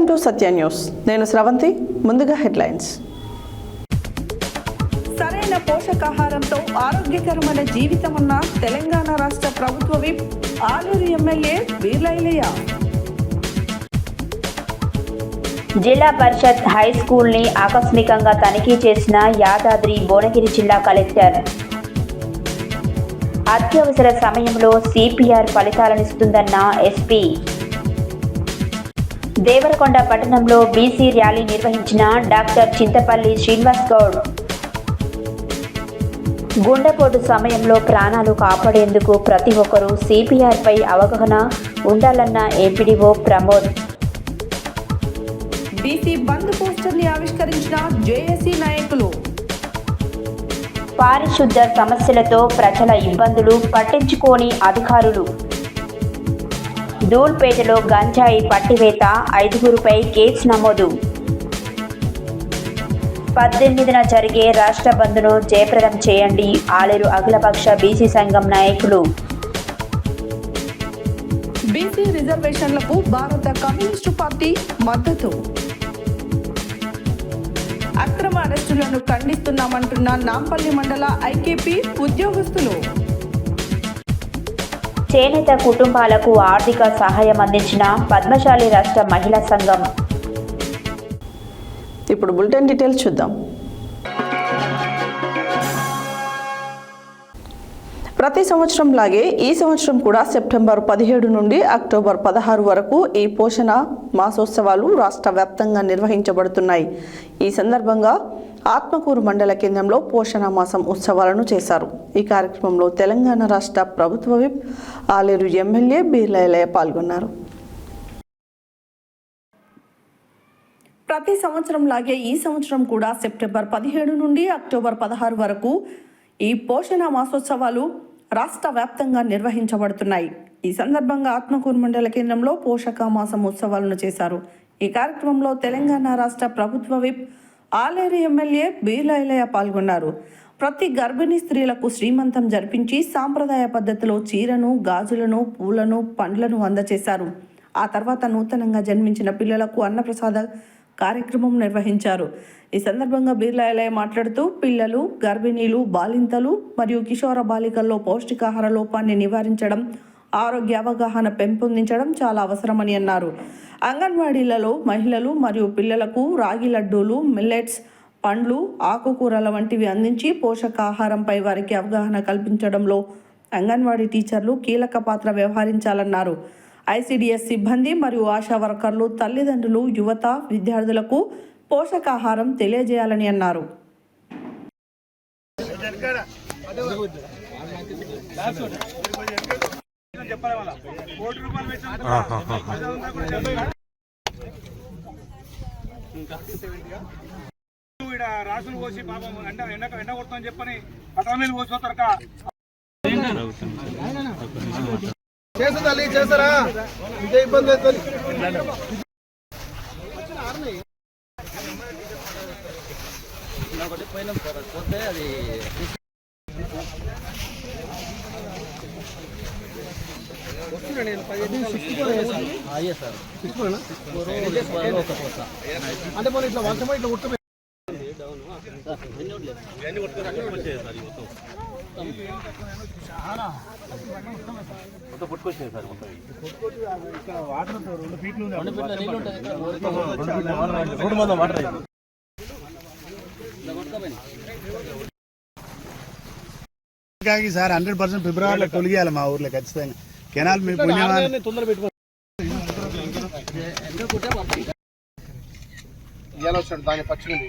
Welcome to Satya news. నేను శ్రవంతి. ముందుగా headlines. సరైన పోషకాహారంతో ఆరోగ్యకరమైన జీవితం ఉన్న తెలంగాణ రాష్ట్ర ప్రభుత్వ విప్ ఆలూరు ఎమ్మెల్యే వీర్లైలయ్య. జిల్లా పరిషత్ హై స్కూల్ని ఆకస్మికంగా తనిఖీ చేసిన యాదాద్రి భువనగిరి జిల్లా కలెక్టర్. అత్యవసర సమయంలో సిపిఆర్ ఫలితాలనిస్తుందన్న ఎస్పీ. దేవరకొండ పట్టణంలో బీసీ ర్యాలీ నిర్వహించిన డాక్టర్ చింతపల్లి శ్రీనివాస్ గౌడ్. గుండెపోటు సమయంలో ప్రాణాలు కాపాడేందుకు ప్రతి ఒక్కరూ సిపిఆర్పై అవగాహన ఉండాలన్న ఎంపీడీఓ ప్రమోద్. బీసీ బంద్ పోస్టర్ని ఆవిష్కరించిన జేఏసీ నాయకులు. పారిశుద్ధ సమస్యలతో ప్రజల ఇబ్బందులు పట్టించుకోని అధికారులు. ధూల్పేటలో గంజాయి పట్టివేత, 5గురిపై కేసు నమోదు. 18న జరిగే రాష్ట్ర బంద్ను జయప్రదం చేయండి ఆలేరు అఖిలపక్ష బీసీ సంఘం నాయకులు. బీసీ రిజర్వేషన్లకు భారత కమ్యూనిస్టు పార్టీ మద్దతు. అక్రమ అరెస్టులను ఖండిస్తున్నామంటున్న నాంపల్లి మండల ఐకేపీ ఉద్యోగస్తులు. చేనేత కుటుంబాలకు ఆర్థిక సహాయం అందించిన పద్మశాలి రాష్ట్ర మహిళా సంఘం. ఇప్పుడు బులెటిన్ డీటెయిల్స్ చూద్దాం. ప్రతి సంవత్సరం లాగే ఈ సంవత్సరం కూడా సెప్టెంబర్ 17 నుండి అక్టోబర్ 16 వరకు ఈ పోషణ మాసోత్సవాలు రాష్ట్ర వ్యాప్తంగా నిర్వహించబడుతున్నాయి. ఈ సందర్భంగా ఆత్మకూరు మండల కేంద్రంలో పోషణ మాసం ఉత్సవాలను చేశారు. ఈ కార్యక్రమంలో తెలంగాణ రాష్ట్ర ప్రభుత్వ విప్ ఆలేరు ఎమ్మెల్యే వీర్లైలయ్య పాల్గొన్నారు. ప్రతి సంవత్సరం లాగే ఈ సంవత్సరం కూడా సెప్టెంబర్ 17 నుండి అక్టోబర్ 16 వరకు ఈ పోషణ మాసోత్సవాలు రాష్ట్ర వ్యాప్తంగా నిర్వహించబడుతున్నాయి. ఈ సందర్భంగా ఆత్మకూరు మండల కేంద్రంలో పోషక మాసం ఉత్సవాలను చేశారు. ఈ కార్యక్రమంలో తెలంగాణ రాష్ట్ర ప్రభుత్వ విప్ ఆలేరు ఎమ్మెల్యే వీర్లైలయ్య పాల్గొన్నారు. ప్రతి గర్భిణీ స్త్రీలకు శ్రీమంతం జరిపించి సాంప్రదాయ పద్ధతిలో చీరను, గాజులను, పూలను, పండ్లను అందజేశారు. ఆ తర్వాత నూతనంగా జన్మించిన పిల్లలకు అన్నప్రసాద కార్యక్రమం నిర్వహించారు. ఈ సందర్భంగా వీర్లైలయ్య మాట్లాడుతూ పిల్లలు, గర్భిణీలు, బాలింతలు మరియు కిషోర బాలికల్లో పౌష్టికాహార లోపాన్ని నివారించడం, ఆరోగ్య అవగాహన పెంపొందించడం చాలా అవసరమని అన్నారు. అంగన్వాడీలలో మహిళలు మరియు పిల్లలకు రాగి లడ్డూలు, మిల్లెట్స్, పండ్లు, ఆకుకూరల వంటివి అందించి పోషకాహారంపై వారికి అవగాహన కల్పించడంలో అంగన్వాడీ టీచర్లు కీలక పాత్ర వ్యవహరించాలన్నారు. ఐసిడిఎస్ సిబ్బంది మరియు ఆశా వర్కర్లు, తల్లిదండ్రులు, యువత, విద్యార్థులకు పోషకాహారం తెలియజేయాలని అన్నారు. రాసులు పోసి పాపం ఎండ కొడుతుందని చెప్పని పట్టణ మీద పోసుకోతారక చేస్తుందా చేస్తారా ఇంకే ఇబ్బంది అవుతుంది. అంటే మన ఇట్లా వర్షం ఇట్లా ఉడకపోయి పుట్టుకొచ్చింది సార్. వాటర్ 2 ఫీట్లు వాటర్ సార్ 100% ఫిబ్రవరిలో తొలగియాలి మా ఊర్లో ఖచ్చితంగా. కెనాల్ మీ పుణ్యమాన్ని తొందర పెట్టుకో దాని పచ్చింది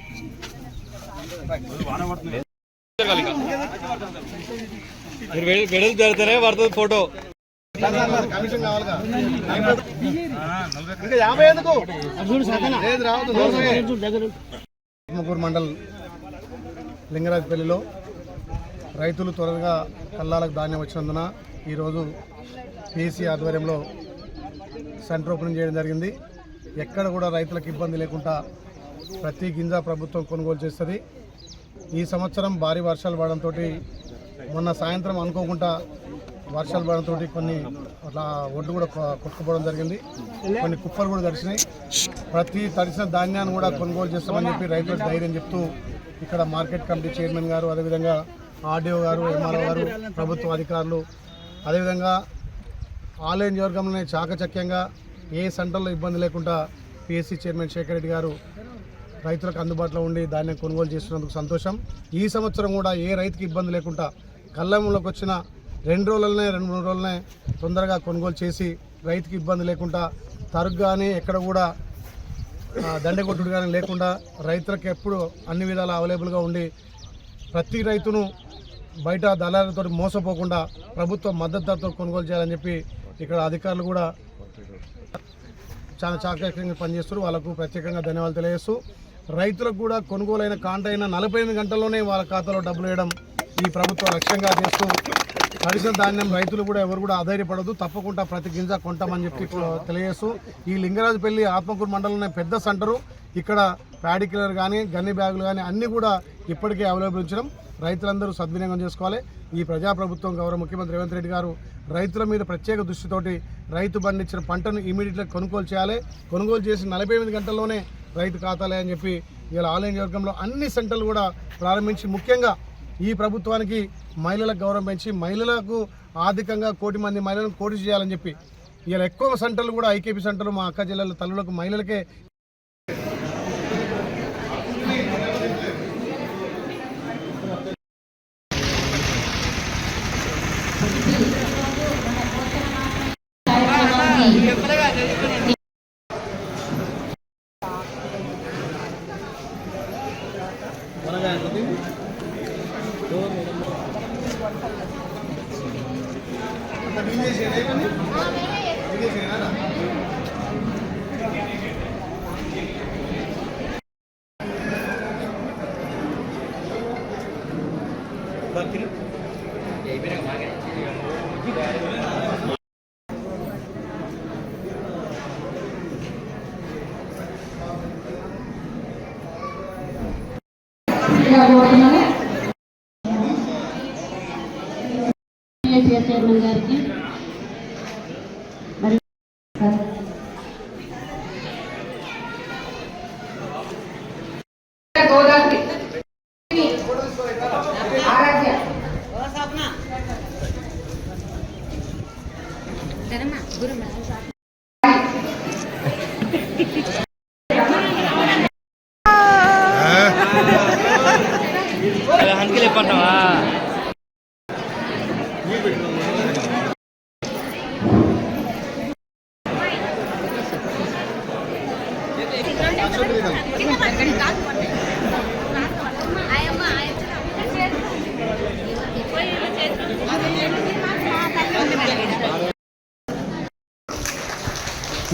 జరుగుతారే పడుతుంది ఫోటో కమిషన్ కావాలిగా. ఇంకా 50 ఎందుకు ఆత్మకూరు మండల్ లింగరాజపల్లిలో రైతులు త్వరగా కల్లాలకు ధాన్యం వచ్చినందున ఈరోజు పిఎస్సి ఆధ్వర్యంలో సెంటర్ ఓపెనింగ్ చేయడం జరిగింది. ఎక్కడ కూడా రైతులకు ఇబ్బంది లేకుండా ప్రతి గింజ ప్రభుత్వం కొనుగోలు చేస్తుంది. ఈ సంవత్సరం భారీ వర్షాలు పడడంతో మొన్న సాయంత్రం అనుకోకుండా వర్షాలు పడడంతో కొన్ని అట్లా ఒడ్డు కూడా కొట్టుకుపోవడం జరిగింది. కొన్ని కుప్పలు కూడా తడిసినాయి. ప్రతి తడిసిన ధాన్యాన్ని కూడా కొనుగోలు చేస్తామని చెప్పి రైతులకు ధైర్యం చెప్తూ ఇక్కడ మార్కెట్ కమిటీ చైర్మన్ గారు, అదేవిధంగా ఆర్డీఓ గారు, ఎంఆర్ఓ గారు, ప్రభుత్వ అధికారులు, అదేవిధంగా ఆలయ నియోజకవర్గంలోనే చాకచక్యంగా ఏ సెంటర్లో ఇబ్బంది లేకుండా పిఎస్సి చైర్మన్ శేఖర్ రెడ్డి గారు రైతులకు అందుబాటులో ఉండి ధాన్యం కొనుగోలు చేస్తున్నందుకు సంతోషం. ఈ సంవత్సరం కూడా ఏ రైతుకి ఇబ్బంది లేకుండా కళ్ళంలోకి వచ్చిన 2 రోజులనే 2-3 రోజులనే తొందరగా కొనుగోలు చేసి రైతుకి ఇబ్బంది లేకుండా తరుగు కానీ ఎక్కడ కూడా దండగొట్టుడు కానీ లేకుండా రైతులకు ఎప్పుడు అన్ని విధాలా అవైలబుల్గా ఉండి ప్రతి రైతును బయట దళాలతో మోసపోకుండా ప్రభుత్వ మద్దతు ధరతో కొనుగోలు చేయాలని చెప్పి ఇక్కడ అధికారులు కూడా చాలా చాకచక్యంగా పనిచేస్తారు. వాళ్ళకు ప్రత్యేకంగా ధన్యవాదాలు తెలియజేస్తూ రైతులకు కూడా కొనుగోలైన కాంటైన 48 గంటల్లోనే వాళ్ళ ఖాతాలో డబ్బులు వేయడం ఈ ప్రభుత్వ లక్ష్యంగా చేస్తూ తడిసిన ధాన్యం రైతులు కూడా ఎవరు కూడా ఆధైర్యపడదు, తప్పకుండా ప్రతి గింజ కొంటామని చెప్పి తెలియజేస్తూ ఈ లింగరాజుపల్లి ఆత్మకూరు మండలంలో పెద్ద సెంటరు. ఇక్కడ ప్యాడీ కిల్లర్ కానీ గన్ని బ్యాగులు కానీ అన్నీ కూడా ఇప్పటికే అవైలబుల్ ఉంచడం రైతులందరూ సద్వినియోగం చేసుకోవాలి. ఈ ప్రజాప్రభుత్వం గౌరవ ముఖ్యమంత్రి రేవంత్ రెడ్డి గారు రైతుల మీద ప్రత్యేక దృష్టితోటి రైతు పండించిన పంటను ఇమీడియట్గా కొనుగోలు చేయాలి. కొనుగోలు చేసి 48 గంటల్లోనే రైతు ఖాతాలే అని చెప్పి ఇలా ఆలయ నియోజకవర్గంలో అన్ని సెంటర్లు కూడా ప్రారంభించి ముఖ్యంగా ఈ ప్రభుత్వానికి మహిళలకు గౌరవం పెంచి మహిళలకు ఆర్థికంగా 1 కోటి మంది మహిళలను కోటి చేయాలని చెప్పి ఇలా ఎక్కువ సెంటర్లు కూడా ఐకేపీ సెంటర్లు మా అక్క జిల్లాల తల్లులకు మహిళలకే చైర్మన్ గారికి మరి గోదావరి ఆరాధ్య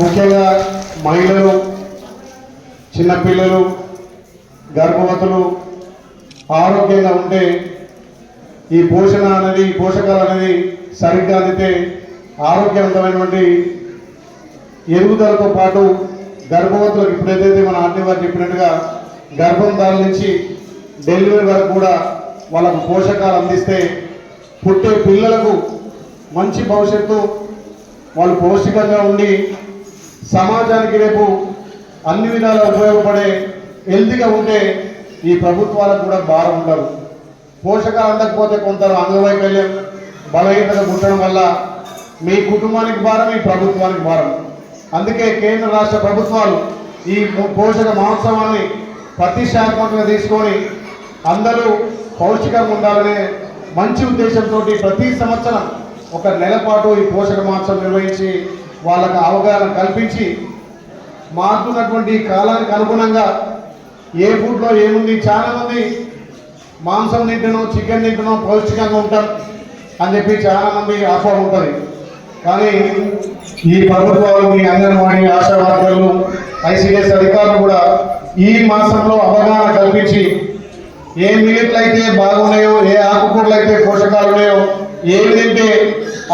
ముఖ్యంగా మహిళలు, చిన్నపిల్లలు, గర్భవతులు ఆరోగ్యంగా ఉంటే ఈ పోషణ అనేది పోషకాలు అనేది సరిగ్గా అందితే ఆరోగ్యవంతమైనటువంటి ఎదుగుదలతో పాటు గర్భవతులకు ఇప్పుడైతే మన ఆర్టీ వారు చెప్పినట్టుగా గర్భం దాని నుంచి డెలివరీ వరకు కూడా వాళ్ళకు పోషకాలు అందిస్తే పుట్టే పిల్లలకు మంచి భవిష్యత్తు, వాళ్ళు పౌష్టికంగా ఉండి సమాజానికి రేపు అన్ని విధాలా ఉపయోగపడే హెల్తీగా ఉంటే ఈ ప్రభుత్వాలకు కూడా భారం ఉండదు. పోషకాలు అందకపోతే కొంత అంగవైకల్యం బలహీనత పుట్టడం వల్ల మీ కుటుంబానికి భారం, మీ ప్రభుత్వానికి భారం. అందుకే కేంద్ర రాష్ట్ర ప్రభుత్వాలు ఈ పోషక మహోత్సవాన్ని ప్రతిష్టాత్మకంగా తీసుకొని అందరూ పౌష్టికంగా ఉండాలనే మంచి ఉద్దేశంతో ప్రతి సంవత్సరం 1 నెల పాటు ఈ పోషక మహోత్సవం నిర్వహించి వాళ్ళకు అవగాహన కల్పించి మారుతున్నటువంటి కాలానికి అనుగుణంగా ఏ ఫుడ్లో ఏముంది, చాలామంది మాంసం తింటున్నాం, చికెన్ తింటున్నాం, పౌష్టికంగా ఉంటాం అని చెప్పి చాలామంది ఆఫర్ ఉంటుంది. కానీ ఈ ప్రభుత్వాలు, మీ అంగన్వాడీ ఆశా వర్కర్లు, ఐసిడిఎస్ అధికారులు కూడా ఈ మాసంలో అవగాహన కల్పించి ఏ మిల్లెట్లు అయితే బాగున్నాయో, ఏ ఆకుకూరలు అయితే పోషకాలు ఉన్నాయో, ఏమి తింటే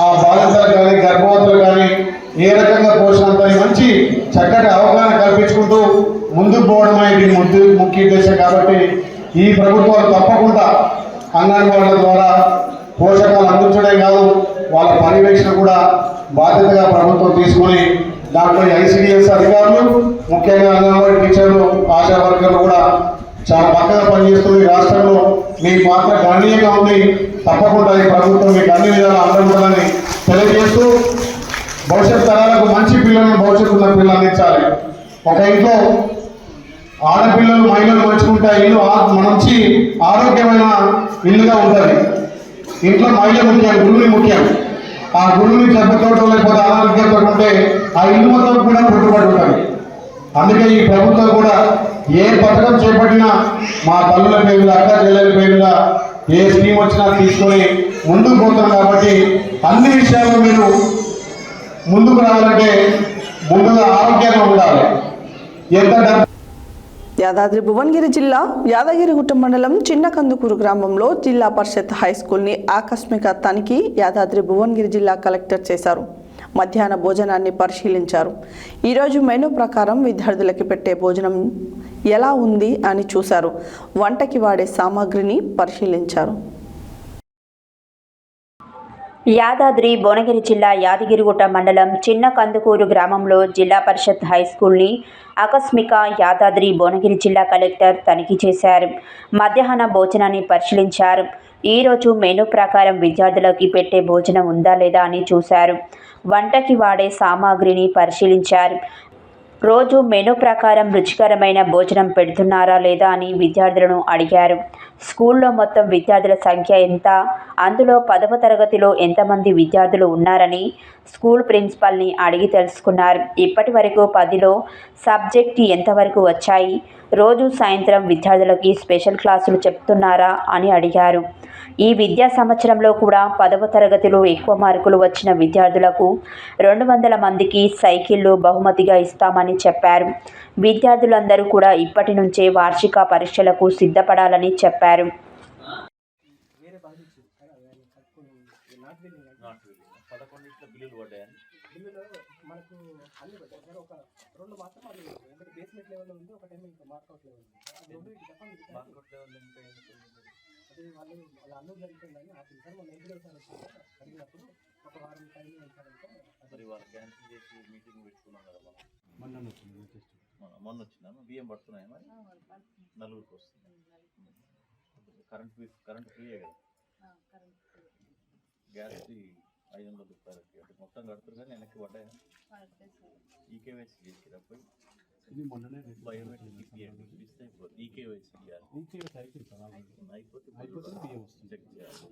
ఆ బాలింతలు కానీ గర్భవతులు కానీ ఏ రకంగా పోషణ మంచి చక్కటి అవగాహన కల్పించుకుంటూ ముందుకు పోవడమే ఇది ముఖ్య ఉద్దేశం. కాబట్టి ఈ ప్రభుత్వాలు తప్పకుండా అంగన్వాడీల ద్వారా పోషకాలు అందించడే కాదు, వాళ్ళ పర్యవేక్షణ కూడా బాధ్యతగా ప్రభుత్వం తీసుకొని దాంట్లో ఐసిడిఎస్ అధికారులు, ముఖ్యంగా అంగన్వాడీ టీచర్లు, ఆశా వర్కర్లు కూడా చాలా పక్కగా పనిచేస్తుంది. రాష్ట్రంలో మీ పాత్ర గణనీయంగా ఉంది. తప్పకుండా ఈ ప్రభుత్వం మీకు అన్ని విధాలు అందించాలని తెలియజేస్తూ భవిష్యత్ తరాలకు మంచి పిల్లలను, భవిష్యత్తు ఉన్న పిల్లలు అందించాలి. ఒక ఇంట్లో ఆడపిల్లలు, మహిళలు మంచుకుంటే ఇల్లు మంచి ఆరోగ్యమైన ఇల్లుగా ఉంటుంది. ఇంట్లో మహిళ ముఖ్యం, గురువుని ముఖ్యం. ఆ గురువుని జబ్బుతోటో లేకపోతే అనారోగ్యంతో ఉంటే ఆ ఇల్లు మొత్తం కూడా పుట్టుబడి ఉంటుంది. అందుకే ఈ ప్రభుత్వం కూడా ఏ పథకం చేపట్టినా మా తల్లుల పేరుగా, అక్క చెల్లెల పేరుగా ఏ స్కీమ్ వచ్చినా తీసుకొని ముందుకు పోతాం. కాబట్టి అన్ని విషయాల్లో మీరు ముందుకు రావాలంటే ముందుగా ఆరోగ్యంగా ఉండాలి. ఎంత డబ్బు యాదాద్రి భువనగిరి జిల్లా యాదగిరిగుట్ట మండలం చిన్న కందుకూరు గ్రామంలో జిల్లా పరిషత్ హై స్కూల్ని ఆకస్మిక తనిఖీ యాదాద్రి భువనగిరి జిల్లా కలెక్టర్ చేశారు. మధ్యాహ్న భోజనాన్ని పరిశీలించారు. ఈరోజు మెనూ ప్రకారం విద్యార్థులకి పెట్టే భోజనం ఎలా ఉంది అని చూశారు. వంటకి వాడే సామాగ్రిని పరిశీలించారు. యాదాద్రి భువనగిరి జిల్లా యాదగిరిగుట్ట మండలం చిన్న కందుకూరు గ్రామంలో జిల్లా పరిషత్ హై స్కూల్ని ఆకస్మిక యాదాద్రి భువనగిరి జిల్లా కలెక్టర్ తనిఖీ చేశారు. మధ్యాహ్న భోజనాన్ని పరిశీలించారు. ఈరోజు మెనూ ప్రకారం విద్యార్థులకి పెట్టే భోజనం ఉందా లేదా అని చూశారు. వంటకి వాడే సామాగ్రిని పరిశీలించారు. రోజు మెనూ ప్రకారం రుచికరమైన భోజనం పెడుతున్నారా లేదా అని విద్యార్థులను అడిగారు. స్కూల్లో మొత్తం విద్యార్థుల సంఖ్య ఎంత, అందులో 10వ తరగతిలో ఎంతమంది విద్యార్థులు ఉన్నారని స్కూల్ ప్రిన్సిపల్ని అడిగి తెలుసుకున్నారు. ఇప్పటి వరకు 10లో సబ్జెక్ట్ ఎంతవరకు వచ్చాయి, రోజు సాయంత్రం విద్యార్థులకి స్పెషల్ క్లాసులు చెప్తున్నారా అని అడిగారు. ఈ విద్యా సంవత్సరంలో కూడా 10వ తరగతిలో ఎక్కువ మార్కులు వచ్చిన విద్యార్థులకు 200 మందికి సైకిళ్లు బహుమతిగా ఇస్తామని చెప్పారు. విద్యార్థులందరూ కూడా ఇప్పటి నుంచే వార్షిక పరీక్షలకు సిద్ధపడాలని చెప్పారు. మొన్న వచ్చినా బియ్యం పడుతున్నాయి మరి నలుగురికి వస్తుంది. కరెంట్ ఫ్రీయే కదా, గ్యాస్ 500 రూపాయలకి అంటే మొత్తం కడుతున్నారు. కానీ వెనక్కి పడ్డాయి. ఈకేవైసీ చేసిరా పోయి బయోమెట్రిక్ ఇప్పియండి, ఇస్తే ఈకేవైసీ అయిపోతే చెక్ చేయాలి.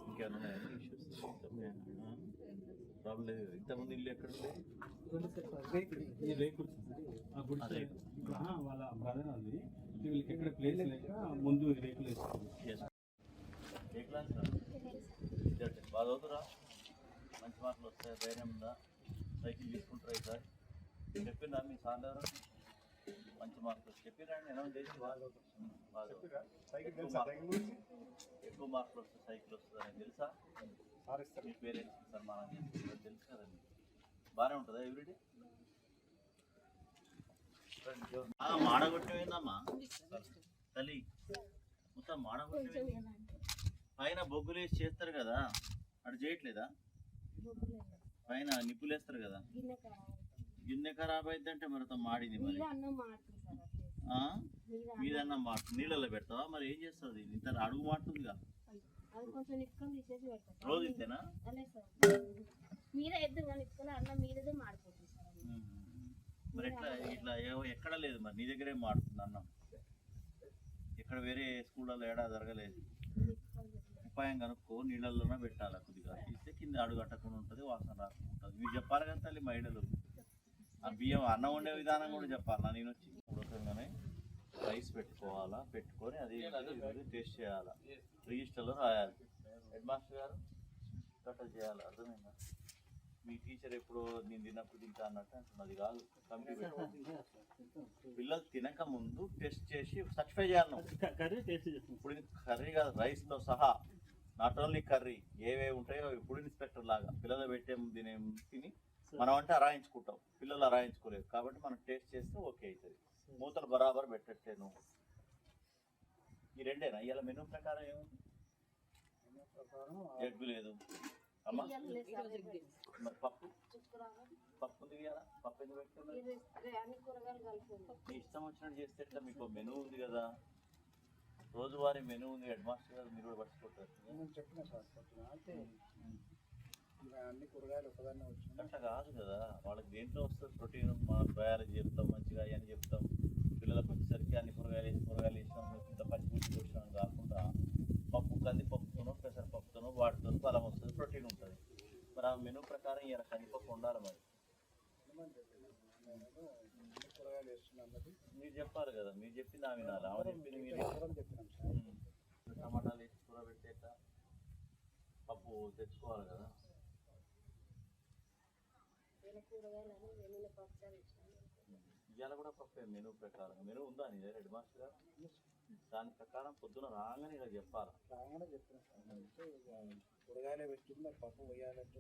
ఇంకేమన్నా ఇష్యూస్ ప్రాబ్లం లేదు. ఇంతకుముందు ఇల్లు ఎక్కడ వాళ్ళ బ్రదర్ అది వీళ్ళకి ఎక్కడ ప్లేస్ లేక ముందు రేకులు వేసుకుంది. ఏ క్లాస్ బాగా చదువుతురా, మంచి మార్కులు వస్తాయి, ధైర్యం ఉందా, సైకిల్ తీసుకుంటారా? ఈసారి చెప్పిందా మీ సార్ ఎవరు? మంచి మార్కులు చెప్పిరండి. అనౌన్స్ చేసి ఎక్కువ మార్కులు వస్తాయి, సైకిల్ వస్తుందని తెలుసా? మీ పేరెంట్స్ సన్మానం చేస్తారు తెలుసు కదండి. బాగానే ఉంటుందా ఎవ్రీడే? మాడగొట్టమైందమ్మా తల్లి, మొత్తం మాడగొట్టమైంది. పైన బొగ్గులు వేసి చేస్తారు కదా, అటు చేయట్లేదా? పైన నిప్పులు వేస్తారు కదా, గిన్నె ఖరాబ్ అయితే అంటే మరి మాడింది. మరి మీదన్నా మాడు నీళ్ళలో పెడతావా? మరి ఏం చేస్తుంది? ఇంత అడుగు మాడుతుందిగా, రోజు ఇంతేనా? మరి ఎట్లా ఇట్లా ఎక్కడ లేదు మరి నీ దగ్గరే మాడుతుంది అన్నం? ఎక్కడ వేరే స్కూళ్ళలో ఏడా జరగలేదు. ఉపాయం కనుక్కో, నీళ్ళల్లోనే పెట్టాలి. కొద్దిగా తీస్తే కింద అడుగు అట్టకుండా ఉంటుంది, వాసన రాకుండా ఉంటుంది. మీరు చెప్పాలి కదా తల్లి మహిళలు. ఆ బియ్యం అన్నం వండే విధానం కూడా చెప్పాలా? నేను వచ్చి ఉడకంగానే రైస్ పెట్టుకోవాలా, పెట్టుకొని అది టేస్ట్ చేయాలా, రిజిస్టర్లో రాయాలి. హెడ్ మాస్టర్ గారు గట్ట చేయాలి. అర్థమైందా? మీ టీచర్ ఎప్పుడో నేను తిన్నప్పుడు తింటా అన్నట్టు అంటున్నది కాదు. కమిటీ పెట్టుకోవాలి. పిల్లలు తినక ముందు టెస్ట్ చేసి సర్టిఫై చేయాలి. ఇప్పుడు కర్రీ కాదు, రైస్తో సహా, నాట్ ఓన్లీ కర్రీ, ఏవేవి ఉంటాయో ఇప్పుడు ఇన్స్పెక్టర్ లాగా పిల్లలు పెట్టే తిని మనం అంటే అరాయించుకుంటాం, పిల్లలు అరాయించుకోలేదు. కాబట్టి మనం టేస్ట్ చేస్తే ఓకే అవుతుంది. మూతలు బరాబర్ పెట్టట్టే నువ్వు. ఈ రెండేనా ఇవాళ మెనూ ప్రకారం ఏముంది? ఎగ్ లేదు అమ్మ. మరి పప్పు పప్పు ఉంది కదా, పప్పు ఎందుకు పెట్టుకున్నారు? మీ ఇష్టం వచ్చినట్టు చేస్తే ఎట్లా? మీకు మెనూ ఉంది కదా, రోజువారీ మెనూ ఉంది. హెడ్ మాస్టర్ గారు మీరు కూడా పట్టుకుంటారు. అట్లా కాదు కదా, వాళ్ళకి దేంట్లో వస్తుంది ప్రోటీన్? మనం బయాలజీ చెప్తాం, మంచిగా అని చెప్తాం. పిల్లలకు వచ్చేసరికి అన్ని కూరగాయలు వేసినాం, ఇంత పచ్చిపుచ్చి పోసినాం కాకుండా పప్పు కందిపప్పుతోనో పెసరపప్పుతోనో వాటితో బలం వస్తుంది, ప్రోటీన్ ఉంటుంది. మరి ఆ మెనూ ప్రకారం ఇలా కందిపప్పు ఉండాలి. మరి మీరు చెప్పాలి కదా, మీరు చెప్పింది ఆమె వినాలి. ఆమె చెప్పింది మీరు. టమాటాలు వేసి కూర పెట్టేట పప్పు తెచ్చుకోవాలి కదా. ఇవాళ కూడా పప్పే మెనూ ప్రకారం. మెనూ ఉందా నీ హెడ్ మాస్టర్ గారు? దాని ప్రకారం పొద్దున రాగానే ఇలా చెప్పాలి. కూరగాయలు పెట్టుకుని పప్పు వేయాలంటే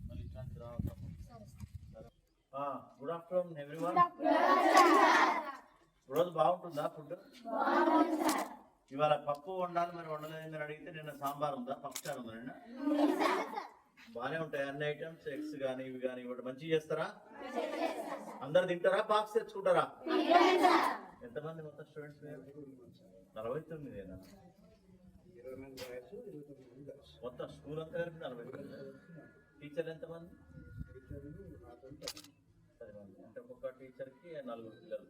మళ్ళీ ఇట్లాంటి రావద్దాం. Good afternoon everyone. రోజు బాగుంటుందా ఫుడ్? ఇవాళ పప్పు వండాలి, మరి వండలేదని అడిగితే నిన్న సాంబార్ ఉందా, పప్పుచారు ఉందా? నిన్న బాగానే ఉంటాయి అన్ని ఐటమ్స్. ఎగ్స్ కానీ ఇవి కానీ ఇవ్వడం మంచిగా చేస్తారా? అందరు తింటారా? బాక్స్ తెచ్చుకుంటారా? ఎంతమంది మొత్తం స్టూడెంట్స్? 49. మొత్తం స్కూల్ అంతా కలిపి 49. టీచర్లు ఎంతమంది? సరే, అంటే ఒక్కొక్క టీచర్కి 4 పిల్లలు.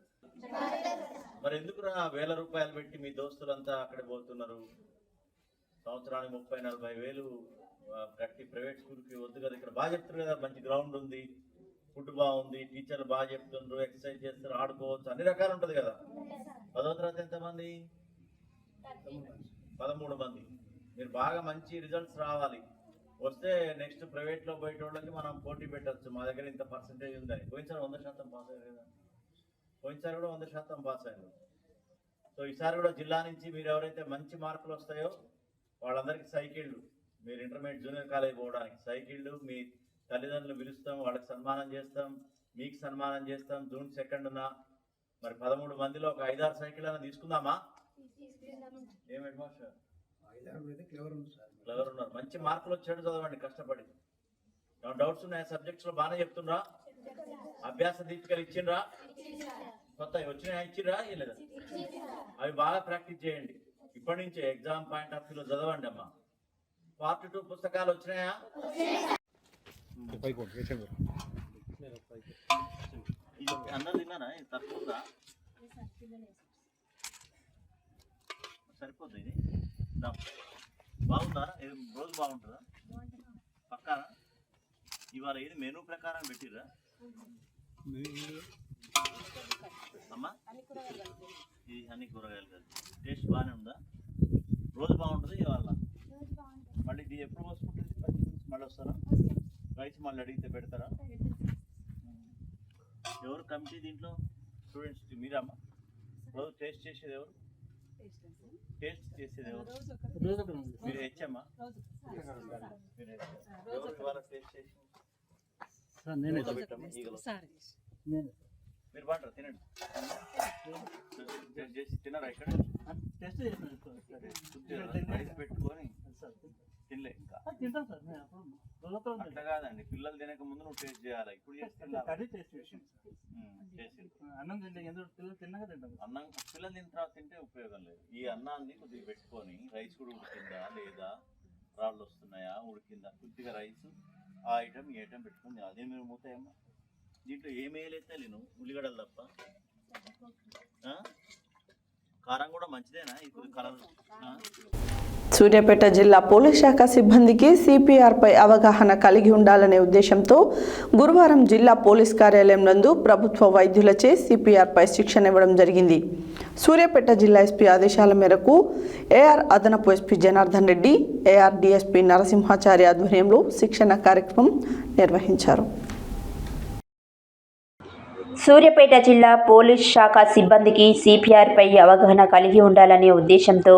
మరి ఎందుకు వేల రూపాయలు పెట్టి మీ దోస్తులంతా అక్కడే పోతున్నారు? సంవత్సరానికి 30-40 వేలు కట్టి ప్రైవేట్ స్కూల్కి వద్దు కదా. ఇక్కడ బాగా చెప్తారు కదా, మంచి గ్రౌండ్ ఉంది, ఫుడ్ బాగుంది, టీచర్లు బాగా చెప్తుండ్రు, ఎక్సర్సైజ్ చేస్తారు, ఆడుకోవచ్చు, అన్ని రకాలు ఉంటుంది కదా. 10వ తరగతి ఎంతమంది? 13 మంది. మీరు బాగా మంచి రిజల్ట్స్ రావాలి. వస్తే నెక్స్ట్ ప్రైవేట్లో పోయే వాళ్ళకి మనం పోటీ పెట్టచ్చు. మా దగ్గర ఇంత పర్సెంటేజ్ ఉందని. పోయినసారి 100% పాస్ అయ్యారు కదా. పోయినసారి కూడా 100% పాస్ అయ్యారు. సో ఈసారి కూడా జిల్లా నుంచి మీరు ఎవరైతే మంచి మార్కులు వస్తాయో వాళ్ళందరికీ సైకిళ్ళు, మీరు ఇంటర్మీడియట్ జూనియర్ కాలేజ్ పోవడానికి సైకిళ్ళు, మీ తల్లిదండ్రులు పిలుస్తాం, వాళ్ళకి సన్మానం చేస్తాం, మీకు సన్మానం చేస్తాం. జూన్ 2న మరి 13 మందిలో ఒక 5-6 సైకిల్ అయినా తీసుకుందామా? ఏం హెడ్ మాస్టర్? క్లవర్ ఉన్నారు, మంచి మార్కులు వచ్చాడు, చదవండి కష్టపడి. ఏమైనా డౌట్స్ ఉన్నాయా? సబ్జెక్ట్స్లో బాగానే చెప్తుండ్రా? అభ్యాస దీపికలు ఇచ్చిండ్రా? కొత్త వచ్చినాయా? ఇచ్చిండ్రా? లేదా? అవి బాగా ప్రాక్టీస్ చేయండి. ఇప్పటి నుంచే ఎగ్జామ్ పాయింట్ ఆఫ్ వ్యూలో చదవండి అమ్మా. పార్ట్ 2 పుస్తకాలు వచ్చినాయా? అన్నం తిన్నారా? తక్కువ సరిపోతుంది. ఇది బాగుందా? రోజు బాగుంటుందా? పక్కా? ఇవాళ ఏది మెనూ ప్రకారం పెట్టిర్రా అమ్మా? ఇది అన్ని కూరగాయలు కదా. టేస్ట్ బాగానే ఉందా? రోజు బాగుంటుంది. ఇవాళ మళ్ళీ ఇది ఎప్పుడు పోసుకుంటుంది? మళ్ళీ వస్తారా? రైస్ మళ్ళీ అడిగితే పెడతారా? ఎవరు కమిటీ దీంట్లో? స్టూడెంట్స్కి మీరమ్మా? రోజు టేస్ట్ చేసేది ఎవరు? టేస్ట్ చేసేది ఎవరు? మీరు హెచ్చమ్మా? మీరు ఎవరు ఇవాళ టేస్ట్ చేసి మీరు బాగుంటారు? తినండి. చేసి తిన్నారా? ఇక్కడ టెస్ట్ రైస్ పెట్టుకొని తినలే ఇంకా? అట్లా కాదండి, పిల్లలు తినక ముందు నువ్వు టేస్ట్ చేయాలి. ఇప్పుడు అన్నం పిల్లలు తిన్న తర్వాత తింటే ఉపయోగం లేదు. ఈ అన్నాన్ని కొద్దిగా పెట్టుకొని రైస్ కూడా ఉడికిందా లేదా, రాళ్ళు వస్తున్నాయా, ఉడికిందా, కొద్దిగా రైస్ ఆ ఐటమ్ ఈ ఐటమ్ పెట్టుకుని అదే మీరు మూతాయమ్మా. దీంట్లో ఏమేయలేతే నేను ఉల్లిగడ్డలు తప్ప. కారం కూడా మంచిదేనా? ఇప్పుడు కలర్. సూర్యాపేట జిల్లా పోలీస్ శాఖ సిబ్బందికి సిపిఆర్పై అవగాహన కలిగి ఉండాలనే ఉద్దేశంతో గురువారం జిల్లా పోలీస్ కార్యాలయం నందు ప్రభుత్వ వైద్యులచే సిపిఆర్పై శిక్షణ ఇవ్వడం జరిగింది. సూర్యాపేట జిల్లా ఎస్పీ ఆదేశాల మేరకు ఏఆర్ అదనపు SP Janardhan Reddy, AR DSP Narasimhachari ఆధ్వర్యంలో శిక్షణ కార్యక్రమం నిర్వహించారు. సూర్యాపేట జిల్లా పోలీస్ శాఖ సిబ్బందికి సిపిఆర్పై అవగాహన కలిగి ఉండాలనే ఉద్దేశంతో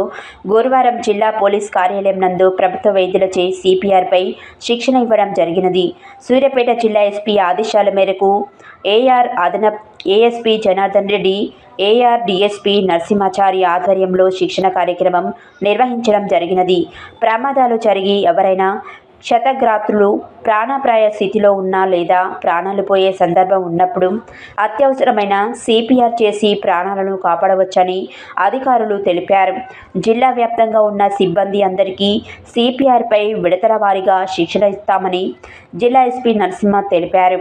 గురువారం జిల్లా పోలీస్ కార్యాలయం నందు ప్రభుత్వ వైద్యులచే సిపిఆర్పై శిక్షణ ఇవ్వడం జరిగినది. సూర్యాపేట జిల్లా ఎస్పీ ఆదేశాల మేరకు ఏఆర్ అదనపు ASP Janardhan Reddy, AR DSP Narasimhachari ఆధ్వర్యంలో శిక్షణ కార్యక్రమం నిర్వహించడం జరిగినది. ప్రమాదాలు జరిగి ఎవరైనా క్షతగాత్రులు ప్రాణాపాయ స్థితిలో ఉన్నా లేదా ప్రాణాలు పోయే సందర్భం ఉన్నప్పుడు అత్యవసరమైన సిపిఆర్ చేసి ప్రాణాలను కాపాడవచ్చని అధికారులు తెలిపారు. జిల్లా వ్యాప్తంగా ఉన్న సిబ్బంది అందరికీ సిపిఆర్పై విడతల వారీగా శిక్షణ ఇస్తామని జిల్లా ఎస్పీ నరసింహ తెలిపారు.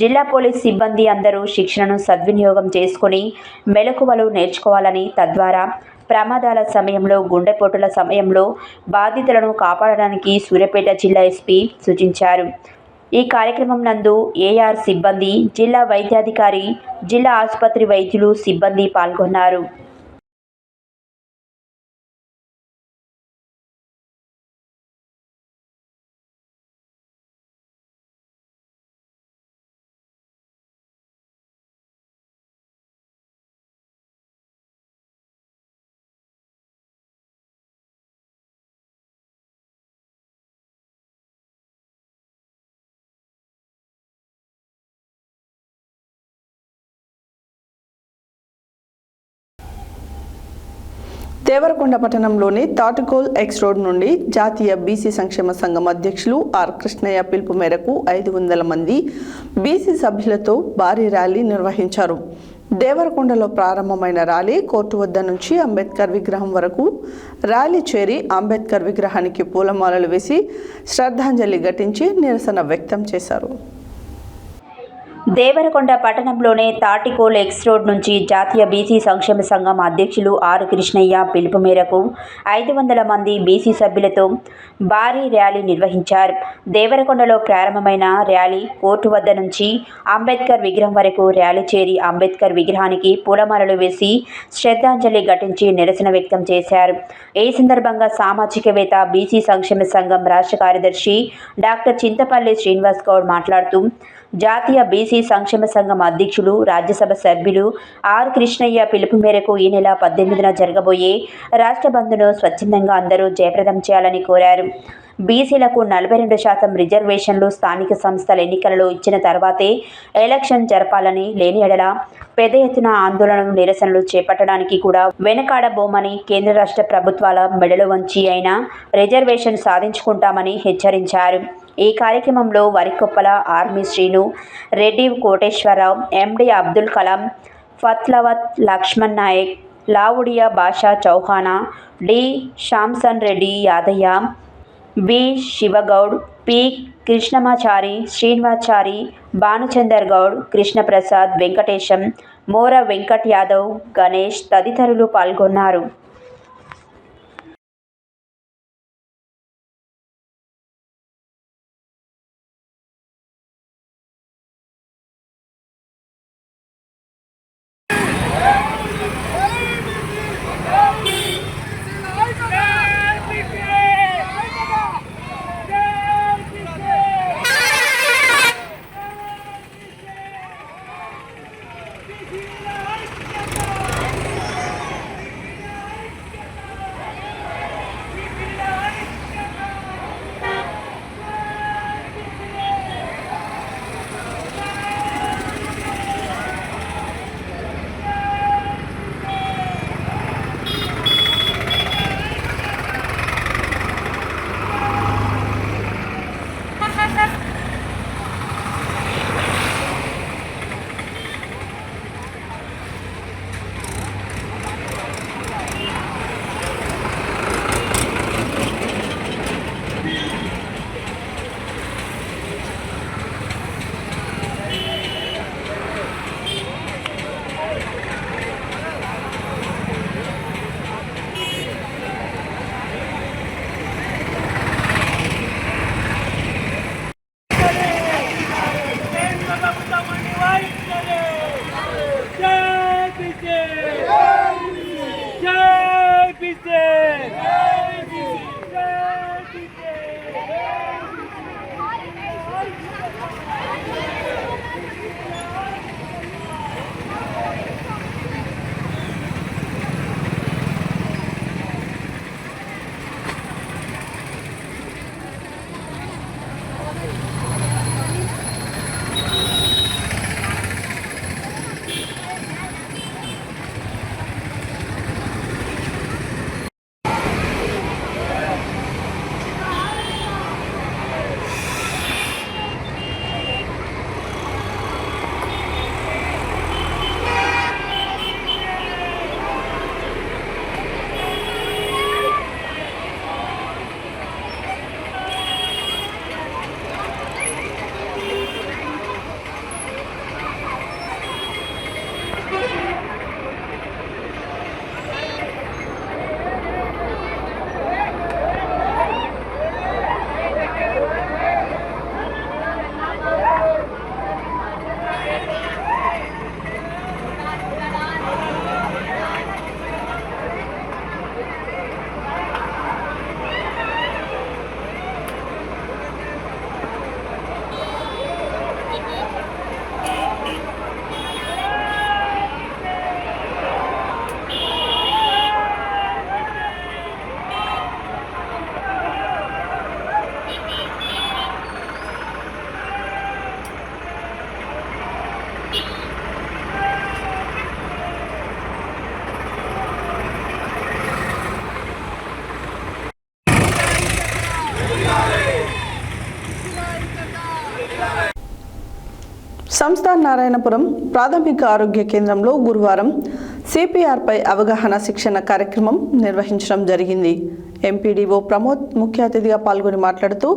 జిల్లా పోలీస్ సిబ్బంది అందరూ శిక్షణను సద్వినియోగం చేసుకుని మెలకువలు నేర్చుకోవాలని, తద్వారా ప్రమాదాల సమయంలో, గుండెపోటుల సమయంలో బాధితులను కాపాడడానికి సూర్యాపేట జిల్లా ఎస్పీ సూచించారు. ఈ కార్యక్రమం నందు ఏఆర్ సిబ్బంది, జిల్లా వైద్యాధికారి, జిల్లా ఆసుపత్రి వైద్యులు, సిబ్బంది పాల్గొన్నారు. దేవరకొండ పట్టణంలోని తాటికోల్ ఎక్స్ రోడ్ నుండి జాతీయ బీసీ సంక్షేమ సంఘం అధ్యక్షులు ఆర్ కృష్ణయ్య పిలుపు మేరకు 500 మంది బీసీ సభ్యులతో భారీ ర్యాలీ నిర్వహించారు. దేవరకొండలో ప్రారంభమైన ర్యాలీ కోర్టు వద్ద నుంచి అంబేద్కర్ విగ్రహం వరకు ర్యాలీ చేరి అంబేద్కర్ విగ్రహానికి పూలమాలలు వేసి శ్రద్ధాంజలి ఘటించి నిరసన వ్యక్తం చేశారు. దేవరకొండ పట్టణంలోనే తాటికోల్ ఎక్స్ రోడ్ నుంచి జాతీయ బీసీ సంక్షేమ సంఘం అధ్యక్షులు ఆర్ కృష్ణయ్య పిలుపు మేరకు 500 మంది బీసీ సభ్యులతో భారీ ర్యాలీ నిర్వహించారు. దేవరకొండలో ప్రారంభమైన ర్యాలీ కోర్టు వద్ద నుంచి అంబేద్కర్ విగ్రహం వరకు ర్యాలీ చేరి అంబేద్కర్ విగ్రహానికి పూలమాలలు వేసి శ్రద్ధాంజలి ఘటించి నిరసన వ్యక్తం చేశారు. ఈ సందర్భంగా సామాజికవేత్త, బీసీ సంక్షేమ సంఘం రాష్ట్ర కార్యదర్శి డాక్టర్ చింతపల్లి శ్రీనివాస్ గౌడ్ మాట్లాడుతూ, జాతీయ బీసీ సంక్షేమ సంఘం అధ్యక్షులు, రాజ్యసభ సభ్యులు ఆర్ కృష్ణయ్య పిలుపు మేరకు ఈ నెల 18న జరగబోయే రాష్ట్ర బంద్ను స్వచ్ఛందంగా అందరూ జయప్రదం చేయాలని కోరారు. బీసీలకు 42% రిజర్వేషన్లు స్థానిక సంస్థల ఎన్నికలలో ఇచ్చిన తర్వాతే ఎలక్షన్ జరపాలని, లేని ఎడల పెద్ద ఎత్తున ఆందోళనలు, నిరసనలు చేపట్టడానికి కూడా వెనకాడబోమని, కేంద్ర రాష్ట్ర ప్రభుత్వాల మెడలు వంచి అయినా రిజర్వేషన్ సాధించుకుంటామని హెచ్చరించారు. ఈ కార్యక్రమంలో Varikoppala army Srinu, Reddy Koteswararao, MD Abdul Kalam, Phatlavath Laxman Naik, Lavudiya Bhasha Chauhana, D Samson Reddy Yadaiah, B Shivagoud, P Krishnamachari, Srinivachari, Bhanuchander Goud, Krishnaprasad, Venkatesham, Mora Venkat Yadav, Ganesh తదితరులు పాల్గొన్నారు. సంస్థ నారాయణపురం ప్రాథమిక ఆరోగ్య కేంద్రంలో గురువారం సిపిఆర్పై అవగాహన శిక్షణ కార్యక్రమం నిర్వహించడం జరిగింది. ఎంపీడీఓ ప్రమోద్ ముఖ్య అతిథిగా పాల్గొని మాట్లాడుతూ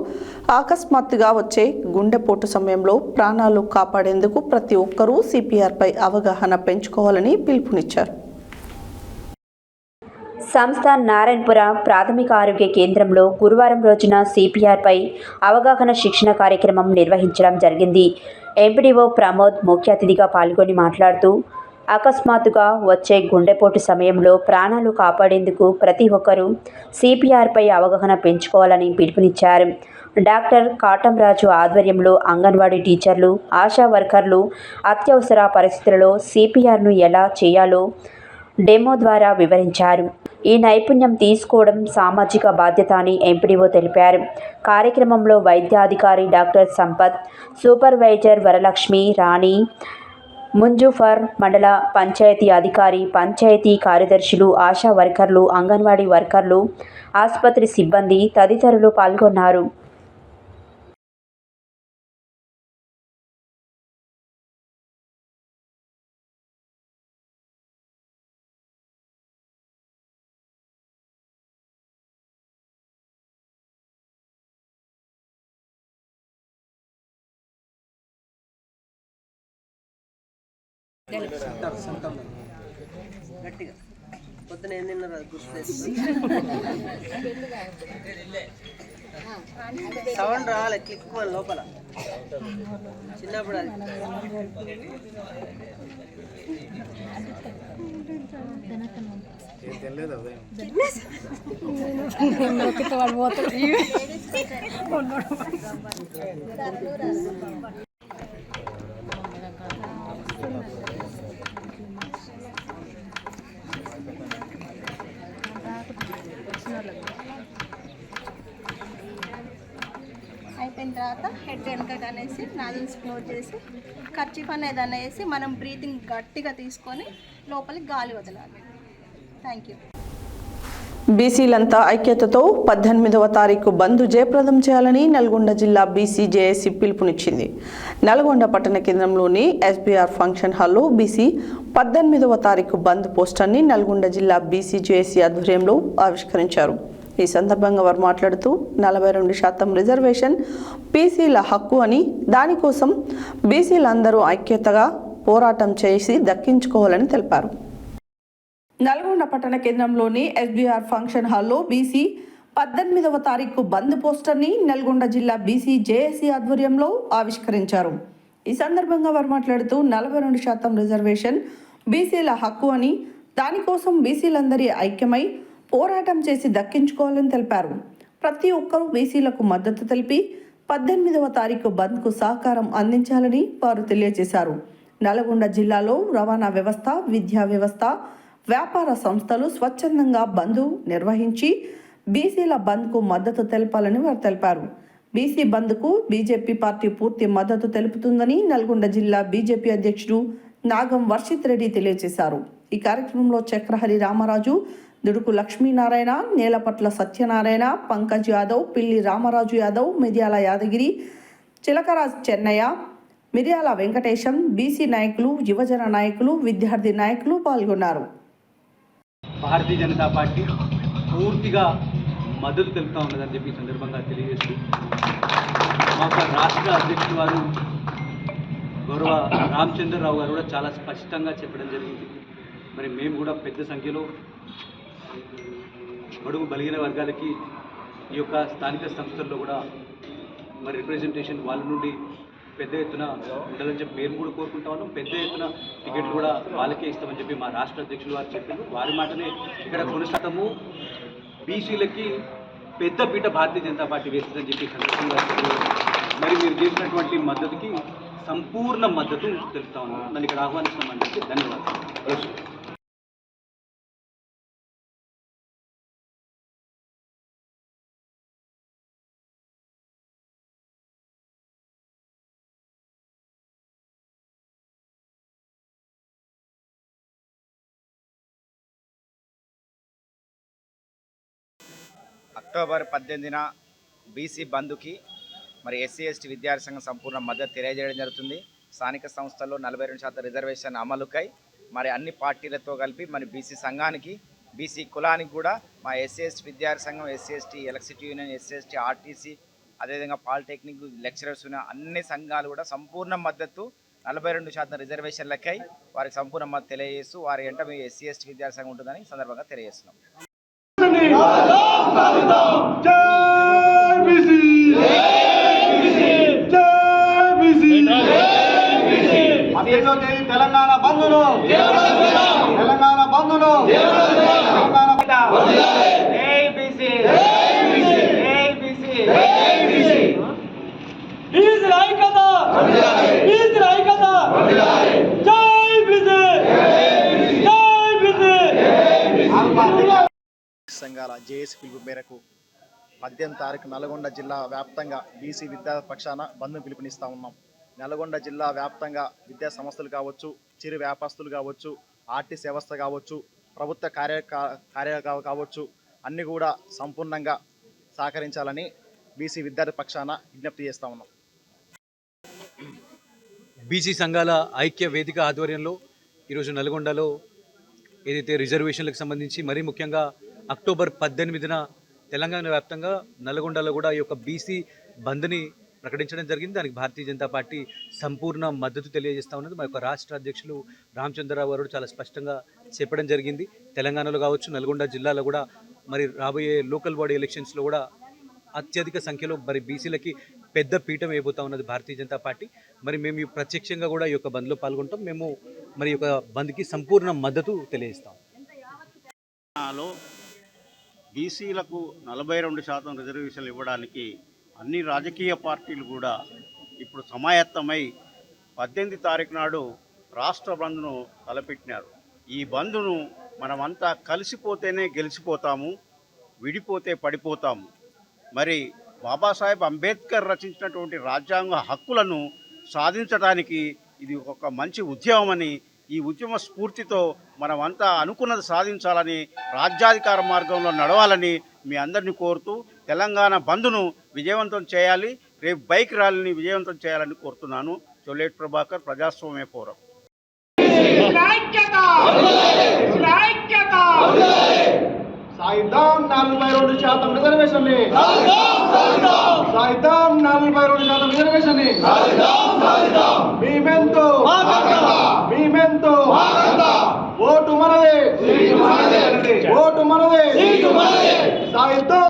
అకస్మాత్తుగా వచ్చే గుండెపోటు సమయంలో ప్రాణాలు కాపాడేందుకు ప్రతి ఒక్కరూ సిపిఆర్పై అవగాహన పెంచుకోవాలని పిలుపునిచ్చారు. సంస్థ నారాయణపుర ప్రాథమిక ఆరోగ్య కేంద్రంలో గురువారం రోజున సిపిఆర్పై అవగాహన శిక్షణ కార్యక్రమం నిర్వహించడం జరిగింది. ఎంపీడీఓ ప్రమోద్ ముఖ్య అతిథిగా పాల్గొని మాట్లాడుతూ అకస్మాత్తుగా వచ్చే గుండెపోటు సమయంలో ప్రాణాలు కాపాడేందుకు ప్రతి ఒక్కరూ సిపిఆర్పై అవగాహన పెంచుకోవాలని పిలుపునిచ్చారు. డాక్టర్ కాటంరాజు ఆధ్వర్యంలో అంగన్వాడీ టీచర్లు, ఆశా వర్కర్లు అత్యవసర పరిస్థితులలో సిపిఆర్ను ఎలా చేయాలో డెమో ద్వారా వివరించారు. ఈ నైపుణ్యం తీసుకోవడం సామాజిక బాధ్యత అని ఎంపీడీఓ తెలిపారు. కార్యక్రమంలో వైద్యాధికారి డాక్టర్ సంపత్, సూపర్వైజర్ వరలక్ష్మి, రాణి, ముంజుఫర్, మండల పంచాయతీ అధికారి, పంచాయతీ కార్యదర్శులు, ఆశా వర్కర్లు, అంగన్వాడీ వర్కర్లు, ఆసుపత్రి సిబ్బంది తదితరులు పాల్గొన్నారు. గట్టిగా పొద్దున ఏం తిన్నారు సౌండ్ రావాలి క్లిక్ మన లోపల చిన్నప్పుడు అది అయిపోయిన తర్వాత హెడ్ వెనక అనేసి నాజల్స్ క్లోజ్ చేసి కర్చీఫ్ అనేది ఏదైనా వేసి మనం బ్రీతింగ్ గట్టిగా తీసుకొని లోపలికి గాలి వదలాలి. Thank you. బీసీలంతా ఐక్యతతో 18వ తారీఖు బంద్ జయప్రదం చేయాలని నల్గొండ జిల్లా బీసీ జేఏసీ పిలుపునిచ్చింది. నల్గొండ పట్టణ కేంద్రంలోని ఎస్బీఆర్ ఫంక్షన్ హాల్లో బీసీ 18వ తారీఖు బంద్ పోస్టర్ని నల్గొండ జిల్లా బీసీ జేఏసీ ఆధ్వర్యంలో ఆవిష్కరించారు. ఈ సందర్భంగా వారు మాట్లాడుతూ 42% రిజర్వేషన్ బీసీల హక్కు అని, దానికోసం బీసీలందరూ ఐక్యతగా పోరాటం చేసి దక్కించుకోవాలని తెలిపారు. నల్గొండ పట్టణ కేంద్రంలోని ఎస్బీఆర్ ఫంక్షన్ హాల్లో బీసీ 18వ తారీఖు బంద్ పోస్టర్ని నల్గొండ జిల్లా బీసీ జేఏసీ ఆధ్వర్యంలో ఆవిష్కరించారు. ఈ సందర్భంగా వారు మాట్లాడుతూ 42% రిజర్వేషన్ బీసీల హక్కు అని, దానికోసం బీసీలందరి ఐక్యమై పోరాటం చేసి దక్కించుకోవాలని తెలిపారు. ప్రతి ఒక్కరూ బీసీలకు మద్దతు తెలిపి 18వ తారీఖు బంద్కు సహకారం అందించాలని వారు తెలియజేశారు. నల్గొండ జిల్లాలో రవాణా వ్యవస్థ, విద్యా వ్యవస్థ, వ్యాపార సంస్థలు స్వచ్ఛందంగా బంద్ నిర్వహించి బీసీల బంద్కు మద్దతు తెలపాలని వారు తెలిపారు. బీసీ బంద్కు బీజేపీ పార్టీ పూర్తి మద్దతు తెలుపుతుందని నల్గొండ జిల్లా బీజేపీ అధ్యక్షుడు నాగం వర్షిత్ రెడ్డి తెలియజేశారు. ఈ కార్యక్రమంలో చక్రహరి రామరాజు, దుడుకు లక్ష్మీనారాయణ, నేలపట్ల సత్యనారాయణ, పంకజ్ యాదవ్, పిల్లి రామరాజు యాదవ్, మిర్యాల యాదగిరి, చిలకరాజ్ చెన్నయ్య, మిర్యాల వెంకటేశం, బీసీ నాయకులు, యువజన నాయకులు, విద్యార్థి నాయకులు పాల్గొన్నారు. భారతీయ జనతా పార్టీ పూర్తిగా మద్దతు తెలుపుతూ ఉన్నదని చెప్పి ఈ సందర్భంగా తెలియజేస్తూ మా రాష్ట్ర అధ్యక్షుడు వారు గౌరవ రామచంద్రరావు గారు కూడా చాలా స్పష్టంగా చెప్పడం జరిగింది. మరి మేము కూడా పెద్ద సంఖ్యలో బడుగు బలిగిన వర్గాలకి ఈ యొక్క స్థానిక సంస్థల్లో కూడా మరి రిప్రజెంటేషన్ వాళ్ళ నుండి పెద్ద ఎత్తున ఉండాలని చెప్పి మేము కూడా కోరుకుంటా ఉన్నాం. పెద్ద ఎత్తున టికెట్లు కూడా వాళ్ళకే ఇస్తామని చెప్పి మా రాష్ట్ర అధ్యక్షులు వారు చెప్పారు. వారి మాటనే ఇక్కడ కొనసాగము బీసీలకి పెద్ద పీట భారతీయ జనతా పార్టీ వేస్తుందని చెప్పి సందర్భంగా మరి మీరు చేసినటువంటి మద్దతుకి సంపూర్ణ మద్దతు తెలుపుతా ఉన్నాం. నన్ను ఇక్కడ ఆహ్వానిస్తున్నామని ధన్యవాదాలు. అక్టోబర్ 18న బీసీ బంద్కి మరి ఎస్సీ ఎస్టీ విద్యార్థి సంఘం సంపూర్ణ మద్దతు తెలియజేయడం జరుగుతుంది. స్థానిక సంస్థల్లో 42% రిజర్వేషన్ అమలుకై మరి అన్ని పార్టీలతో కలిపి మరి బీసీ సంఘానికి, బీసీ కులానికి కూడా మా ఎస్సీ ఎస్టీ విద్యార్థి సంఘం, SC ST electricity union, SC ST RTC, అదేవిధంగా పాలిటెక్నిక్ లెక్చరర్స్ అన్ని సంఘాలు కూడా సంపూర్ణ మద్దతు 42% రిజర్వేషన్లకై వారికి సంపూర్ణ మద్దతు తెలియజేస్తూ వారి వెంట మీ ఎస్సీ ఎస్టీ విద్యార్థి సంఘం ఉంటుందని సందర్భంగా తెలియజేస్తున్నాం. తెలంగాణ బంధును సంఘాల జేఏసీ పిలుపు మేరకు 18 తారీఖు నల్గొండ జిల్లా వ్యాప్తంగా బీసీ విద్యా పక్షాన బంద్ను పిలుపునిస్తూ ఉన్నాం. నల్గొండ జిల్లా వ్యాప్తంగా విద్యా సంస్థలు కావచ్చు, చిరు వ్యాపారస్తులు కావచ్చు, ఆర్టీసీ వ్యవస్థ కావచ్చు, ప్రభుత్వ కార్యాలయాలు కావచ్చు, అన్నీ కూడా సంపూర్ణంగా సహకరించాలని బీసీ విద్యార్థి పక్షాన విజ్ఞప్తి చేస్తూ ఉన్నాం. బీసీ సంఘాల ఐక్య వేదిక ఆధ్వర్యంలో ఈరోజు నల్గొండలో ఏదైతే రిజర్వేషన్లకు సంబంధించి మరీ ముఖ్యంగా అక్టోబర్ 18న తెలంగాణ వ్యాప్తంగా నల్గొండలో కూడా ఈ యొక్క బీసీ బంద్ని ప్రకటించడం జరిగింది. దానికి భారతీయ జనతా పార్టీ సంపూర్ణ మద్దతు తెలియజేస్తూ ఉన్నది. మా యొక్క రాష్ట్ర అధ్యక్షులు రామచంద్రరావు గారు చాలా స్పష్టంగా చెప్పడం జరిగింది. తెలంగాణలో కావచ్చు, నల్గొండ జిల్లాలో కూడా మరి రాబోయే లోకల్ బాడీ ఎలక్షన్స్లో కూడా అత్యధిక సంఖ్యలో మరి బీసీలకి పెద్ద పీఠం వేయబోతా ఉన్నది భారతీయ జనతా పార్టీ. మరి మేము ప్రత్యక్షంగా కూడా ఈ యొక్క బంద్లో పాల్గొంటాం. మేము మరి యొక్క బంద్కి సంపూర్ణ మద్దతు తెలియజేస్తాం. బీసీలకు 42% రిజర్వేషన్లు ఇవ్వడానికి అన్ని రాజకీయ పార్టీలు కూడా ఇప్పుడు సమాయత్తమై 18 తారీఖు నాడు రాష్ట్ర బంద్ను తలపెట్టినారు. ఈ బంద్ను మనమంతా కలిసిపోతేనే గెలిచిపోతాము, విడిపోతే పడిపోతాము. మరి బాబాసాహెబ్ అంబేద్కర్ రచించినటువంటి రాజ్యాంగ హక్కులను సాధించడానికి ఇది ఒక మంచి ఉద్యమమని, ఈ ఉద్యమ స్ఫూర్తితో మనమంతా అనుకున్నది సాధించాలని, రాజ్యాధికార మార్గంలో నడవాలని మీ అందరినీ కోరుతూ తెలంగాణ బంద్ను విజయవంతం చేయాలి, రేపు బైక్ ర్యాలీని విజయవంతం చేయాలని కోరుతున్నాను. చొల్లేటి ప్రభాకర్, ప్రజాస్వామ్య ఫోరం. సాయిదాం 42% రిజర్వేషన్, సాయిదాం 42% రిజర్వేషన్, మేమెంతో ఓటు మనదే, ఓటు మనదే, సాయిదాం.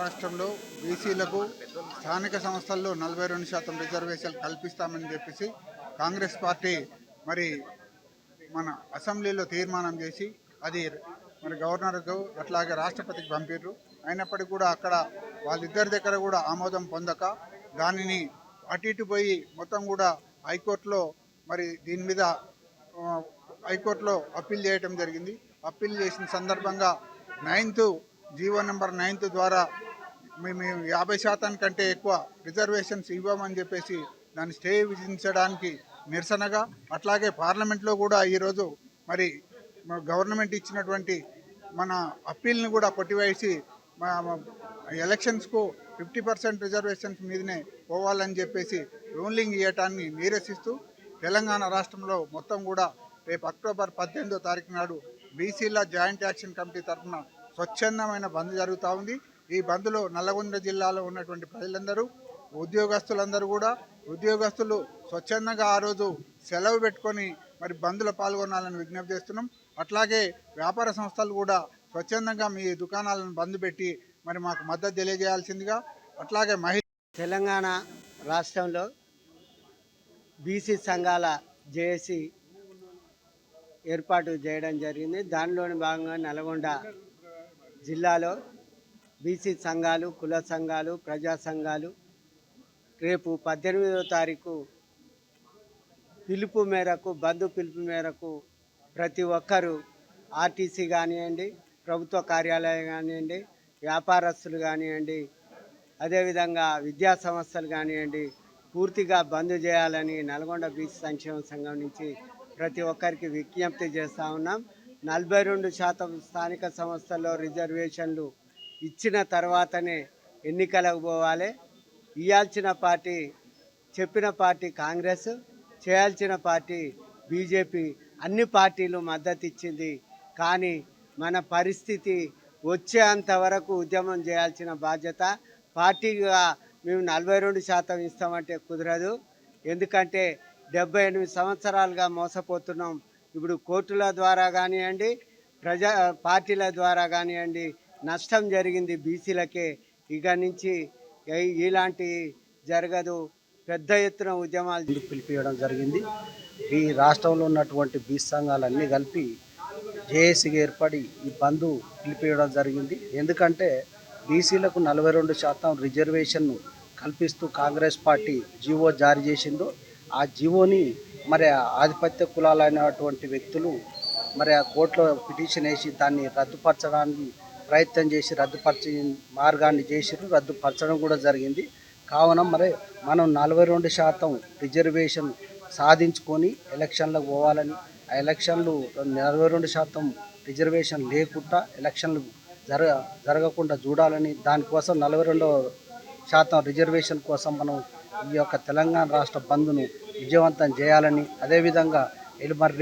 రాష్ట్రంలో బీసీలకు స్థానిక సంస్థల్లో 42% రిజర్వేషన్ కల్పిస్తామని చెప్పేసి కాంగ్రెస్ పార్టీ మరి మన అసెంబ్లీలో తీర్మానం చేసి అది మరి గవర్నర్కు అట్లాగే రాష్ట్రపతికి పంపారు. అయినప్పటికీ కూడా అక్కడ వాళ్ళిద్దరి దగ్గర కూడా ఆమోదం పొందక దానిని అటు ఇటు పోయి మొత్తం కూడా హైకోర్టులో మరి దీని మీద హైకోర్టులో అప్పీల్ చేయడం జరిగింది. అప్పీల్ చేసిన సందర్భంగా 9th జీవో నెంబర్ 9 ద్వారా మేము 50% కంటే ఎక్కువ రిజర్వేషన్స్ ఇవ్వమని చెప్పేసి దాన్ని స్టే విధించడానికి నిరసనగా, అట్లాగే పార్లమెంట్లో కూడా ఈరోజు మరి గవర్నమెంట్ ఇచ్చినటువంటి మన అప్పీల్ని కూడా కొట్టివేసి ఎలక్షన్స్కు 50% రిజర్వేషన్స్ మీదనే పోవాలని చెప్పేసి రూలింగ్ ఇవ్వటాన్ని నిరసిస్తూ తెలంగాణ రాష్ట్రంలో మొత్తం కూడా రేపు అక్టోబర్ 18వ తారీఖు నాడు బీసీల జాయింట్ యాక్షన్ కమిటీ తరఫున స్వచ్ఛందమైన బంద్ జరుగుతూ ఉంది. ఈ బంద్లో నల్గొండ జిల్లాలో ఉన్నటువంటి ప్రజలందరూ, ఉద్యోగస్తులందరూ కూడా, ఉద్యోగస్తులు స్వచ్ఛందంగా ఆ రోజు సెలవు పెట్టుకొని మరి బంద్లో పాల్గొనాలని విజ్ఞప్తి చేస్తున్నాం. అట్లాగే వ్యాపార సంస్థలు కూడా స్వచ్ఛందంగా మీ దుకాణాలను బంద్ పెట్టి మరి మాకు మద్దతు తెలియజేయాల్సిందిగా, అట్లాగే తెలంగాణ రాష్ట్రంలో బీసీ సంఘాల జేఏసీ ఏర్పాటు చేయడం జరిగింది. దానిలోని భాగంగా నల్గొండ జిల్లాలో బీసీ సంఘాలు, కుల సంఘాలు, ప్రజా సంఘాలు రేపు 18వ తారీఖు పిలుపు మేరకు, బంధు పిలుపు మేరకు ప్రతి ఒక్కరూ ఆర్టీసీ కానివ్వండి, ప్రభుత్వ కార్యాలయం కానివ్వండి, వ్యాపారస్తులు కానివ్వండి, అదేవిధంగా విద్యా సంస్థలు కానివ్వండి పూర్తిగా బంద్ చేయాలని నల్గొండ బీసీ సంక్షేమ సంఘం నుంచి ప్రతి ఒక్కరికి విజ్ఞప్తి చేస్తూ ఉన్నాం. 42% స్థానిక సంస్థల్లో రిజర్వేషన్లు ఇచ్చిన తర్వాతనే ఎన్నికలకు పోవాలి. ఇవ్వాల్సిన పార్టీ, చెప్పిన పార్టీ కాంగ్రెస్, చేయాల్సిన పార్టీ బీజేపీ. అన్ని పార్టీలు మద్దతు ఇచ్చింది. కానీ మన పరిస్థితి వచ్చేంత వరకు ఉద్యమం చేయాల్సిన బాధ్యత పార్టీగా మేము 42% ఇస్తామంటే కుదరదు. ఎందుకంటే 78 సంవత్సరాలుగా మోసపోతున్నాం. ఇప్పుడు కోర్టుల ద్వారా కానివ్వండి, పార్టీల ద్వారా కానివ్వండి నష్టం జరిగింది బీసీలకే. ఇక నుంచి ఇలాంటి జరగదు. పెద్ద ఎత్తున ఉద్యమాలు పిలిపియడం జరిగింది. ఈ రాష్ట్రంలో ఉన్నటువంటి బీసీ సంఘాలన్నీ కలిపి జేఏసీగా ఏర్పడి ఈ బంద్ పిలిపియడం జరిగింది. ఎందుకంటే బీసీలకు 42% రిజర్వేషన్ కల్పిస్తూ కాంగ్రెస్ పార్టీ జీవో జారీ చేసిందో ఆ జీవోని మరి ఆధిపత్య కులాలైనటువంటి వ్యక్తులు మరి ఆ కోర్టులో పిటిషన్ వేసి దాన్ని రద్దుపరచడానికి ప్రయత్నం చేసి రద్దుపరిచే మార్గాన్ని చేసిరు. రద్దుపరచడం కూడా జరిగింది. కావున మరి మనం 42% రిజర్వేషన్ సాధించుకొని ఎలక్షన్లకు పోవాలని, ఆ ఎలక్షన్లు 42% రిజర్వేషన్ లేకుండా ఎలక్షన్లు జరగకుండా చూడాలని, దానికోసం 42% రిజర్వేషన్ కోసం మనం ఈ యొక్క తెలంగాణ రాష్ట్ర బంద్ను విజయవంతం చేయాలని, అదేవిధంగా మరి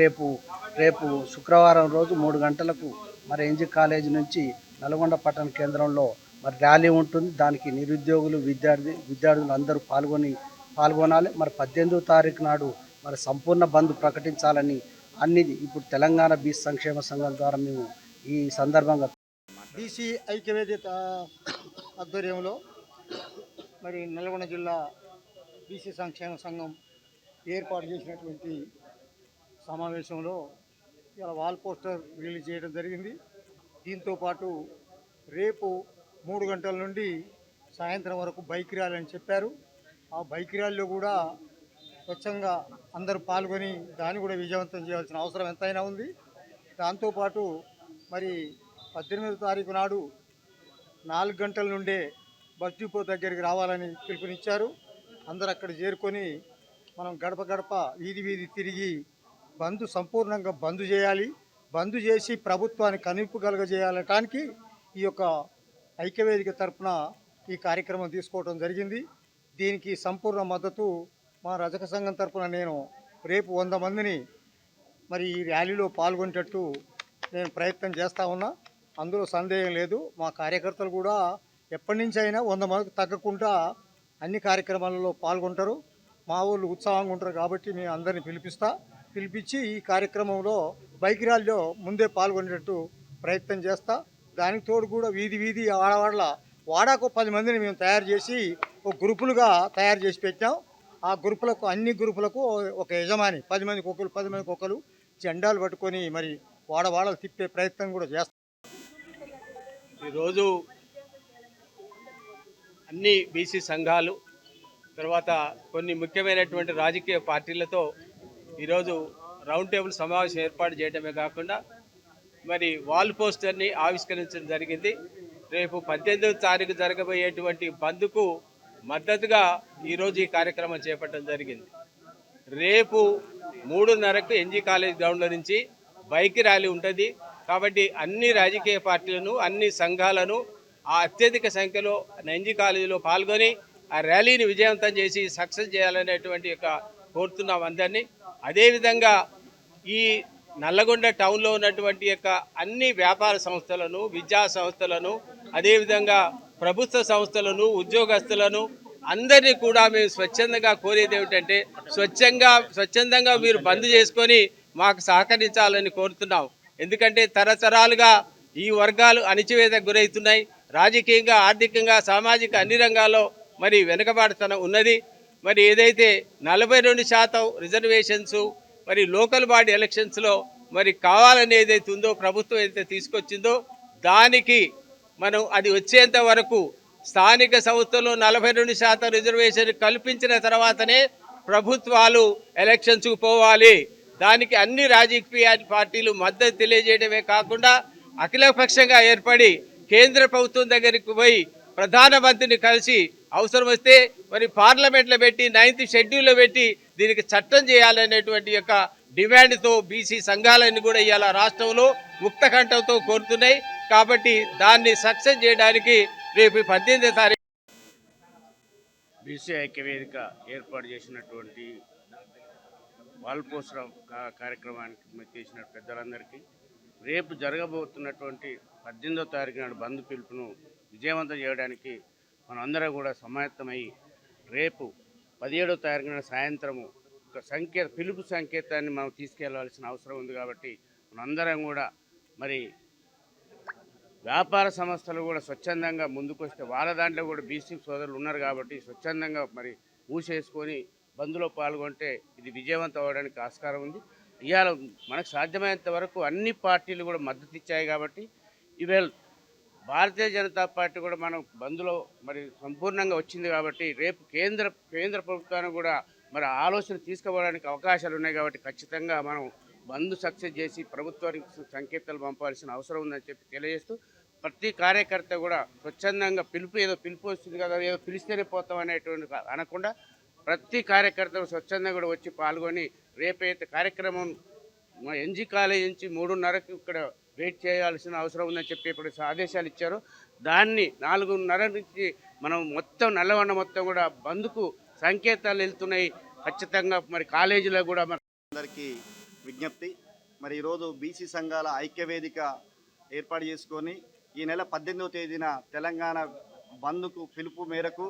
రేపు శుక్రవారం రోజు 3 గంటలకు మరి ఎన్జీ కాలేజీ నుంచి నల్గొండ పట్టణ కేంద్రంలో మరి ర్యాలీ ఉంటుంది. దానికి నిరుద్యోగులు విద్యార్థులు అందరూ పాల్గొనాలి. మరి 18వ తారీఖు నాడు మరి సంపూర్ణ బంద్ ప్రకటించాలని అన్ని ఇప్పుడు తెలంగాణ బీసీ సంక్షేమ సంఘం ద్వారా మేము ఈ సందర్భంగా బీసీ ఐక్యవేదిక ఆధ్వర్యంలో మరి నల్గొండ జిల్లా బీసీ సంక్షేమ సంఘం ఏర్పాటు చేసినటువంటి సమావేశంలో ఇలా వాల్ పోస్టర్ రిలీజ్ చేయడం జరిగింది. దీంతోపాటు రేపు 3 గంటల నుండి సాయంత్రం వరకు బైక్ ర్యాలీ అని చెప్పారు. ఆ బైక్ ర్యాలీలో కూడా స్వచ్ఛంగా అందరూ పాల్గొని దాన్ని కూడా విజయవంతం చేయాల్సిన అవసరం ఎంతైనా ఉంది. దాంతోపాటు మరి 18వ తారీఖు నాడు 4 గంటల నుండే బస్ డిపో దగ్గరికి రావాలని పిలుపునిచ్చారు. అందరూ అక్కడ చేరుకొని మనం గడప గడప వీధి తిరిగి బంద్ సంపూర్ణంగా బంద్ చేయాలి. బంద్ చేసి ప్రభుత్వాన్ని కనువిప్పు కలుగజేయాలటానికి ఈ యొక్క ఐక్యవేదిక తరఫున ఈ కార్యక్రమం తీసుకోవడం జరిగింది. దీనికి సంపూర్ణ మద్దతు మా రజక సంఘం తరఫున నేను రేపు 100 మందిని మరి ఈ ర్యాలీలో పాల్గొనేటట్టు నేను ప్రయత్నం చేస్తూ ఉన్నా. అందులో సందేహం లేదు. మా కార్యకర్తలు కూడా ఎప్పటి నుంచి అయినా 100 మందికి తగ్గకుండా అన్ని కార్యక్రమాలలో పాల్గొంటారు. మా వాళ్ళు ఉత్సాహంగా ఉంటారు కాబట్టి మేము అందరినీ పిలిపించి ఈ కార్యక్రమంలో బైక్ ర్యాలీలో ముందే పాల్గొనేటట్టు ప్రయత్నం చేస్తా. దానికి తోడు కూడా వీధి వాడాకు 10 మందిని మేము తయారు చేసి ఒక గ్రూపులుగా తయారు చేసి పెట్టాం. ఆ గ్రూపులకు అన్ని గ్రూపులకు ఒక యజమాని 10 మందికి ఒకరు జెండాలు పట్టుకొని మరి వాడలు తిప్పే ప్రయత్నం కూడా చేస్తాం. ఈరోజు అన్ని బీసీ సంఘాలు తర్వాత కొన్ని ముఖ్యమైనటువంటి రాజకీయ పార్టీలతో ఈరోజు రౌండ్ టేబుల్ సమావేశం ఏర్పాటు చేయడమే కాకుండా మరి వాల్ పోస్టర్ని ఆవిష్కరించడం జరిగింది. రేపు 18వ తారీఖు జరగబోయేటువంటి బంద్కు మద్దతుగా ఈరోజు ఈ కార్యక్రమం చేపట్టడం జరిగింది. రేపు 3:30కు ఎన్జీ కాలేజ్ గ్రౌండ్లో నుంచి బైక్ ర్యాలీ ఉంటుంది. కాబట్టి అన్ని రాజకీయ పార్టీలను అన్ని సంఘాలను ఆ అత్యధిక సంఖ్యలో ఎన్జీ కాలేజీలో పాల్గొని ఆ ర్యాలీని విజయవంతం చేసి సక్సెస్ చేయాలనేటువంటి కోరుతున్నాం అందరినీ. అదేవిధంగా ఈ నల్లగొండ టౌన్లో ఉన్నటువంటి అన్ని వ్యాపార సంస్థలను, విద్యా సంస్థలను, అదేవిధంగా ప్రభుత్వ సంస్థలను, ఉద్యోగస్తులను అందరినీ కూడా మేము స్వచ్ఛందంగా కోరేది ఏమిటంటే స్వచ్ఛందంగా మీరు బంద్ చేసుకొని మాకు సహకరించాలని కోరుతున్నాం. ఎందుకంటే తరతరాలుగా ఈ వర్గాలు అణిచివేతకు గురవుతున్నాయి. రాజకీయంగా, ఆర్థికంగా, సామాజిక అన్ని రంగాల్లో మరి వెనుకబాటుతనం ఉన్నది. మరి ఏదైతే 42% రిజర్వేషన్స్ మరి లోకల్ బాడీ ఎలక్షన్స్లో మరి కావాలని ఏదైతే ఉందో ప్రభుత్వం ఏదైతే తీసుకొచ్చిందో దానికి మనం అది వచ్చేంత వరకు స్థానిక సంస్థల్లో 42% రిజర్వేషన్ కల్పించిన తర్వాతనే ప్రభుత్వాలు ఎలక్షన్స్కు పోవాలి. దానికి అన్ని రాజకీయ పార్టీలు మద్దతు తెలియజేయడమే కాకుండా అఖిలపక్షంగా ఏర్పడి కేంద్ర ప్రభుత్వం దగ్గరికి పోయి ప్రధానమంత్రిని కలిసి అవసరం వస్తే మరి పార్లమెంట్లో పెట్టి 9th షెడ్యూల్లో పెట్టి దీనికి చట్టం చేయాలనేటువంటి డిమాండ్తో బీసీ సంఘాలన్నీ కూడా ఇవాళ రాష్ట్రంలో ముక్త కంఠంతో కోరుతున్నాయి. కాబట్టి దాన్ని సక్సెస్ చేయడానికి రేపు 18వ తారీఖు బీసీ ఐక్యవేదిక ఏర్పాటు చేసినటువంటి వాల్ పోస్టర్ కార్యక్రమానికి చేసిన పెద్దలందరికీ, రేపు జరగబోతున్నటువంటి 18వ తారీఖు నాడు బంద్ పిలుపును విజయవంతం చేయడానికి మనం అందరం కూడా సమాయత్తమై రేపు 17వ తారీఖు నాడు సాయంత్రము ఒక పిలుపు సంకేతాన్ని మనం తీసుకెళ్లాల్సిన అవసరం ఉంది. కాబట్టి మనందరం కూడా మరి వ్యాపార సంస్థలు కూడా స్వచ్ఛందంగా ముందుకొస్తే వాళ్ళ దాంట్లో కూడా బీసీ సోదరులు ఉన్నారు కాబట్టి స్వచ్ఛందంగా మరి మూసేసుకొని బంద్లో పాల్గొంటే ఇది విజయవంతం అవ్వడానికి ఆస్కారం ఉంది. ఇవాళ మనకు సాధ్యమైనంత వరకు అన్ని పార్టీలు కూడా మద్దతు ఇచ్చాయి కాబట్టి ఈవేళ భారతీయ జనతా పార్టీ కూడా మనం బంద్లో మరి సంపూర్ణంగా వచ్చింది కాబట్టి రేపు కేంద్ర ప్రభుత్వాన్ని కూడా మరి ఆలోచన తీసుకోవడానికి అవకాశాలు ఉన్నాయి. కాబట్టి ఖచ్చితంగా మనం బంద్ సక్సెస్ చేసి ప్రభుత్వానికి సంకేతాలు పంపాల్సిన అవసరం ఉందని చెప్పి తెలియజేస్తూ, ప్రతి కార్యకర్త కూడా స్వచ్ఛందంగా పిలుపు వస్తుంది కదా, ఏదో పిలిస్తేనే పోతాం అనేటువంటి అనకుండా ప్రతి కార్యకర్త స్వచ్ఛందంగా కూడా వచ్చి పాల్గొని రేపైతే కార్యక్రమం ఎన్జీ కాలేజ్ నుంచి 3:30కి ఇక్కడ వెయిట్ చేయాల్సిన అవసరం ఉందని చెప్పి ఇప్పుడు ఆదేశాలు ఇచ్చారు. దాన్ని 4:30 నుంచి మనం మొత్తం నల్లగొండ మొత్తం కూడా బంద్కు సంకేతాలు వెళ్తున్నాయి. ఖచ్చితంగా మరి కాలేజీలో కూడా మరి అందరికీ విజ్ఞప్తి, మరి ఈరోజు బీసీ సంఘాల ఐక్యవేదిక ఏర్పాటు చేసుకొని ఈ నెల 18వ తేదీన తెలంగాణ బంద్కు పిలుపు మేరకు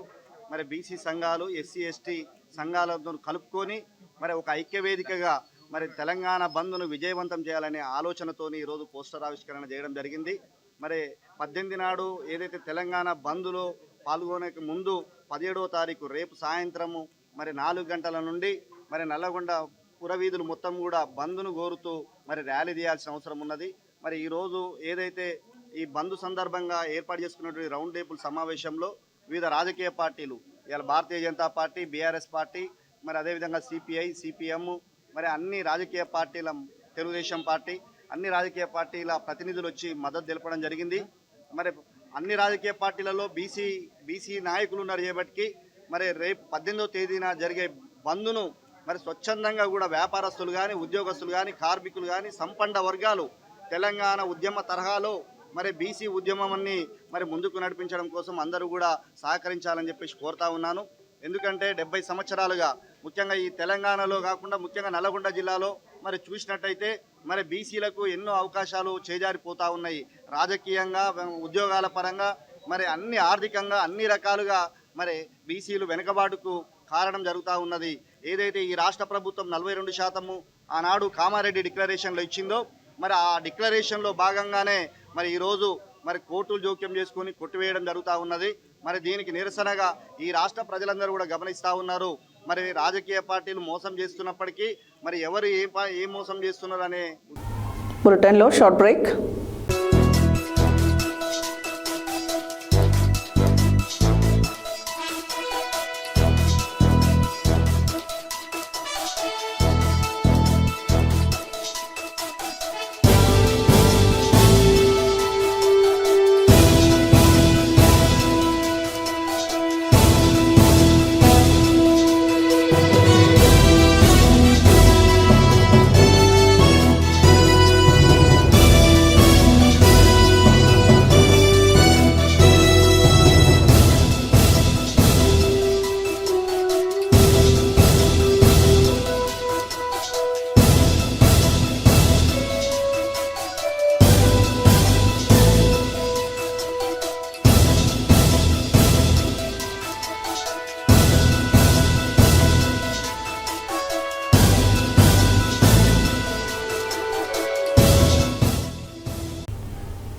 మరి బీసీ సంఘాలు ఎస్సీ ఎస్టీ సంఘాలతో కలుపుకొని మరి ఒక ఐక్యవేదికగా మరి తెలంగాణ బంద్ను విజయవంతం చేయాలనే ఆలోచనతోని ఈరోజు పోస్టర్ ఆవిష్కరణ చేయడం జరిగింది. మరి 18 నాడు ఏదైతే తెలంగాణ బంద్లో పాల్గొనక ముందు 17వ తారీఖు రేపు సాయంత్రము మరి 4 గంటల నుండి మరి నల్లగొండ పురవీధులు మొత్తం కూడా బంద్ను కోరుతూ మరి ర్యాలీ తీయాల్సిన అవసరం ఉన్నది. మరి ఈరోజు ఏదైతే ఈ బంద్ సందర్భంగా ఏర్పాటు చేసుకున్నటువంటి రౌండ్ టేబుల్ సమావేశంలో వివిధ రాజకీయ పార్టీలు, ఇవాళ Bharatiya Janata party, BRS party, మరి అదేవిధంగా సిపిఐ, సిపిఎం, మరి అన్ని రాజకీయ పార్టీల, తెలుగుదేశం పార్టీ, అన్ని రాజకీయ పార్టీల ప్రతినిధులు వచ్చి మద్దతు తెలపడం జరిగింది. మరి అన్ని రాజకీయ పార్టీలలో బీసీ నాయకులు ఉన్నారు చేయబట్టి మరి రేపు 18వ తేదీన జరిగే బంద్ను మరి స్వచ్ఛందంగా కూడా వ్యాపారస్తులు కానీ, ఉద్యోగస్తులు కానీ, కార్మికులు కానీ, సంపన్న వర్గాలు తెలంగాణ ఉద్యమ తరహాలో మరి బీసీ ఉద్యమాన్ని మరి ముందుకు నడిపించడం కోసం అందరూ కూడా సహకరించాలని చెప్పేసి కోరుతా ఉన్నాను. ఎందుకంటే 70 సంవత్సరాలుగా ముఖ్యంగా ఈ తెలంగాణలో కాకుండా ముఖ్యంగా నల్గొండ జిల్లాలో మరి చూసినట్టయితే మరి బీసీలకు ఎన్నో అవకాశాలు చేజారిపోతూ ఉన్నాయి. రాజకీయంగా, ఉద్యోగాల పరంగా, మరి అన్ని ఆర్థికంగా అన్ని రకాలుగా మరి బీసీలు వెనుకబాటుకు కారణం జరుగుతూ ఉన్నది. ఏదైతే ఈ రాష్ట్ర ప్రభుత్వం 42% ఆనాడు కామారెడ్డి డిక్లరేషన్లో ఇచ్చిందో మరి ఆ డిక్లరేషన్లో భాగంగానే మరి ఈరోజు మరి కోర్టులు జోక్యం చేసుకొని కొట్టివేయడం జరుగుతూ ఉన్నది. మరి దీనికి నిరసనగా ఈ రాష్ట్ర ప్రజలందరూ కూడా గమనిస్తూ ఉన్నారు. మరి రాజకీయ పార్టీలు మోసం చేస్తున్నప్పటికీ మరి ఎవరు ఏ మోసం చేస్తున్నారు అనే బులెటిన్లో short break.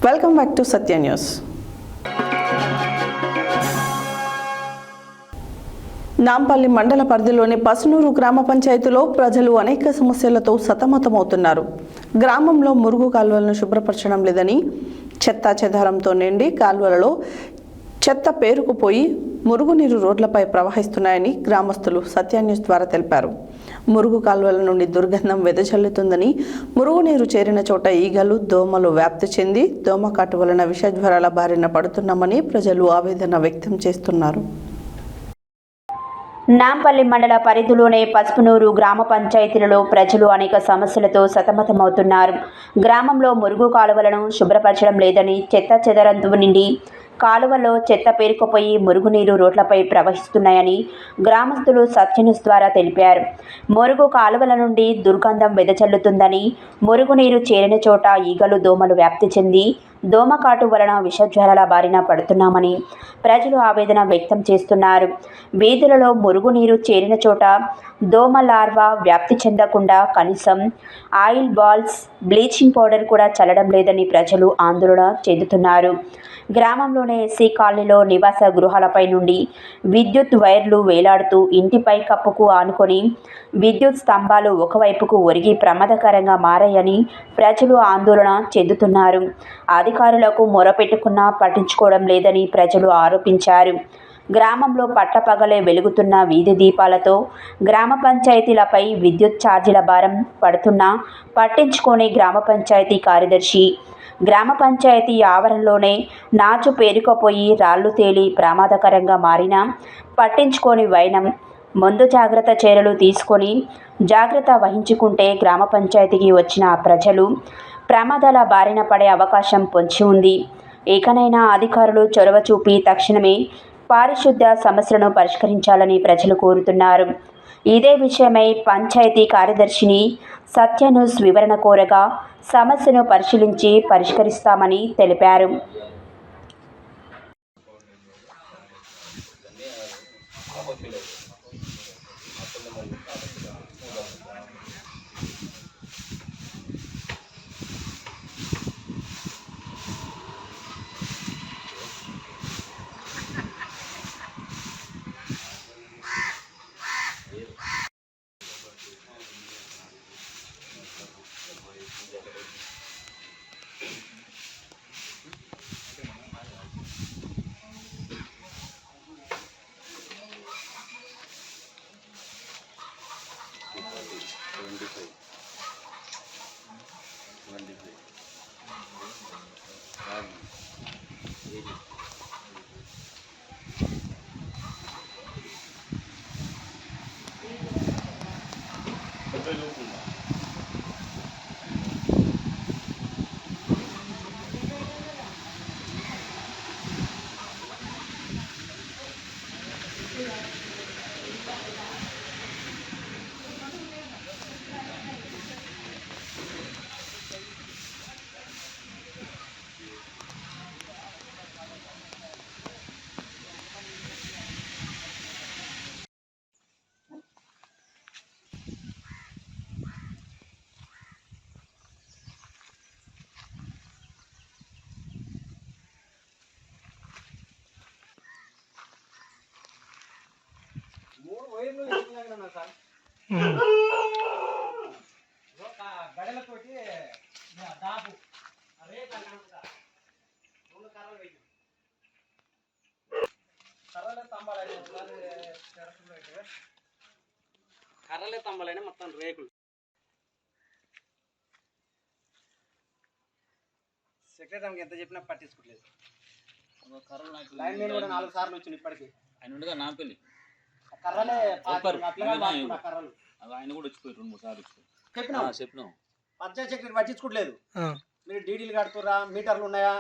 Welcome back to Satya news. Nampally మండల పరిధిలోని పసునూరు గ్రామ పంచాయతీలో ప్రజలు అనేక సమస్యలతో సతమతమవుతున్నారు. గ్రామంలో మురుగు కాలువలను శుభ్రపరచడం లేదని, చెత్త చెదారంతో నిండి కాలువలలో చెత్త పేరుకుపోయి మురుగునీరు రోడ్లపై ప్రవహిస్తున్నాయని గ్రామస్తులు సత్య న్యూస్ ద్వారా తెలిపారు. మురుగు కాలువల నుండి దుర్గంధం వెదజల్లుతుందని, మురుగునీరు చేరిన చోట ఈగలు, దోమలు వ్యాప్తి చెంది దోమకాటు వలన విషజ్వరాల బారిన పడుతున్నామని ప్రజలు ఆవేదన వ్యక్తం చేస్తున్నారు. నాంపల్లి మండల పరిధిలోనే పసుపునూరు గ్రామ పంచాయతీలలో ప్రజలు అనేక సమస్యలతో సతమతమవుతున్నారు. గ్రామంలో మురుగు కాలువలను శుభ్రపరచడం లేదని, చెత్త చెదరంతో నిండి కాలువలో చెత్త పేరుకుపోయి మురుగునీరు రోడ్లపై ప్రవహిస్తున్నాయని గ్రామస్తులు సత్యన్యూస్ ద్వారా తెలిపారు. మురుగు కాలువల నుండి దుర్గంధం వెదజల్లుతుందని, మురుగునీరు చేరిన చోట ఈగలు దోమలు వ్యాప్తి చెంది దోమకాటు వలన విషజ్వరాల బారిన పడుతున్నామని ప్రజలు ఆవేదన వ్యక్తం చేస్తున్నారు. వీధులలో మురుగునీరు చేరిన చోట దోమ లార్వా వ్యాప్తి చెందకుండా కనీసం ఆయిల్ బాల్స్, బ్లీచింగ్ పౌడర్ కూడా చల్లడం లేదని ప్రజలు ఆందోళన చెందుతున్నారు. గ్రామంలోని ఎస్సీ కాలనీలో నివాస గృహాలపై నుండి విద్యుత్ వైర్లు వేలాడుతూ ఇంటిపై కప్పుకు ఆనుకొని విద్యుత్ స్తంభాలు ఒకవైపుకు ఒరిగి ప్రమాదకరంగా మారాయని ప్రజలు ఆందోళన చెందుతున్నారు. అధికారులకు మొరపెట్టుకున్నా పట్టించుకోవడం లేదని ప్రజలు ఆరోపించారు. గ్రామంలో పట్టపగలే వెలుగుతున్న వీధి దీపాలతో గ్రామ పంచాయతీలపై విద్యుత్ ఛార్జీల భారం పడుతున్నా పట్టించుకోని గ్రామ పంచాయతీ కార్యదర్శి, గ్రామ పంచాయతీ ఆవరణలోనే నాచు పేరుకుపోయి రాళ్లు తేలి ప్రమాదకరంగా మారినా పట్టించుకోని వైనం. ముందు జాగ్రత్త చర్యలు తీసుకొని జాగ్రత్త వహించుకుంటే గ్రామ పంచాయతీకి వచ్చిన ప్రజలు ప్రమాదాల బారిన పడే అవకాశం పొంచి ఉంది. ఇకనైనా అధికారులు చొరవ చూపి తక్షణమే పారిశుద్ధ్య సమస్యలను పరిష్కరించాలని ప్రజలు కోరుతున్నారు. ఇదే విషయమై పంచాయతీ కార్యదర్శిని సత్యన్యూస్ వివరణ కోరగా సమస్యను పరిశీలించి పరిష్కరిస్తామని తెలిపారు. గడలతోటి దాపు అరే రెండు కర్రలు వేసి కర్రలే తంబాలైనా మొత్తం రేకులు. సెక్రటరీకి ఎంత చెప్పినా పట్టించుకోలేదు. లైన్ మీద కూడా 4 సార్లు వచ్చింది ఇప్పటికి. ఆయన ఉండగా నాంపల్లి కర్రలే కర్రలు ఆయన కూడా వచ్చిపోయి 2-3 సార్లు చెప్పినాం. పంచాయత్ సెక్రటరీ పట్టించుకోవట్లేదు. మీరు డీడీలు కడుతురా, మీటర్లు ఉన్నాయా,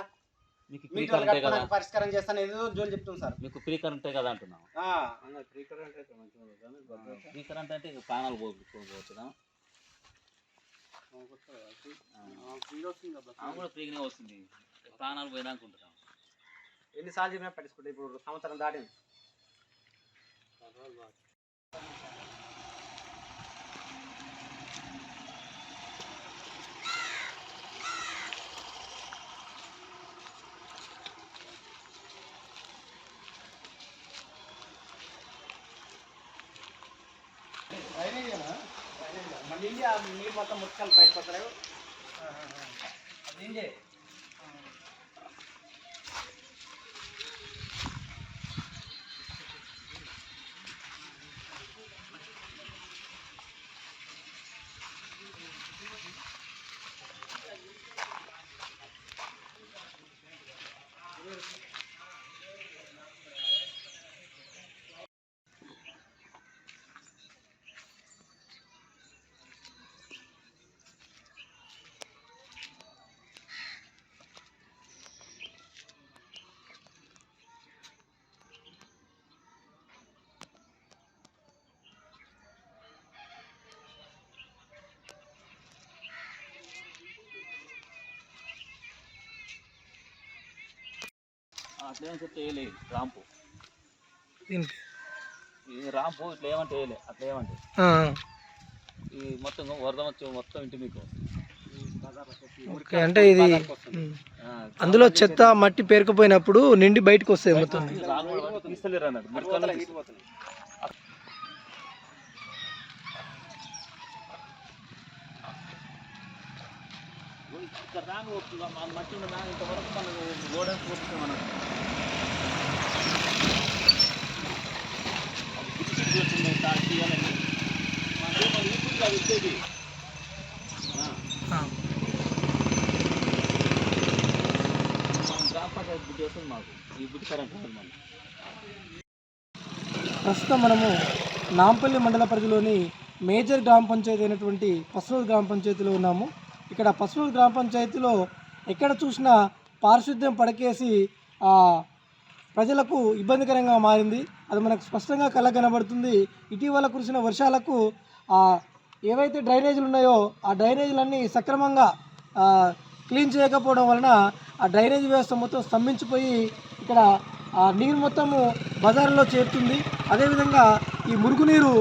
మీటర్లు కట్టుకోవడానికి పరిష్కారం చేస్తాను ఏదో జోలు చెప్తుంది సార్. మీకు ఫ్రీ కరెంటే కదా అంటున్నాం. ఫ్రీ కరెంట్ ఫ్రీ కరెంట్ అంటే ప్రాణాలు పోగొట్టుదా కూడా ఫ్రీగానే వస్తుంది. ప్రాణాలు పోయినాకుంటున్నాం. ఎన్నిసార్లు చెప్పినా పట్టించుకుంటే ఇప్పుడు సంవత్సరం దాటింది. మళ్ళీ ఆ నీళ్ళు మొత్తం ముక్కలు బయటకు వస్తాయి. అదేంటి అట్లేమని చెప్తే వేయలేదు రాంపు దీనికి ఇది రాంపు ఇట్లా ఏమంటే వేయలే అట్లా ఏమంటే ఈ మొత్తం వరద వచ్చి మొత్తం ఇంటి మీకు ఓకే. అంటే ఇది అందులో చెత్త మట్టి పేరుకుపోయినప్పుడు నిండి బయటకు వస్తాయి మొత్తం. తీస్తలేరు అన్నట్టు మురికాలు ఇక్కడ రాంగ్ మట్టి ఉన్న దాని ఇంతవరకు మనకు లోడ్ అని చూపిస్తాం అన్నట్టు అది గుర్తు వస్తుంది తీయాలని మన ఇప్పుడు అది వచ్చేది ప్రస్తుతం మనము నాంపల్లి మండల పరిధిలోని మేజర్ గ్రామ పంచాయతీ అయినటువంటి పసునూరు గ్రామ పంచాయతీలో ఉన్నాము. ఇక్కడ పసునూరు గ్రామ పంచాయతీలో ఎక్కడ చూసినా పారిశుద్ధ్యం పడకేసి ప్రజలకు ఇబ్బందికరంగా మారింది. అది మనకు స్పష్టంగా కళ్ళకు కనబడుతుంది. ఇటీవల కురిసిన వర్షాలకు ఏవైతే డ్రైనేజీలు ఉన్నాయో ఆ డ్రైనేజీలన్నీ సక్రమంగా క్లీన్ చేయకపోవడం వలన ఆ డ్రైనేజీ వ్యవస్థ మొత్తం స్తంభించిపోయి ఇక్కడ నీరు మొత్తము బజార్లో చేరుతుంది. అదేవిధంగా ఈ మురుగునీరు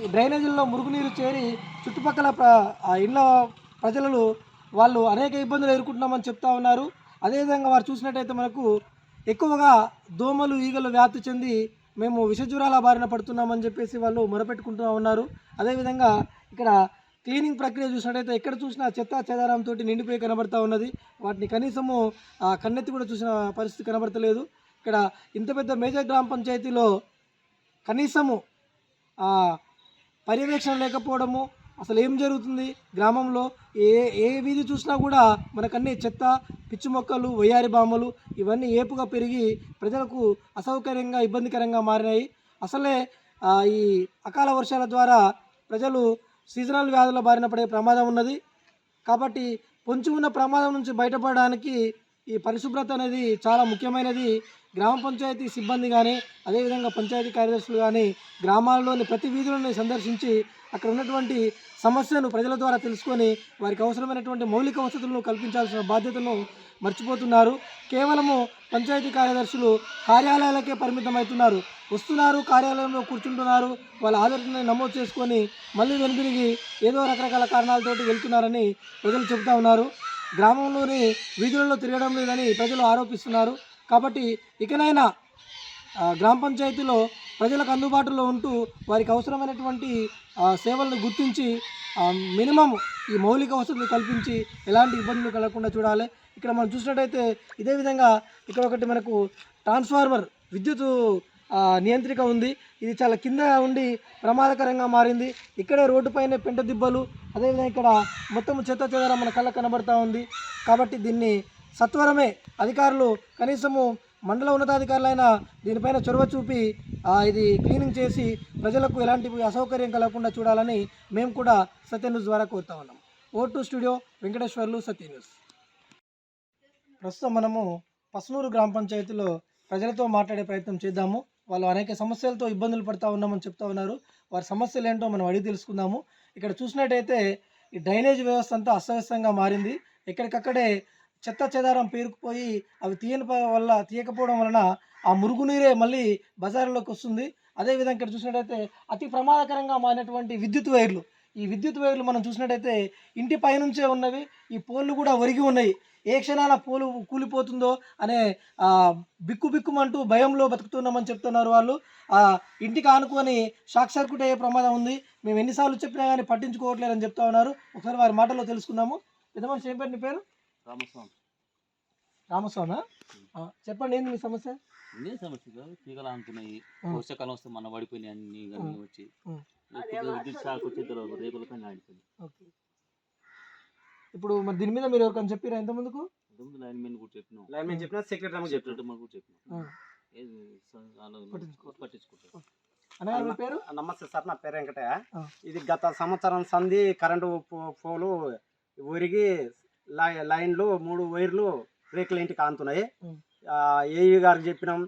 ఈ డ్రైనేజీల్లో మురుగునీరు చేరి చుట్టుపక్కల ఇళ్ళ ప్రజలు వాళ్ళు అనేక ఇబ్బందులు ఎదుర్కొంటున్నామని చెప్తా ఉన్నారు. అదేవిధంగా వారు చూసినట్టయితే మనకు ఎక్కువగా దోమలు ఈగలు వ్యాప్తి చెంది మేము విషజ్వరాల బారిన పడుతున్నామని చెప్పేసి వాళ్ళు మొరపెట్టుకుంటూ ఉన్నారు. అదేవిధంగా ఇక్కడ క్లీనింగ్ ప్రక్రియ చూసినట్టయితే ఎక్కడ చూసినా చెత్త చెదారంతో నిండిపోయి కనబడుతూ ఉన్నది. వాటిని కనీసము కన్నెత్తి కూడా చూసిన పరిస్థితి కనబడతలేదు. ఇక్కడ ఇంత పెద్ద మేజర్ గ్రామ పంచాయతీలో కనీసము పర్యవేక్షణ లేకపోవడము, అసలు ఏం జరుగుతుంది గ్రామంలో ఏ వీధి చూసినా కూడా మనకన్నీ చెత్త, పిచ్చి మొక్కలు, వయ్యారి బామలు ఇవన్నీ ఏపుగా పెరిగి ప్రజలకు అసౌకర్యంగా ఇబ్బందికరంగా మారినాయి. అసలే ఈ అకాల వర్షాల ద్వారా ప్రజలు సీజనల్ వ్యాధుల బారిన పడే ప్రమాదం ఉన్నది. కాబట్టి పొంచి ఉన్న ప్రమాదం నుంచి బయటపడడానికి ఈ పరిశుభ్రత అనేది చాలా ముఖ్యమైనది. గ్రామ పంచాయతీ సిబ్బంది కానీ అదేవిధంగా పంచాయతీ కార్యదర్శులు కానీ గ్రామాల్లోని ప్రతి వీధులను సందర్శించి అక్కడ ఉన్నటువంటి సమస్యను ప్రజల ద్వారా తెలుసుకొని వారికి అవసరమైనటువంటి మౌలిక వసతులను కల్పించాల్సిన బాధ్యతను మర్చిపోతున్నారు. కేవలము పంచాయతీ కార్యదర్శులు కార్యాలయాలకే పరిమితమవుతున్నారు. వస్తున్నారు, కార్యాలయంలో కూర్చుంటున్నారు, వాళ్ళ ఆధారాన్ని నమోదు చేసుకొని మళ్ళీ వెనుదిరిగి ఏదో రకరకాల కారణాలతోటి వెళ్తున్నారని ప్రజలు చెబుతూ ఉన్నారు. గ్రామంలోని వీధులలో తిరగడం లేదని ప్రజలు ఆరోపిస్తున్నారు. కాబట్టి ఇకనైనా గ్రామ పంచాయతీలో ప్రజలకు అందుబాటులో ఉంటూ వారికి అవసరమైనటువంటి సేవలను గుర్తించి మినిమం ఈ మౌలిక వసతులు కల్పించి ఎలాంటి ఇబ్బందులు కలగకుండా చూడాలి. ఇక్కడ మనం చూసినట్టయితే ఇదే విధంగా ఇక్కడ ఒకటి మనకు ట్రాన్స్ఫార్మర్ విద్యుత్ నియంత్రిక ఉంది. ఇది చాలా కింద ఉండి ప్రమాదకరంగా మారింది. ఇక్కడే రోడ్డుపైనే పెంట దిబ్బలు, అదేవిధంగా ఇక్కడ మొత్తం చెత్త చెదారం మన కళ్ళకు కనబడుతూ ఉంది. కాబట్టి దీన్ని సత్వరమే అధికారులు కనీసము మండల ఉన్నతాధికారులైనా దీనిపైన చొరవ చూపి ఇది క్లీనింగ్ చేసి ప్రజలకు ఎలాంటి అసౌకర్యం కలగకుండా చూడాలని మేము కూడా సత్య న్యూస్ ద్వారా కోరుతా ఉన్నాం. O2 స్టూడియో వెంకటేశ్వర్లు, సత్య న్యూస్. ప్రస్తుతం మనము పసునూరు గ్రామ పంచాయతీలో ప్రజలతో మాట్లాడే ప్రయత్నం చేద్దాము. వాళ్ళు అనేక సమస్యలతో ఇబ్బందులు పడుతూ ఉన్నామని చెప్తా ఉన్నారు. వారి సమస్యలు ఏంటో మనం అడిగి తెలుసుకుందాము. ఇక్కడ చూసినట్టయితే ఈ డ్రైనేజ్ వ్యవస్థ అంతా అస్తవ్యస్తంగా మారింది. ఎక్కడికక్కడే చెత్త చెదారం పేరుకుపోయి అవి తీయకపోవడం వలన ఆ మురుగునీరే మళ్ళీ బజారులోకి వస్తుంది. అదేవిధంగా ఇక్కడ చూసినట్టయితే అతి ప్రమాదకరంగా మారినటువంటి విద్యుత్ వైర్లు, ఈ విద్యుత్ వైర్లు మనం చూసినట్టయితే ఇంటి పైనుంచే ఉన్నవి. ఈ పోల్లు కూడా ఒరిగి ఉన్నాయి. ఏ క్షణాల పోలు కూలిపోతుందో అనే బిక్కుమంటూ భయంలో బతుకుతున్నామని చెప్తున్నారు వాళ్ళు. ఇంటికి ఆనుకొని షాక్ సర్క్యూట్ అయ్యే ప్రమాదం ఉంది. మేము ఎన్నిసార్లు చెప్పినా కానీ పట్టించుకోవట్లేదని చెప్తా ఉన్నారు. ఒకసారి వారి మాటల్లో తెలుసుకుందాము. పెద్ద మనిషి ఏం పేరు? నీ పేరు? రామస్వామి. చెప్పండి, ఏంది మీ సమస్య? ఇదే సమస్య కాదు, తీగలు ఆనుకున్నాయి. వర్షాకాలం వస్తే మన పడిపోయినాయి అన్ని వచ్చి విద్యుత్ షాక్ వచ్చి రేపుల పైన ఆడిపోయింది. ఇప్పుడు మరి దీని మీద మీరు ఎవరికైనా చెప్పారా ఇంత ముందుకు? లైన్ మెన్ కూడా చెప్పినాం, సెక్రటరీ పట్టించుకుంటారు. అన్నగారు మీ పేరు? నమస్తే సార్, నా పేరు వెంకటయ్య. ఇది గత సంవత్సరం సంధి కరెంటు పోలు ఒరిగి లైన్లు 3 వైర్లు రేకుల ఇంటికి ఆనుతున్నాయి. ఏఈ గారికి చెప్పినాం,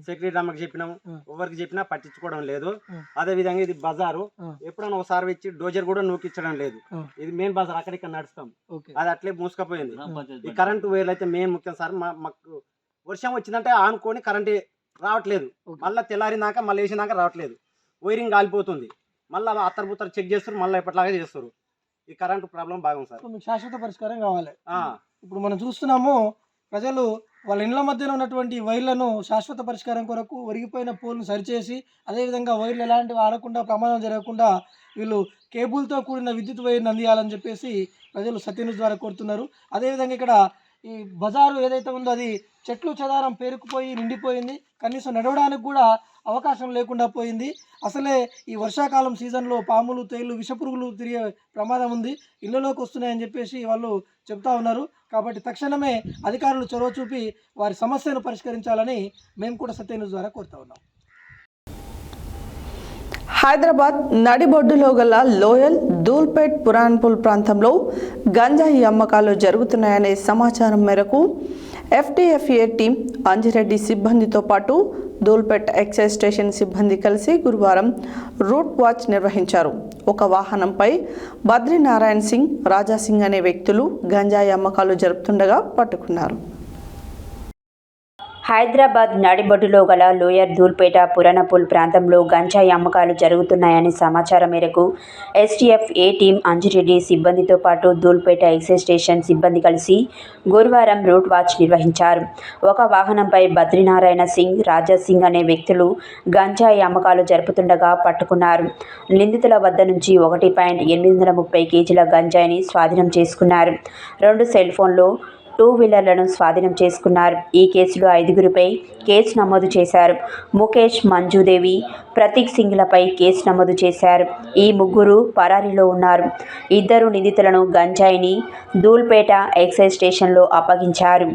సెక్రటరీ అమ్మకి చెప్పినాం, ఎవరికి చెప్పినా పట్టించుకోవడం లేదు. అదే విధంగా ఇది బజారు, ఎప్పుడైనా ఒకసారి వచ్చి డోజర్ కూడా నూకిచ్చడం లేదు. ఇది మెయిన్ బజార్, అక్కడిక్కడ నడుస్తాం, అది అట్లే మూసుకపోయింది. ఈ కరెంటు వైర్లు అయితే మెయిన్ ముఖ్యం సార్. మాకు వర్షం వచ్చిందంటే ఆనుకొని కరెంట్ రావట్లేదు, మళ్ళీ తెల్లారినాక మళ్ళీ వేసినాక రావట్లేదు, వైరింగ్ కాలిపోతుంది, మళ్ళీ అత్తరు చెక్ చేస్తారు, మళ్ళీ ఎప్పటిలాగా చేస్తారు. ఈ కరెంటు ప్రాబ్లం బాగుంది సార్. మీకు శాశ్వత పరిష్కారం కావాలి. ఇప్పుడు మనం చూస్తున్నాము, ప్రజలు వాళ్ళ ఇండ్ల మధ్యన ఉన్నటువంటి వైర్లను శాశ్వత పరిష్కారం కొరకు ఒరిగిపోయిన పోల్ను సరిచేసి, అదేవిధంగా వైర్లు ఎలాంటివి ఆడకుండా ప్రమాదం జరగకుండా వీళ్ళు కేబుల్తో కూడిన విద్యుత్ వైర్ని అందియాలని చెప్పేసి ప్రజలు సత్యన్యూస్ ద్వారా కోరుతున్నారు. అదేవిధంగా ఇక్కడ ఈ బజారు ఏదైతే ఉందో అది చెట్లు చెదారం పేరుకుపోయి నిండిపోయింది, కనీసం నడవడానికి కూడా అవకాశం లేకుండా పోయింది. అసలే ఈ వర్షాకాలం సీజన్లో పాములు, తేళ్లు, విషపురుగులు తిరిగే ప్రమాదం ఉంది, ఇళ్లలోకి వస్తున్నాయని చెప్పేసి వాళ్ళు చెప్తా ఉన్నారు. కాబట్టి తక్షణమే అధికారులు చొరవ చూపి వారి సమస్యను పరిష్కరించాలని మేము కూడా సత్యన్యూస్ ద్వారా కోరుతా ఉన్నాం. హైదరాబాద్ నడిబొడ్డులో గల లోయల్ దూల్పేట్ పురాన్పూల్ ప్రాంతంలో గంజాయి అమ్మకాలు జరుగుతున్నాయనే సమాచారం మేరకు FTFA టీం అంజిరెడ్డి సిబ్బందితో పాటు దూల్పేట్ ఎక్సైజ్ స్టేషన్ సిబ్బంది కలిసి గురువారం రూట్ వాచ్ నిర్వహించారు. ఒక వాహనంపై బద్రీనారాయణ్ సింగ్, రాజాసింగ్ అనే వ్యక్తులు గంజాయి అమ్మకాలు జరుపుతుండగా పట్టుకున్నారు. హైదరాబాద్ నడిబొడ్డులో గల లోయర్ దూల్పేట పురాణపూల్ ప్రాంతంలో గంజాయి అమ్మకాలు జరుగుతున్నాయనే సమాచారం మేరకు STFA టీం అంజిరెడ్డి సిబ్బందితో పాటు దూల్పేట ఎక్సైజ్ స్టేషన్ సిబ్బంది కలిసి గురువారం రూట్ వాచ్ నిర్వహించారు. ఒక వాహనంపై బద్రీనారాయణ సింగ్, రాజాసింగ్ అనే వ్యక్తులు గంజాయి అమ్మకాలు జరుపుతుండగా పట్టుకున్నారు. నిందితుల వద్ద నుంచి 1.830 కేజీల గంజాయిని స్వాధీనం చేసుకున్నారు. 2 సెల్ ఫోన్లు, 2 వీలర్లను స్వాధీనం చేసుకున్నారు. ఈ కేసులో 5గురిపై కేసు నమోదు చేశారు. ముఖేష్, మంజుదేవి, ప్రతీక్ సింగ్లపై కేసు నమోదు చేశారు. ఈ 3 పరారీలో ఉన్నారు. 2 నిందితులను గంజాయిని దూల్పేట ఎక్సైజ్ స్టేషన్లో అప్పగించారు.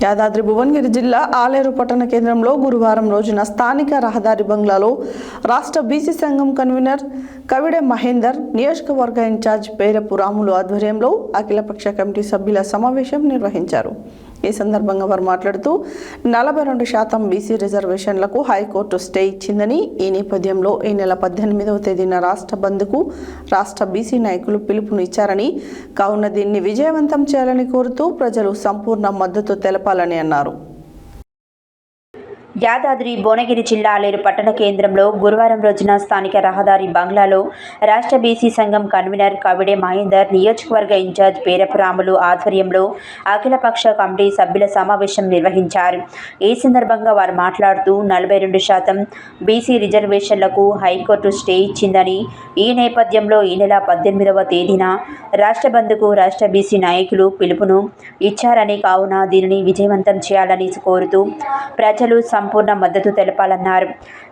యాదాద్రి భువనగిరి జిల్లా ఆలేరు పట్టణ కేంద్రంలో గురువారం రోజున స్థానిక రహదారి బంగ్లాలో రాష్ట్ర బీసీ సంఘం కన్వీనర్ కవిడే మహేందర్, నియోజకవర్గ ఇన్ఛార్జ్ పేరపు రాములు ఆధ్వర్యంలో అఖిలపక్ష కమిటీ సభ్యుల సమావేశం నిర్వహించారు. ఈ సందర్భంగా వారు మాట్లాడుతూ 42% బీసీ రిజర్వేషన్లకు హైకోర్టు స్టే ఇచ్చిందని, ఈ నేపథ్యంలో ఈ నెల 18వ తేదీన రాష్ట్ర బంద్కు రాష్ట్ర బీసీ నాయకులు పిలుపును ఇచ్చారని, కావున దీన్ని విజయవంతం చేయాలని కోరుతూ ప్రజలు సంపూర్ణ మద్దతు తెలపాలని అన్నారు. యాదాద్రి భువనగిరి జిల్లా ఆలేరు పట్టణ కేంద్రంలో గురువారం రోజున స్థానిక రహదారి బంగ్లాలో రాష్ట్ర బీసీ సంఘం కన్వీనర్ కవిడే మహేందర్, నియోజకవర్గ ఇన్ఛార్జ్ పేరపు రాములు ఆధ్వర్యంలో అఖిలపక్ష కమిటీ సభ్యుల సమావేశం నిర్వహించారు. ఈ సందర్భంగా వారు మాట్లాడుతూ 42% బీసీ రిజర్వేషన్లకు హైకోర్టు స్టే ఇచ్చిందని, ఈ నేపథ్యంలో ఈ నెల 18వ తేదీన రాష్ట్ర బంద్కు రాష్ట్ర బీసీ నాయకులు పిలుపును ఇచ్చారని, కావున దీనిని విజయవంతం చేయాలని కోరుతూ ప్రజలు సంపూర్ణ మద్దతు తెలపాలన్నారు.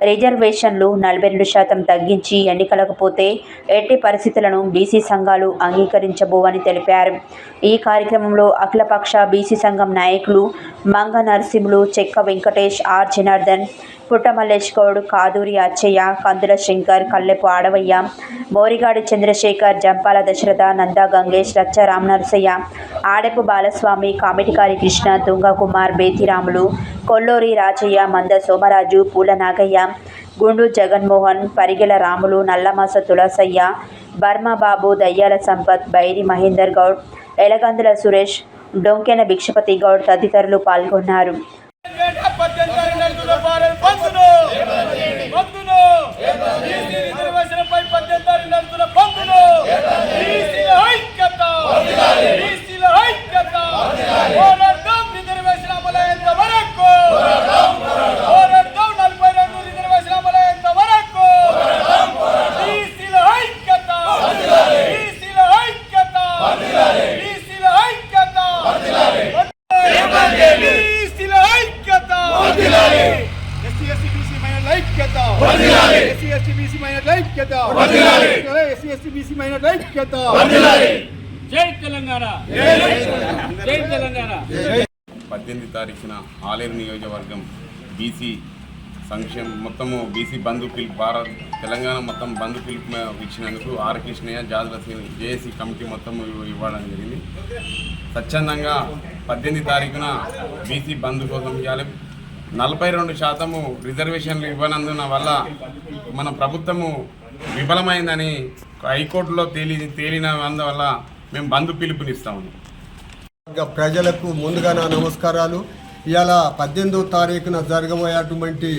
రిజర్వేషన్లు 42% తగ్గించి ఎన్నికలకు ఎట్టి పరిస్థితులను బీసీ సంఘాలు అంగీకరించబోవని తెలిపారు. ఈ కార్యక్రమంలో అఖిలపక్ష బీసీ సంఘం నాయకులు మంగ నరసింహులు, చెక్క వెంకటేష్, ఆర్ జనార్దన్, పుట్టమల్లేష్ గౌడ్, కాదూరి అచ్చయ్య, కందుల శంకర్, కల్లెపు ఆడవయ్య, మోరిగాడి చంద్రశేఖర్, జంపాల దశరథ, నందా గంగేష్, రచ్చ రామనరసయ్య, ఆడెపు బాలస్వామి, కామిటికారి కృష్ణ, దుంగ కుమార్, బేతిరాములు, కొల్లూరి రాజయ్య, మంద సోమరాజు, పూల నాగయ్య, గుండు జగన్మోహన్, పరిగెల రాములు, నల్లమాస తులసయ్య, బర్మాబాబు, దయ్యాల సంపత్, బైరి మహేందర్ గౌడ్, ఎలగందుల సురేష్, డొంకెన భిక్షపతి గౌడ్ తదితరులు పాల్గొన్నారు. జై తెలంగాణ, జై తెలంగాణ. 18 తారీఖున ఆలేరు నియోజకవర్గం బీసీ సంక్షేమ మొత్తము బీసీ బంధు పిలుపు తెలంగాణ మొత్తం బంధు పిలుపు ఇచ్చినందుకు ఆర్ కృష్ణయ్య జాదుల జేఏసీ కమిటీ మొత్తం ఇవ్వడం జరిగింది. స్వచ్ఛందంగా 18 తారీఖున బీసీ బంధు కోసం ఇవ్వాలి. 42% రిజర్వేషన్లు ఇవ్వనందున వల్ల మన ప్రభుత్వము విఫలమైందని హైకోర్టులో తేలినందువల్ల మేము బంధు పిలుపునిస్తాము. ప్రజలకు ముందుగా నా నమస్కారాలు. ఇవాళ 18వ తారీఖున జరగబోయేటువంటి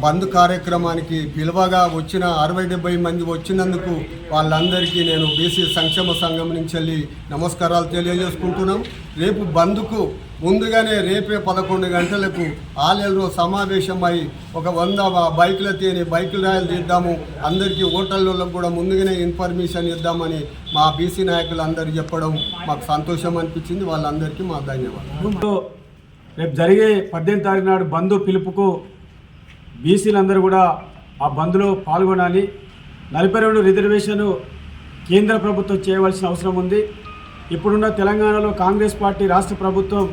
బంద్ కార్యక్రమానికి పిలువగా వచ్చిన 60-70 మంది వచ్చినందుకు వాళ్ళందరికీ నేను బీసీ సంక్షేమ సంఘం నుంచి వెళ్ళి నమస్కారాలు తెలియజేసుకుంటున్నాం. రేపు బంద్కు ముందుగానే రేపే 11 గంటలకు ఆలయంలో సమావేశమై ఒక 100 బైకుల బైకుల ర్యాలీలు తీద్దాము, అందరికీ ఓటర్లకు కూడా ముందుగానే ఇన్ఫర్మేషన్ ఇద్దామని మా బీసీ నాయకులు అందరూ చెప్పడం మాకు సంతోషం అనిపించింది. వాళ్ళందరికీ మా ధన్యవాదాలు. రేపు జరిగే 18 తారీఖు నాడు బంధు పిలుపుకు బీసీలందరూ కూడా ఆ బంద్లో పాల్గొనాలి. 42 రిజర్వేషన్ కేంద్ర ప్రభుత్వం చేయవలసిన అవసరం ఉంది. ఇప్పుడున్న తెలంగాణలో కాంగ్రెస్ పార్టీ రాష్ట్ర ప్రభుత్వం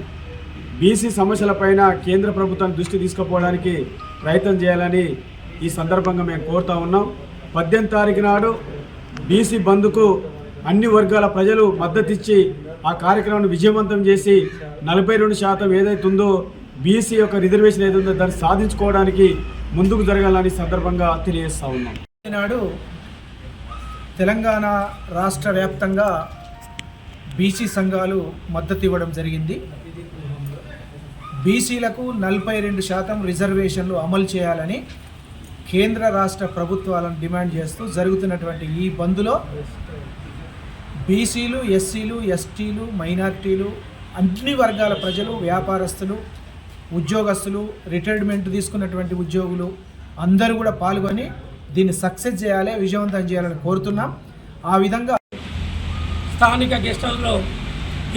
బీసీ సమస్యలపైన కేంద్ర ప్రభుత్వాన్ని దృష్టి తీసుకుపోవడానికి ప్రయత్నం చేయాలని ఈ సందర్భంగా మేము కోరుతా ఉన్నాం. 18 తారీఖు నాడు బీసీ బంద్కు అన్ని వర్గాల ప్రజలు మద్దతు ఇచ్చి ఆ కార్యక్రమాన్ని విజయవంతం చేసి 42% ఏదైతే ఉందో బీసీ యొక్క రిజర్వేషన్ ఏదైతే ఉందో దాన్ని సాధించుకోవడానికి ముందుకు జరగాలని సందర్భంగా తెలియజేస్తూ ఉన్నాం. ఈనాడు తెలంగాణ రాష్ట్ర వ్యాప్తంగా బీసీ సంఘాలు మద్దతు ఇవ్వడం జరిగింది. బీసీలకు 42% రిజర్వేషన్లు అమలు చేయాలని కేంద్ర రాష్ట్ర ప్రభుత్వాలను డిమాండ్ చేస్తూ జరుగుతున్నటువంటి ఈ బంద్లో బీసీలు, ఎస్సీలు, ఎస్టీలు, మైనార్టీలు, అన్ని వర్గాల ప్రజలు, వ్యాపారస్తులు, ఉద్యోగస్తులు, రిటైర్మెంట్ తీసుకున్నటువంటి ఉద్యోగులు అందరూ కూడా పాల్గొని దీన్ని సక్సెస్ చేయాలి, విజయవంతం చేయాలని కోరుతున్నాం. ఆ విధంగా స్థానిక గెస్ట్ హౌస్లో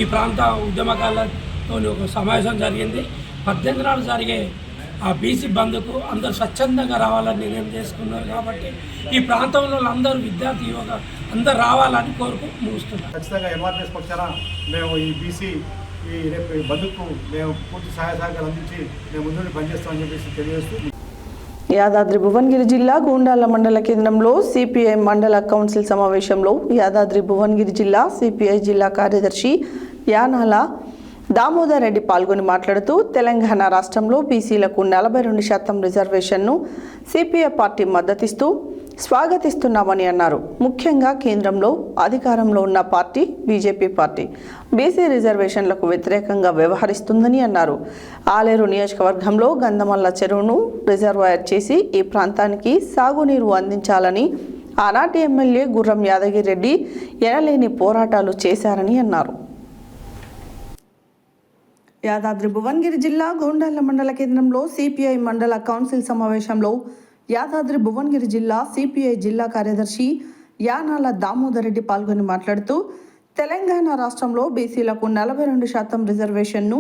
ఈ ప్రాంత ఉద్యమకారులతో ఒక సమావేశం జరిగింది. 18 నాడు జరిగే ఆ బీసీ బంద్కు అందరూ స్వచ్ఛందంగా రావాలని నిర్ణయం చేసుకున్నారు. కాబట్టి ఈ ప్రాంతంలో అందరూ విద్యార్థి యువత అందరూ రావాలని ముగిస్తున్నారు. ఖచ్చితంగా ఎంఆర్పీఎస్ పక్షాన మేము ఈ బీసీ రేపు బంద్కు మేము పూర్తి సహాయ సహకారం అందించి మేము ముందు పనిచేస్తామని చెప్పేసి తెలియజేస్తూ యాదాద్రి భువనగిరి జిల్లా గూండాల మండల కేంద్రంలో సిపిఐ మండల కౌన్సిల్ సమావేశంలో యాదాద్రి భువనగిరి జిల్లా సిపిఐ జిల్లా కార్యదర్శి యానాల దామోదర్ రెడ్డి పాల్గొని మాట్లాడుతూ తెలంగాణ రాష్ట్రంలో బీసీలకు 42% రిజర్వేషన్ను సిపిఐ పార్టీ మద్దతిస్తూ స్వాగతిస్తున్నామని అన్నారు. ముఖ్యంగా కేంద్రంలో అధికారంలో ఉన్న పార్టీ బీజేపీ పార్టీ బీసీ రిజర్వేషన్లకు వ్యతిరేకంగా వ్యవహరిస్తుందని అన్నారు. ఆలేరు నియోజకవర్గంలో గంధమల్ల చెరువును రిజర్వాయర్ చేసి ఈ ప్రాంతానికి సాగునీరు అందించాలని ఆనాటి ఎమ్మెల్యే గుర్రం యాదగిరి రెడ్డి ఎనలేని పోరాటాలు చేశారని అన్నారు. యాదాద్రి భువనగిరి జిల్లా గోండాల మండల కేంద్రంలో సిపిఐ మండల కౌన్సిల్ సమావేశంలో యాదాద్రి భువనగిరి జిల్లా సిపిఐ జిల్లా కార్యదర్శి యానాల దామోదర్ రెడ్డి పాల్గొని మాట్లాడుతూ తెలంగాణ రాష్ట్రంలో బీసీలకు 42% రిజర్వేషన్ను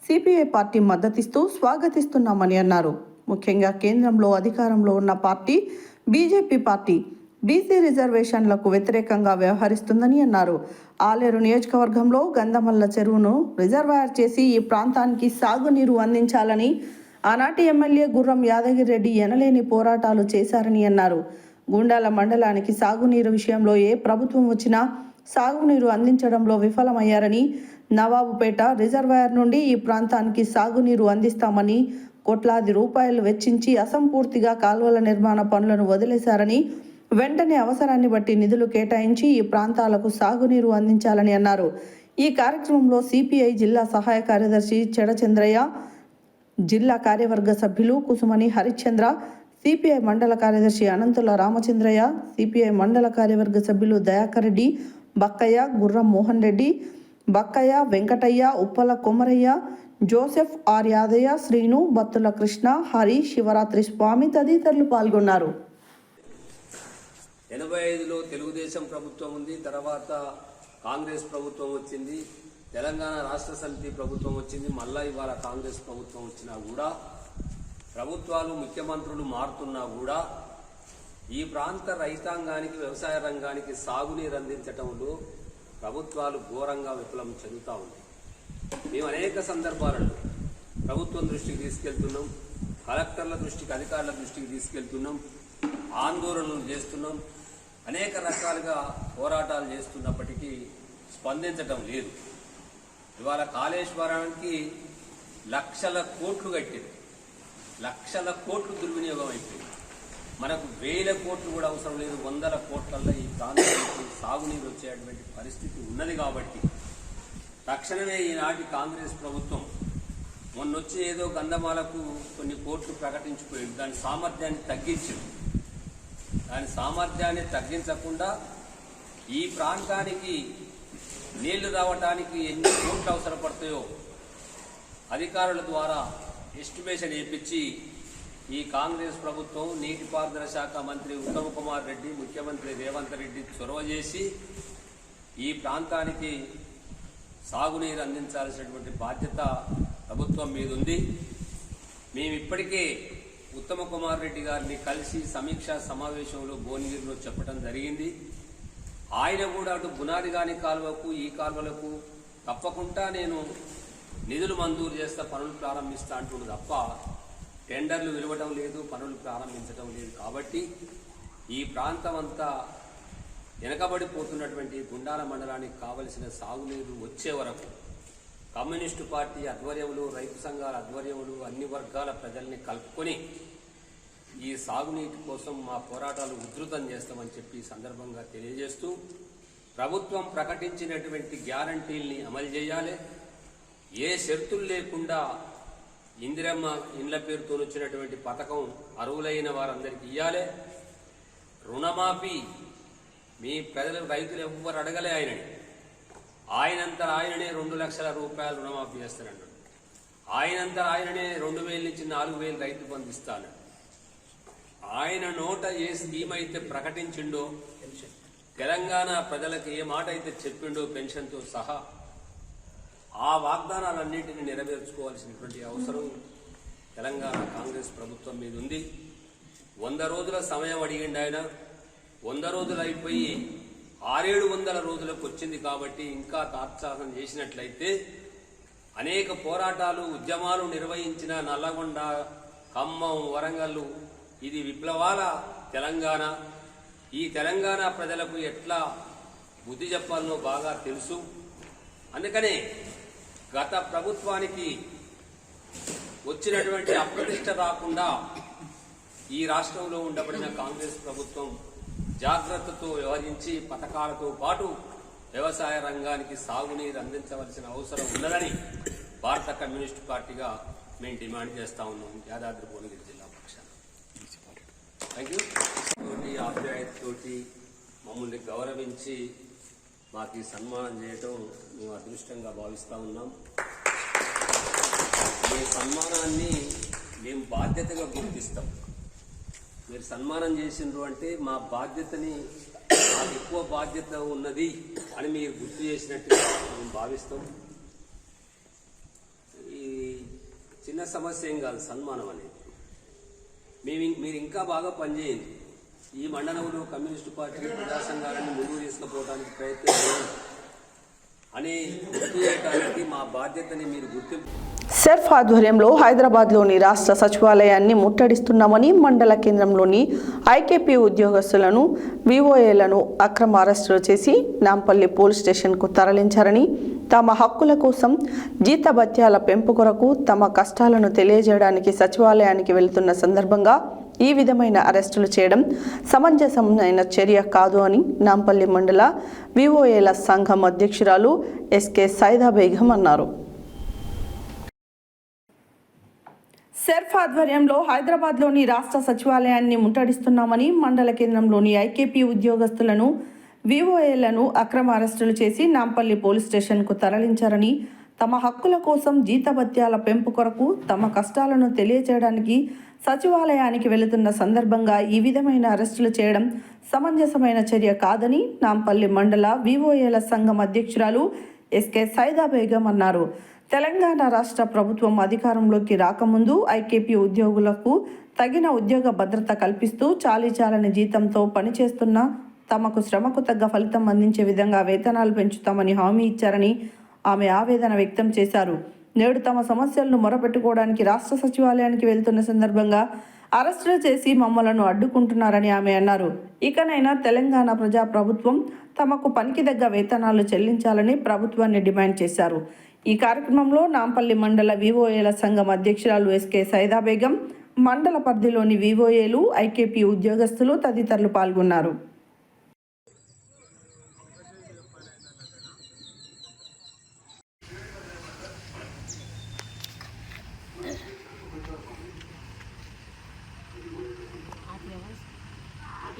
సిపిఐ పార్టీ మద్దతిస్తూ స్వాగతిస్తున్నామని అన్నారు. ముఖ్యంగా కేంద్రంలో అధికారంలో ఉన్న పార్టీ బీజేపీ పార్టీ బీసీ రిజర్వేషన్లకు వ్యతిరేకంగా వ్యవహరిస్తుందని అన్నారు. ఆలేరు నియోజకవర్గంలో గంధమల్ల చెరువును రిజర్వాయర్ చేసి ఈ ప్రాంతానికి సాగునీరు అందించాలని ఆనాటి ఎమ్మెల్యే గుర్రం యాదగిరి రెడ్డి ఎనలేని పోరాటాలు చేశారని అన్నారు. గూండాల మండలానికి సాగునీరు విషయంలో ఏ ప్రభుత్వం వచ్చినా సాగునీరు అందించడంలో విఫలమయ్యారని, నవాబుపేట రిజర్వాయర్ నుండి ఈ ప్రాంతానికి సాగునీరు అందిస్తామని కోట్లాది రూపాయలు వెచ్చించి అసంపూర్తిగా కాల్వల నిర్మాణ పనులను వదిలేశారని, వెంటనే అవసరాన్ని బట్టి నిధులు కేటాయించి ఈ ప్రాంతాలకు సాగునీరు అందించాలని అన్నారు. ఈ కార్యక్రమంలో సిపిఐ జిల్లా సహాయ కార్యదర్శి చెడచంద్రయ్య, జిల్లా కార్యవర్గ సభ్యులు కుసుమని హరిశ్చంద్ర, సిపిఐ మండల కార్యదర్శి అనంతుల రామచంద్రయ్య, సిపిఐ మండల కార్యవర్గ సభ్యులు దయాకర్ రెడ్డి, బక్కయ్య, గుర్రం మోహన్ రెడ్డి, బక్కయ్య, వెంకటయ్య, ఉప్పల కొమరయ్య, జోసెఫ్ ఆర్ యాదయ్య, శ్రీను, బత్తుల కృష్ణ, హరి, శివరాత్రి స్వామి తదితరులు పాల్గొన్నారు. 85లో తెలుగుదేశం ప్రభుత్వం ఉంది, తర్వాత కాంగ్రెస్ ప్రభుత్వం వచ్చింది, తెలంగాణ రాష్ట్ర సమితి ప్రభుత్వం వచ్చింది, మళ్ళా ఇవాళ కాంగ్రెస్ ప్రభుత్వం వచ్చినా కూడా ప్రభుత్వాలు ముఖ్యమంత్రులు మారుతున్నా కూడా ఈ ప్రాంత రైతాంగానికి వ్యవసాయ రంగానికి సాగునీరు అందించడంలో ప్రభుత్వాలు ఘోరంగా విఫలం చెందుతూ ఉన్నాయి. మేము అనేక సందర్భాలలో ప్రభుత్వం దృష్టికి తీసుకెళ్తున్నాం. కలెక్టర్ల దృష్టికి, అధికారుల దృష్టికి తీసుకెళ్తున్నాం, ఆందోళనలు చేస్తున్నాం, అనేక రకాలుగా పోరాటాలు చేస్తున్నప్పటికీ స్పందించటం లేదు. ఇవాళ కాళేశ్వరానికి లక్షల కోట్లు కట్టింది, లక్షల కోట్లు దుర్వినియోగం అయిపోయింది. మనకు వేల కోట్లు కూడా అవసరం లేదు, వందల కోట్లల్లో ఈ ప్రాంతానికి సాగునీరు వచ్చేటువంటి పరిస్థితి ఉన్నది. కాబట్టి తక్షణమే ఈనాటి కాంగ్రెస్ ప్రభుత్వం మొన్నొచ్చి ఏదో గంధమాలకు కొన్ని కోట్లు ప్రకటించిపోయింది, దాని సామర్థ్యాన్ని తగ్గించింది. దాని సామర్థ్యాన్ని తగ్గించకుండా ఈ ప్రాంతానికి నీళ్లు రావడానికి ఎన్ని కోట్లు అవసరపడతాయో అధికారుల ద్వారా ఎస్టిమేషన్ వేయించి ఈ కాంగ్రెస్ ప్రభుత్వం, నీటిపారుదల శాఖ మంత్రి ఉత్తమ్ కుమార్ రెడ్డి, ముఖ్యమంత్రి రేవంత్ రెడ్డి చొరవ చేసి ఈ ప్రాంతానికి సాగునీరు అందించాల్సినటువంటి బాధ్యత ప్రభుత్వం మీద ఉంది. మేము ఇప్పటికే ఉత్తమ్ కుమార్ రెడ్డి గారిని కలిసి సమీక్షా సమావేశంలో భువనగిరిలో చెప్పడం జరిగింది. ఆయన కూడా అటు బునాదిగాని కాలువకు, ఈ కాలువలకు తప్పకుండా నేను నిధులు మంజూరు చేస్తా, పనులు ప్రారంభిస్తా అంటున్నాడు తప్ప టెండర్లు విలువడం లేదు, పనులు ప్రారంభించడం లేదు. కాబట్టి ఈ ప్రాంతం అంతా వెనకబడిపోతున్నటువంటి గుండాల మండలానికి కావలసిన సాగునీరు వచ్చే వరకు కమ్యూనిస్టు పార్టీ ఆధ్వర్యంలో, రైతు సంఘాల ఆధ్వర్యంలో అన్ని వర్గాల ప్రజల్ని కలుపుకొని ఈ సాగునీటి కోసం మా పోరాటాలు ఉధృతం చేస్తామని చెప్పి ఈ సందర్భంగా తెలియజేస్తూ, ప్రభుత్వం ప్రకటించినటువంటి గ్యారంటీల్ని అమలు చేయాలి. ఏ షరతులు లేకుండా ఇందిరమ్మ ఇండ్ల పేరుతో వచ్చినటువంటి పథకం అర్హులైన వారందరికీ ఇవ్వాలి. రుణమాఫీ మీ ప్రజలు, రైతులు ఎవ్వరు అడగలే ఆయనంతా ఆయననే 2 లక్షల రూపాయలు రుణమాఫీ చేస్తానంటాడు. ఆయనంతా ఆయననే 2,000 నుంచి 4,000 రైతు బంధిస్తాను. ఆయన నోట ఏ స్కీమ్ అయితే ప్రకటించిండో, తెలంగాణ ప్రజలకు ఏ మాట అయితే చెప్పిండో పెన్షన్తో సహా, ఆ వాగ్దానాలన్నింటినీ నెరవేర్చుకోవాల్సినటువంటి అవసరం తెలంగాణ కాంగ్రెస్ ప్రభుత్వం మీద ఉంది. 100 రోజుల సమయం అడిగిండు ఆయన. 100 రోజులు అయిపోయి 600-700 రోజులకు వచ్చింది. కాబట్టి ఇంకా తాత్సాహం చేసినట్లయితే అనేక పోరాటాలు, ఉద్యమాలు నిర్వహించిన నల్లగొండ, ఖమ్మం, వరంగల్ ఇది విప్లవాల తెలంగాణ. ఈ తెలంగాణ ప్రజలకు ఎట్లా బుద్ధి చెప్పాలనో బాగా తెలుసు. అందుకనే గత ప్రభుత్వానికి వచ్చినటువంటి అప్రతిష్ట రాకుండా ఈ రాష్ట్రంలో ఉండబడిన కాంగ్రెస్ ప్రభుత్వం జాగ్రత్తతో వ్యవహరించి పథకాలతో పాటు వ్యవసాయ రంగానికి సాగునీరు అందించవలసిన అవసరం ఉన్నదని భారత కమ్యూనిస్టు పార్టీగా మేము డిమాండ్ చేస్తా ఉన్నాం. యాదాద్రి భువనగిరి జిల్లా పక్షాన థ్యాంక్ యూ. ఆప్యాయతతోటి మమ్మల్ని గౌరవించి మాకు ఈ సన్మానం చేయటం మేము అదృష్టంగా భావిస్తూ ఉన్నాం. మీ సన్మానాన్ని మేము బాధ్యతగా గుర్తిస్తాం. మీరు సన్మానం చేసిండ్రు అంటే మా బాధ్యతని, మాకు ఎక్కువ బాధ్యత ఉన్నది అని మీరు గుర్తు చేసినట్టుగా మేము భావిస్తాం. ఈ చిన్న సమస్య ఏం కాదు సన్మానం అనేది. మీరు ఇంకా బాగా పనిచేయండి. ఈ మండలంలో కమ్యూనిస్టు పార్టీ ప్రజా సంఘాలను ముందుకు తీసుకుపోవడానికి ప్రయత్నం చేయండి అని గుర్తు చేయడానికి మా బాధ్యతని మీరు గుర్తింపు. సెర్ఫ్ ఆధ్వర్యంలో హైదరాబాద్లోని రాష్ట్ర సచివాలయాన్ని ముట్టడిస్తున్నామని, మండల కేంద్రంలోని ఐకేపీ ఉద్యోగస్తులను, వివోఏలను అక్రమ అరెస్టులు చేసి నాంపల్లి పోలీస్ స్టేషన్కు తరలించారని, తమ హక్కుల కోసం జీతభత్యాల పెంపు కొరకు తమ కష్టాలను తెలియజేయడానికి సచివాలయానికి వెళ్తున్న సందర్భంగా ఈ విధమైన అరెస్టులు చేయడం సమంజసమైన చర్య కాదు అని నాంపల్లి మండల వివోఏల సంఘం అధ్యక్షురాలు ఎస్కే సైదా బేగం అన్నారు. సెర్ఫ్ ఆధ్వర్యంలో హైదరాబాద్లోని రాష్ట్ర సచివాలయాన్ని ముట్టడిస్తున్నామని, మండల కేంద్రంలోని ఐకేపీ ఉద్యోగస్తులను, వివోఏలను అక్రమ అరెస్టులు చేసి నాంపల్లి పోలీస్ స్టేషన్కు తరలించారని, తమ హక్కుల కోసం జీతభత్యాల పెంపు కొరకు తమ కష్టాలను తెలియజేయడానికి సచివాలయానికి వెళుతున్న సందర్భంగా ఈ విధమైన అరెస్టులు చేయడం సమంజసమైన చర్య కాదని నాంపల్లి మండల వివోఏల సంఘం అధ్యక్షురాలు ఎస్కే సైదా బేగం అన్నారు. తెలంగాణ రాష్ట్ర ప్రభుత్వం అధికారంలోకి రాకముందు ఐకేపీ ఉద్యోగులకు తగిన ఉద్యోగ భద్రత కల్పిస్తూ చాలీచాలని జీతంతో పనిచేస్తున్న తమకు శ్రమకు తగ్గ ఫలితం అందించే విధంగా వేతనాలు పెంచుతామని హామీ ఇచ్చారని ఆమె ఆవేదన వ్యక్తం చేశారు. నేడు తమ సమస్యలను మొరపెట్టుకోవడానికి రాష్ట్ర సచివాలయానికి వెళ్తున్న సందర్భంగా అరెస్టులు చేసి మమ్మలను అడ్డుకుంటున్నారని ఆమె అన్నారు. ఇకనైనా తెలంగాణ ప్రభుత్వం తమకు పనికి దగ్గ వేతనాలు చెల్లించాలని ప్రభుత్వాన్ని డిమాండ్ చేశారు. ఈ కార్యక్రమంలో నాంపల్లి మండల వివోఏల సంఘం అధ్యక్షురాలు ఎస్కే సైదా బేగం, మండల పరిధిలోని వివోఏలు, ఐకేపీ ఉద్యోగస్తులు తదితరులు పాల్గొన్నారు.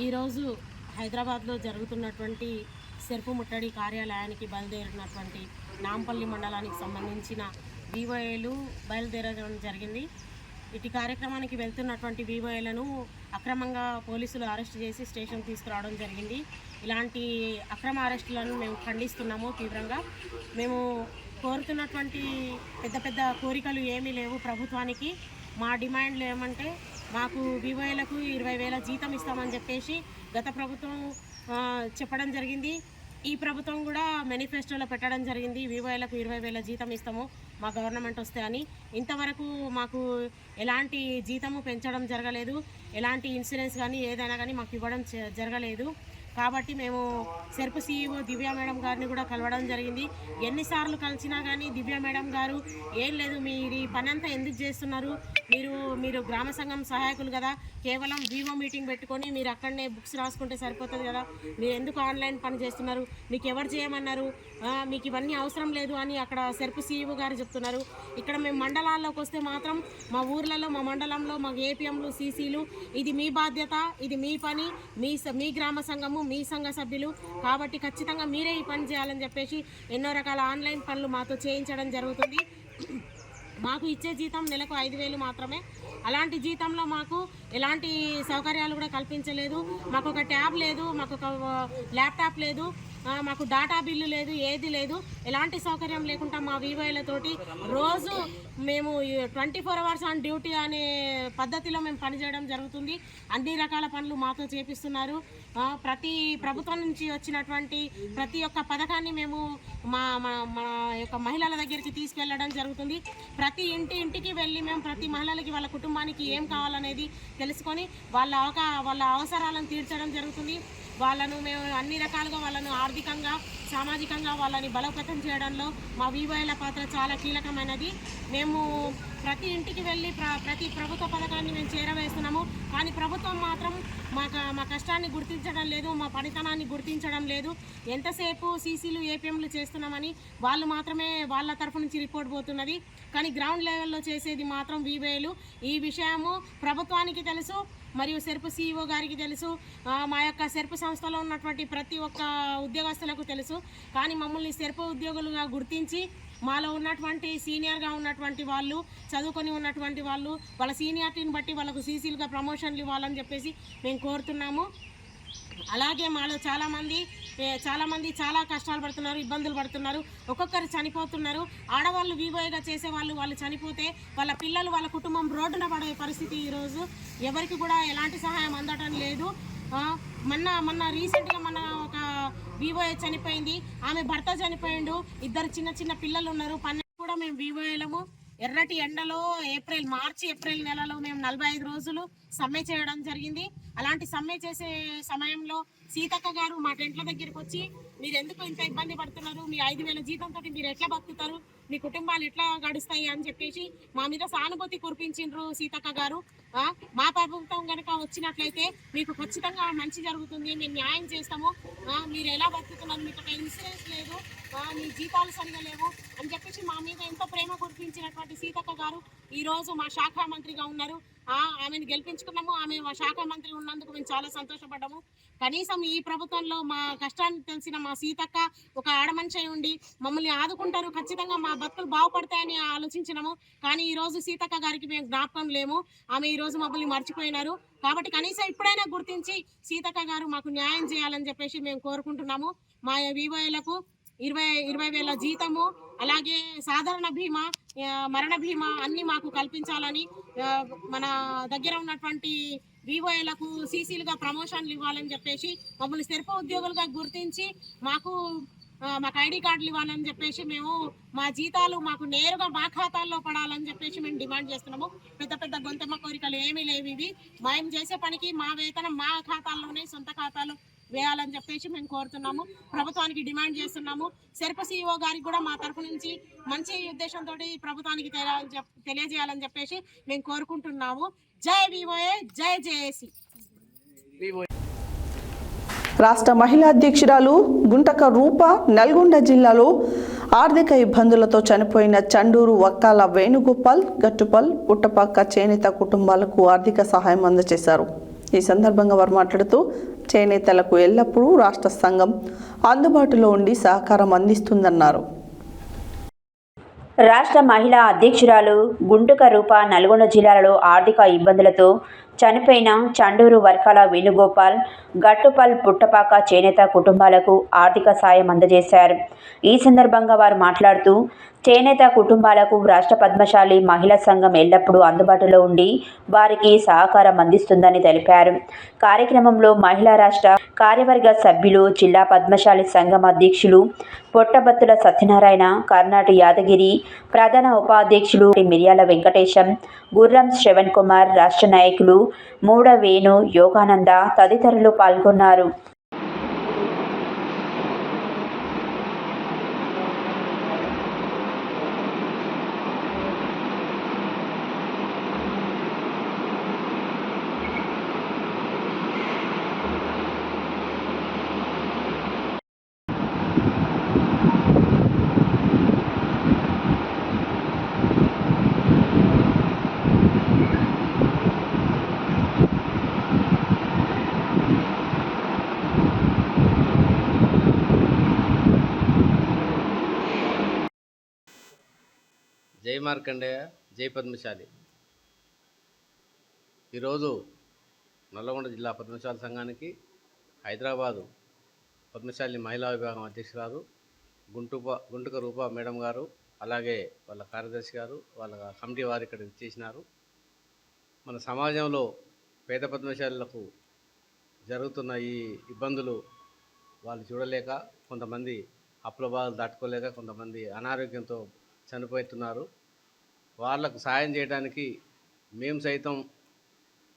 ఈరోజు హైదరాబాద్లో జరుగుతున్నటువంటి సెర్పు ముట్టడి కార్యాలయానికి బయలుదేరినటువంటి నాంపల్లి మండలానికి సంబంధించిన వివోఏలు బయలుదేరడం జరిగింది. ఇటు కార్యక్రమానికి వెళ్తున్నటువంటి వివోఏలను అక్రమంగా పోలీసులు అరెస్ట్ చేసి స్టేషన్ తీసుకురావడం జరిగింది. ఇలాంటి అక్రమ అరెస్టులను మేము ఖండిస్తున్నాము తీవ్రంగా. మేము కోరుతున్నటువంటి పెద్ద పెద్ద కోరికలు ఏమీ లేవు ప్రభుత్వానికి. మా డిమాండ్లు ఏమంటే, మాకు వివోఏలకు 20,000 జీతం ఇస్తామని చెప్పేసి గత ప్రభుత్వం చెప్పడం జరిగింది. ఈ ప్రభుత్వం కూడా మేనిఫెస్టోలో పెట్టడం జరిగింది, వివోఏలకు 20,000 జీతం ఇస్తాము మా గవర్నమెంట్ వస్తే అని. ఇంతవరకు మాకు ఎలాంటి జీతము పెంచడం జరగలేదు, ఎలాంటి ఇన్సూరెన్స్ కానీ ఏదైనా కానీ మాకు ఇవ్వడం జరగలేదు. కాబట్టి మేము సెర్పు CEO దివ్య మేడం గారిని కూడా కలవడం జరిగింది. ఎన్నిసార్లు కలిసినా కానీ దివ్య మేడం గారు ఏం లేదు, మీరు ఈ పని అంతా ఎందుకు చేస్తున్నారు, మీరు గ్రామ సంఘం సహాయకులు కదా, కేవలం వివో మీటింగ్ పెట్టుకొని మీరు అక్కడనే బుక్స్ రాసుకుంటే సరిపోతుంది కదా, మీరు ఎందుకు ఆన్లైన్ పని చేస్తున్నారు, మీకు ఎవరు చేయమన్నారు, మీకు ఇవన్నీ అవసరం లేదు అని అక్కడ సెర్పు CEO గారు చెప్తున్నారు. ఇక్కడ మేము మండలాల్లోకి వస్తే మాత్రం మా ఊర్లలో, మా మండలంలో, మా APMలు, CCలు, ఇది మీ బాధ్యత, ఇది మీ పని, మీ గ్రామ సంఘము, మీ సంఘ సభ్యులు, కాబట్టి ఖచ్చితంగా మీరే ఈ పని చేయాలని చెప్పేసి ఎన్నో రకాల ఆన్లైన్ పనులు మాతో చేయించడం జరుగుతుంది. మాకు ఇచ్చే జీతం నెలకు 5,000 మాత్రమే. అలాంటి జీతంలో మాకు ఎలాంటి సౌకర్యాలు కూడా కల్పించలేదు. మాకు ఒక ట్యాబ్ లేదు, మాకు ఒక ల్యాప్టాప్ లేదు, మాకు డాటా బిల్లు లేదు, ఏది లేదు. ఎలాంటి సౌకర్యం లేకుండా మా వివోఏలతోటి రోజు మేము 24 అవర్స్ ఆన్ డ్యూటీ అనే పద్ధతిలో మేము పనిచేయడం జరుగుతుంది. అన్ని రకాల పనులు మాతో చేపిస్తున్నారు. ప్రతి ప్రభుత్వం నుంచి వచ్చినటువంటి ప్రతి ఒక్క పథకాన్ని మేము మా యొక్క మహిళల దగ్గరికి తీసుకెళ్ళడం జరుగుతుంది. ప్రతి ఇంటికి వెళ్ళి మేము ప్రతి మహిళలకి, వాళ్ళ కుటుంబానికి ఏం కావాలనేది తెలుసుకొని వాళ్ళ అవసరాలను తీర్చడం జరుగుతుంది. వాళ్ళను మేము అన్ని రకాలుగా వాళ్ళను ఆర్థికంగా, సామాజికంగా వాళ్ళని బలోపేతం చేయడంలో మా వివోఏల పాత్ర చాలా కీలకమైనది. మేము ప్రతి ఇంటికి వెళ్ళి ప్రతి ప్రభుత్వ పథకాన్ని మేము చేరవేస్తున్నాము. కానీ ప్రభుత్వం మాత్రం మా కష్టాన్ని గుర్తించడం లేదు, మా పనితనాన్ని గుర్తించడం లేదు. ఎంతసేపు CCలు, APMలు చేస్తున్నామని వాళ్ళు మాత్రమే వాళ్ళ తరఫు నుంచి రిపోర్ట్ పోతున్నది. కానీ గ్రౌండ్ లెవెల్లో చేసేది మాత్రం వివోఏలు. ఈ విషయము ప్రభుత్వానికి తెలుసు, మరియు సెర్పు CEO గారికి తెలుసు, మా యొక్క సెర్పు సంస్థలో ఉన్నటువంటి ప్రతి ఒక్క ఉద్యోగస్తులకు తెలుసు. కానీ మమ్మల్ని సెర్పు ఉద్యోగులుగా గుర్తించి మాలో ఉన్నటువంటి సీనియర్గా ఉన్నటువంటి వాళ్ళు, చదువుకొని ఉన్నటువంటి వాళ్ళు, వాళ్ళ సీనియారిటీని బట్టి వాళ్ళకు CCలుగా ప్రమోషన్లు ఇవ్వాలని చెప్పేసి మేము కోరుతున్నాము. అలాగే మాలో చాలామంది చాలా కష్టాలు పడుతున్నారు, ఇబ్బందులు పడుతున్నారు, ఒక్కొక్కరు చనిపోతున్నారు. ఆడవాళ్ళు వివోఏగా చేసేవాళ్ళు వాళ్ళు చనిపోతే వాళ్ళ పిల్లలు, వాళ్ళ కుటుంబం రోడ్డున పడే పరిస్థితి ఈరోజు. ఎవరికి కూడా ఎలాంటి సహాయం అందటం లేదు. మొన్న రీసెంట్గా ఒక వివోఏ చనిపోయింది, ఆమె భర్త చనిపోయిండు, 2 చిన్న పిల్లలు ఉన్నారు. 12 కూడా మేము వివోఏలము. ఎర్రటి ఎండలో మార్చి ఏప్రిల్ నెలలో మేము 45 రోజులు సమ్మె చేయడం జరిగింది. అలాంటి సమ్మె చేసే సమయంలో సీతక్క గారు మా టెంట్ల దగ్గరికి వచ్చి, మీరు ఎందుకు ఇంత ఇబ్బంది పడుతున్నారు, మీ 5,000 జీతంతో మీరు ఎట్లా బతుకుతారు, మీ కుటుంబాలు ఎట్లా గడుస్తాయి అని చెప్పేసి మా మీద సానుభూతి కురిపించిండ్రు సీతక్క గారు. మా ప్రభుత్వం కనుక వచ్చినట్లయితే మీకు ఖచ్చితంగా మంచి జరుగుతుంది, మేము న్యాయం చేస్తాము, మీరు ఎలా బతుకుతున్నారు, మీకు ఒక ఇన్సూరెన్స్ లేదు, మీ జీతాలు సరిగా లేవు అని చెప్పేసి మా మీద ఎంతో ప్రేమ కురిపించినటువంటి సీతక్క గారు ఈరోజు మా శాఖ మంత్రిగా ఉన్నారు. ఆమెను గెలిపించుకున్నాము, ఆమె మా శాఖ మంత్రి ఉన్నందుకు మేము చాలా సంతోషపడ్డాము. కనీసం ఈ ప్రభుత్వంలో మా కష్టాన్ని తెలిసిన మా సీతక్క ఒక ఆడమనిషి ఉండి మమ్మల్ని ఆదుకుంటారు, ఖచ్చితంగా మా బతుకులు బాగుపడతాయని ఆలోచించినాము. కానీ ఈరోజు సీతక్క గారికి మేము జ్ఞాపకం లేము, ఆమె ఈరోజు మమ్మల్ని మర్చిపోయినారు. కాబట్టి కనీసం ఇప్పుడైనా గుర్తించి సీతక్క గారు మాకు న్యాయం చేయాలని చెప్పేసి మేము కోరుకుంటున్నాము. మా వివోఏలకు 20,000 జీతము, అలాగే సాధారణ బీమా, మరణ బీమా అన్నీ మాకు కల్పించాలని, మన దగ్గర ఉన్నటువంటి వివోఏలకు CCలుగా ప్రమోషన్లు ఇవ్వాలని చెప్పేసి మమ్మల్ని సెర్పు ఉద్యోగులుగా గుర్తించి మాకు మాకు ఐడి కార్డులు ఇవ్వాలని చెప్పేసి మేము మా జీతాలు మాకు నేరుగా మా ఖాతాల్లో పడాలని చెప్పేసి మేము డిమాండ్ చేస్తున్నాము. పెద్ద పెద్ద గొంతెమ్మ కోరికలు ఏమీ లేవు. ఇవి మేము చేసే పనికి మా వేతనం మా ఖాతాల్లోనే సొంత ఖాతాలు వేయాలని చెప్పేసి మేము కోరుతున్నాము. ప్రభుత్వానికి డిమాండ్ చేస్తున్నాము. సెర్ప CEO గారికి కూడా మా తరఫు నుంచి మంచి ఉద్దేశంతో ప్రభుత్వానికి తెలియజేయాలని చెప్పేసి మేము కోరుకుంటున్నాము. జై వివోఏ, జై జేఏసీ. రాష్ట్ర మహిళా అధ్యక్షురాలు గుంటక రూప నల్గొండ జిల్లాలో ఆర్థిక ఇబ్బందులతో చనిపోయిన చండూరు వక్కాల వేణుగోపాల్, గట్టుపల్, పుట్టపాక చేనేత కుటుంబాలకు ఆర్థిక సహాయం అందజేశారు. ఈ సందర్భంగా వారు మాట్లాడుతూ చేనేతలకు ఎల్లప్పుడూ రాష్ట్ర సంఘం అందుబాటులో ఉండి సహకారం అందిస్తుందన్నారు. రాష్ట్ర మహిళా అధ్యక్షురాలు గుంటుక రూప నల్గొండ జిల్లాలో ఆర్థిక ఇబ్బందులతో చనిపోయిన చండూరు వర్కాల వేణుగోపాల్, గట్టుపల్, పుట్టపాక చేనేత కుటుంబాలకు ఆర్థిక సాయం అందజేశారు. ఈ సందర్భంగా వారు మాట్లాడుతూ చేనేత కుటుంబాలకు రాష్ట్ర పద్మశాలి మహిళా సంఘం ఎల్లప్పుడూ అందుబాటులో ఉండి వారికి సహకారం అందిస్తుందని తెలిపారు. కార్యక్రమంలో మహిళా రాష్ట్ర కార్యవర్గ సభ్యులు, జిల్లా పద్మశాలి సంఘం అధ్యక్షులు పొట్టబత్తుల సత్యనారాయణ, కర్ణాటి యాదగిరి, ప్రధాన ఉపాధ్యక్షులు మిర్యాల వెంకటేశం, గుర్రం శ్రవణ్ కుమార్, రాష్ట్ర నాయకులు మూడ వేణు, యోగానంద తదితరులు పాల్గొన్నారు. జై మార్కండేయ, జై పద్మశాలి. ఈరోజు నల్లగొండ జిల్లా పద్మశాలి సంఘానికి హైదరాబాదు పద్మశాలి మహిళా విభాగం అధ్యక్షురాలు గుంటుక రూప మేడం గారు, అలాగే వాళ్ళ కార్యదర్శి గారు, వాళ్ళ కమిటీ వారు ఇక్కడ ఇచ్చేసినారు. మన సమాజంలో పేద పద్మశాలులకు జరుగుతున్న ఈ ఇబ్బందులు వాళ్ళు చూడలేక, కొంతమంది అప్పుల బాధలు దాటుకోలేక, కొంతమంది అనారోగ్యంతో చనిపోతున్నారు. వాళ్ళకు సాయం చేయడానికి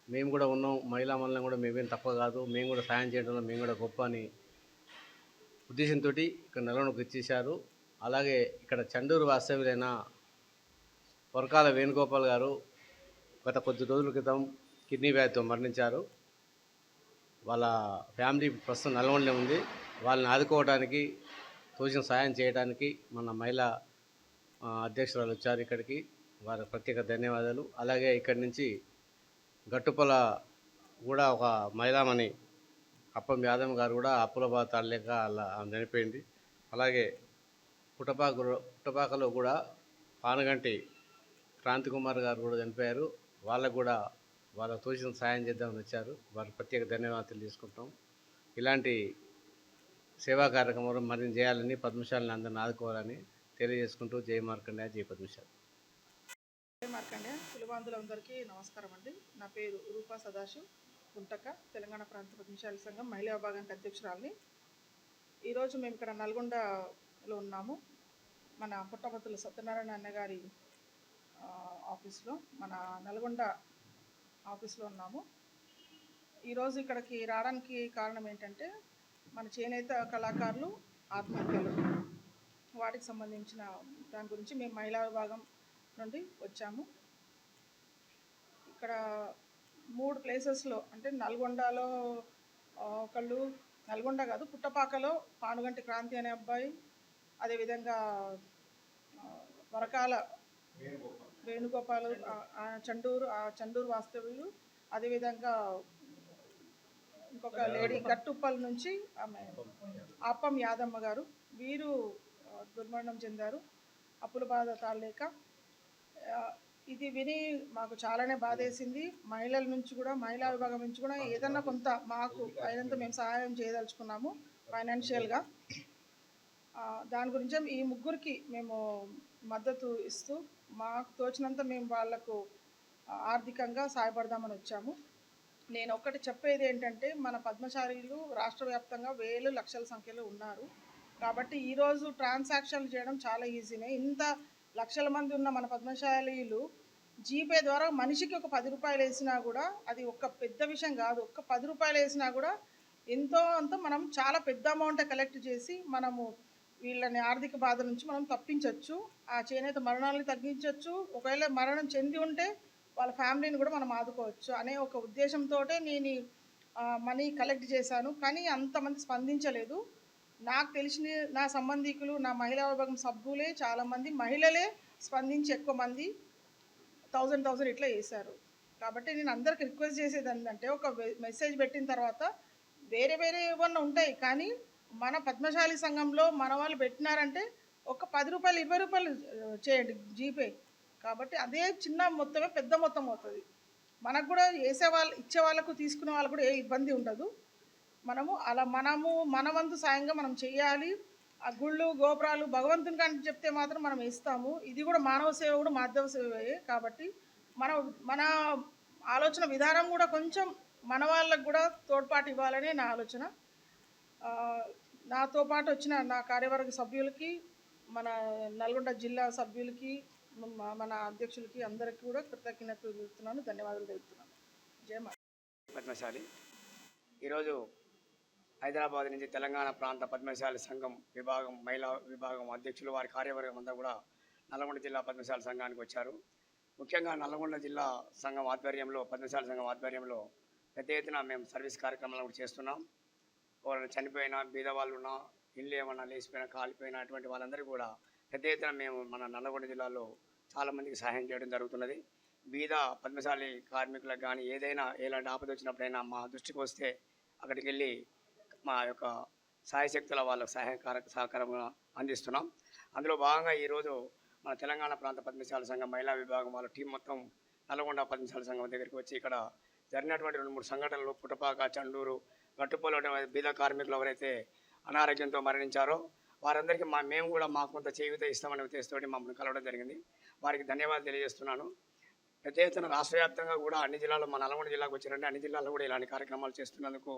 మేము కూడా ఉన్నాం. మహిళా మండలం కూడా మేమేం తక్కువ కాదు, మేము కూడా సాయం చేయడంలో మేము కూడా గొప్ప అని ఉద్దేశంతో ఇక్కడ నల్గొండకు ఇచ్చేశారు. అలాగే ఇక్కడ చండూరు వాస్తవ్యులైన వరకాల వేణుగోపాల్ గారు గత కొద్ది రోజుల క్రితం కిడ్నీ వ్యాధితో మరణించారు. వాళ్ళ ఫ్యామిలీ ప్రస్తుతం నల్గొండలో ఉంది. వాళ్ళని ఆదుకోవడానికి, తోచిన సాయం చేయడానికి మన మహిళా అధ్యక్షురాలు వచ్చారు ఇక్కడికి. వారికి ప్రత్యేక ధన్యవాదాలు. అలాగే ఇక్కడి నుంచి గట్టుపల కూడా ఒక మహిళామణి అప్పం యాదమ్మ గారు కూడా అప్పుల బాధ తాళలేక అలా చనిపోయింది. అలాగే పుట్టపాకలో కూడా పానగంటి క్రాంతి కుమార్ గారు కూడా చనిపోయారు. వాళ్ళకు కూడా వాళ్ళకు తోచిన సాయం చేద్దామని వచ్చారు. వారికి ప్రత్యేక ధన్యవాదాలు తెలియజేసుకుంటాం. ఇలాంటి సేవా కార్యక్రమాలు మరిన్ని చేయాలని, పద్మశాలిని అందరిని ఆదుకోవాలని తెలియజేసుకుంటూ జై మార్కండేయ, జై పద్మశాలి. జై మార్కండేయ కులబాంధులందరికీ నమస్కారం అండి. నా పేరు రూపా సదాశివ్, గుంటక, తెలంగాణ ప్రాంత పద్మశాలి సంఘం మహిళా విభాగానికి అధ్యక్షురాలని. ఈరోజు మేము ఇక్కడ నల్గొండలో ఉన్నాము. మన పుట్టబత్తుల సత్యనారాయణ అన్నగారి ఆఫీస్లో, మన నల్గొండ ఆఫీస్లో ఉన్నాము. ఈరోజు ఇక్కడికి రావడానికి కారణం ఏంటంటే, మన చేనేత కళాకారులు ఆత్మహత్యలు, వాటికి సంబంధించిన దాని గురించి మేము మహిళా విభాగం నుండి వచ్చాము. ఇక్కడ 3 ప్లేసెస్లో, అంటే నల్గొండలో ఒకళ్ళు, నల్గొండ కాదు పుట్టపాకలో పానుగంటి క్రాంతి అనే అబ్బాయి, అదేవిధంగా వరకాల వేణుగోపాల్ చండూరు వాస్తవ్యులు, అదేవిధంగా ఇంకొక లేడీ గట్టుప్పల్ నుంచి ఆమె అప్పం యాదమ్మ గారు, వీరు దుర్మరణం చెందారు అప్పుల బాధ తాళలేక. ఇది విని మాకు చాలానే బాధేసింది. మహిళల నుంచి కూడా, మహిళా విభాగం నుంచి కూడా ఏదన్నా కొంత మాకు అయినంత మేము సహాయం చేయదలుచుకున్నాము ఫైనాన్షియల్గా. దాని గురించే ఈ ముగ్గురికి మేము మద్దతు ఇస్తూ మాకు తోచినంత మేము వాళ్లకు ఆర్థికంగా సహాయపడదామని వచ్చాము. నేను ఒకటి చెప్పేది ఏంటంటే, మన పద్మశాలీలు రాష్ట్ర వ్యాప్తంగా వేలు లక్షల సంఖ్యలో ఉన్నారు. కాబట్టి ఈరోజు ట్రాన్సాక్షన్లు చేయడం చాలా ఈజీనే. ఇంత లక్షల మంది ఉన్న మన పద్మశాలీలు జీపే ద్వారా మనిషికి ఒక 10 రూపాయలు వేసినా కూడా అది ఒక పెద్ద విషయం కాదు. ఒక్క 10 రూపాయలు వేసినా కూడా ఎంతో అంత మనం చాలా పెద్ద అమౌంట్ కలెక్ట్ చేసి మనము వీళ్ళని ఆర్థిక బాధ నుంచి మనం తప్పించవచ్చు. ఆ చేనేత మరణాలను తగ్గించవచ్చు. ఒకవేళ మరణం చెంది ఉంటే వాళ్ళ ఫ్యామిలీని కూడా మనం ఆదుకోవచ్చు అనే ఒక ఉద్దేశంతో నేను మనీ కలెక్ట్ చేశాను. కానీ అంతమంది స్పందించలేదు. నాకు తెలిసిన నా సంబంధికులు, నా మహిళా విభాగం సభ్యులే చాలామంది మహిళలే స్పందించి ఎక్కువ మంది 1000 ఇట్లా వేశారు. కాబట్టి నేను అందరికి రిక్వెస్ట్ చేసేది ఏంటంటే, ఒక మెసేజ్ పెట్టిన తర్వాత వేరే ఏమన్నా ఉంటాయి, కానీ మన పద్మశాలి సంఘంలో మన వాళ్ళు పెట్టినారంటే ఒక 10 రూపాయలు 20 రూపాయలు చేయండి జీపే. కాబట్టి అదే చిన్న మొత్తమే పెద్ద మొత్తం అవుతుంది. మనకు కూడా ఇచ్చే వాళ్ళకు తీసుకునే వాళ్ళకు కూడా ఏ ఇబ్బంది ఉండదు. మన వంతు సాయంగా మనం చేయాలి. ఆ గుళ్ళు గోపురాలు భగవంతుని కానీ చెప్తే మాత్రం మనం ఇస్తాము. ఇది కూడా మానవ సేవ కూడా మాధవ సేవయే. కాబట్టి మన ఆలోచన విధానం కూడా కొంచెం మన వాళ్ళకు కూడా తోడ్పాటు ఇవ్వాలనే నా ఆలోచన. నాతో పాటు వచ్చిన నా కార్యవర్గ సభ్యులకి, మన నల్గొండ జిల్లా సభ్యులకి, మన అధ్యక్షులకి అందరికీ కూడా కృతజ్ఞతలు తెలుపుతున్నాను, ధన్యవాదాలు తెలుపుతున్నాను. జయ మా పద్మశాలి. ఈరోజు హైదరాబాద్ నుంచి తెలంగాణ ప్రాంత పద్మశాలి సంఘం విభాగం మహిళా విభాగం అధ్యక్షులు వారి కార్యవర్గం అంతా కూడా నల్గొండ జిల్లా పద్మశాలి సంఘానికి వచ్చారు. ముఖ్యంగా నల్గొండ జిల్లా సంఘం ఆధ్వర్యంలో, పద్మశాలి సంఘం ఆధ్వర్యంలో పెద్ద ఎత్తున మేము సర్వీస్ కార్యక్రమాలు కూడా చేస్తున్నాం. ఎవరైనా చనిపోయినా, బీద వాళ్ళు ఉన్నా, ఇల్లు ఏమన్నా లేచిపోయినా, కాలిపోయినా అటువంటి వాళ్ళందరికీ కూడా పెద్ద ఎత్తున మేము మన నల్గొండ జిల్లాలో చాలామందికి సహాయం చేయడం జరుగుతున్నది. బీద పద్మశాలి కార్మికులకు కానీ ఏదైనా ఎలాంటి ఆపద వచ్చినప్పుడైనా మా దృష్టికి వస్తే అక్కడికి వెళ్ళి మా యొక్క సాయశక్తుల వాళ్ళకు సహకారం అందిస్తున్నాం. అందులో భాగంగా ఈరోజు మన తెలంగాణ ప్రాంత పద్మశాలి సంఘం మహిళా విభాగం వాళ్ళ టీం మొత్తం నల్గొండ పద్మశాలి సంఘం దగ్గరికి వచ్చి ఇక్కడ జరిగినటువంటి 2-3 సంఘటనలు, పుట్టపాక, చండూరు, గట్టుపోలో బీద కార్మికులు ఎవరైతే అనారోగ్యంతో మరణించారో వారందరికీ మేము కూడా మాకు కొంత చేయూత ఇస్తామనే ఉద్దేశంతో మమ్మల్ని కలవడం జరిగింది. వారికి ధన్యవాదాలు తెలియజేస్తున్నాను. పెద్ద ఎత్తున రాష్ట్ర వ్యాప్తంగా కూడా అన్ని జిల్లాల్లో, మన నల్గొండ జిల్లాకు వచ్చారంటే అన్ని జిల్లాల్లో కూడా ఇలాంటి కార్యక్రమాలు చేస్తున్నందుకు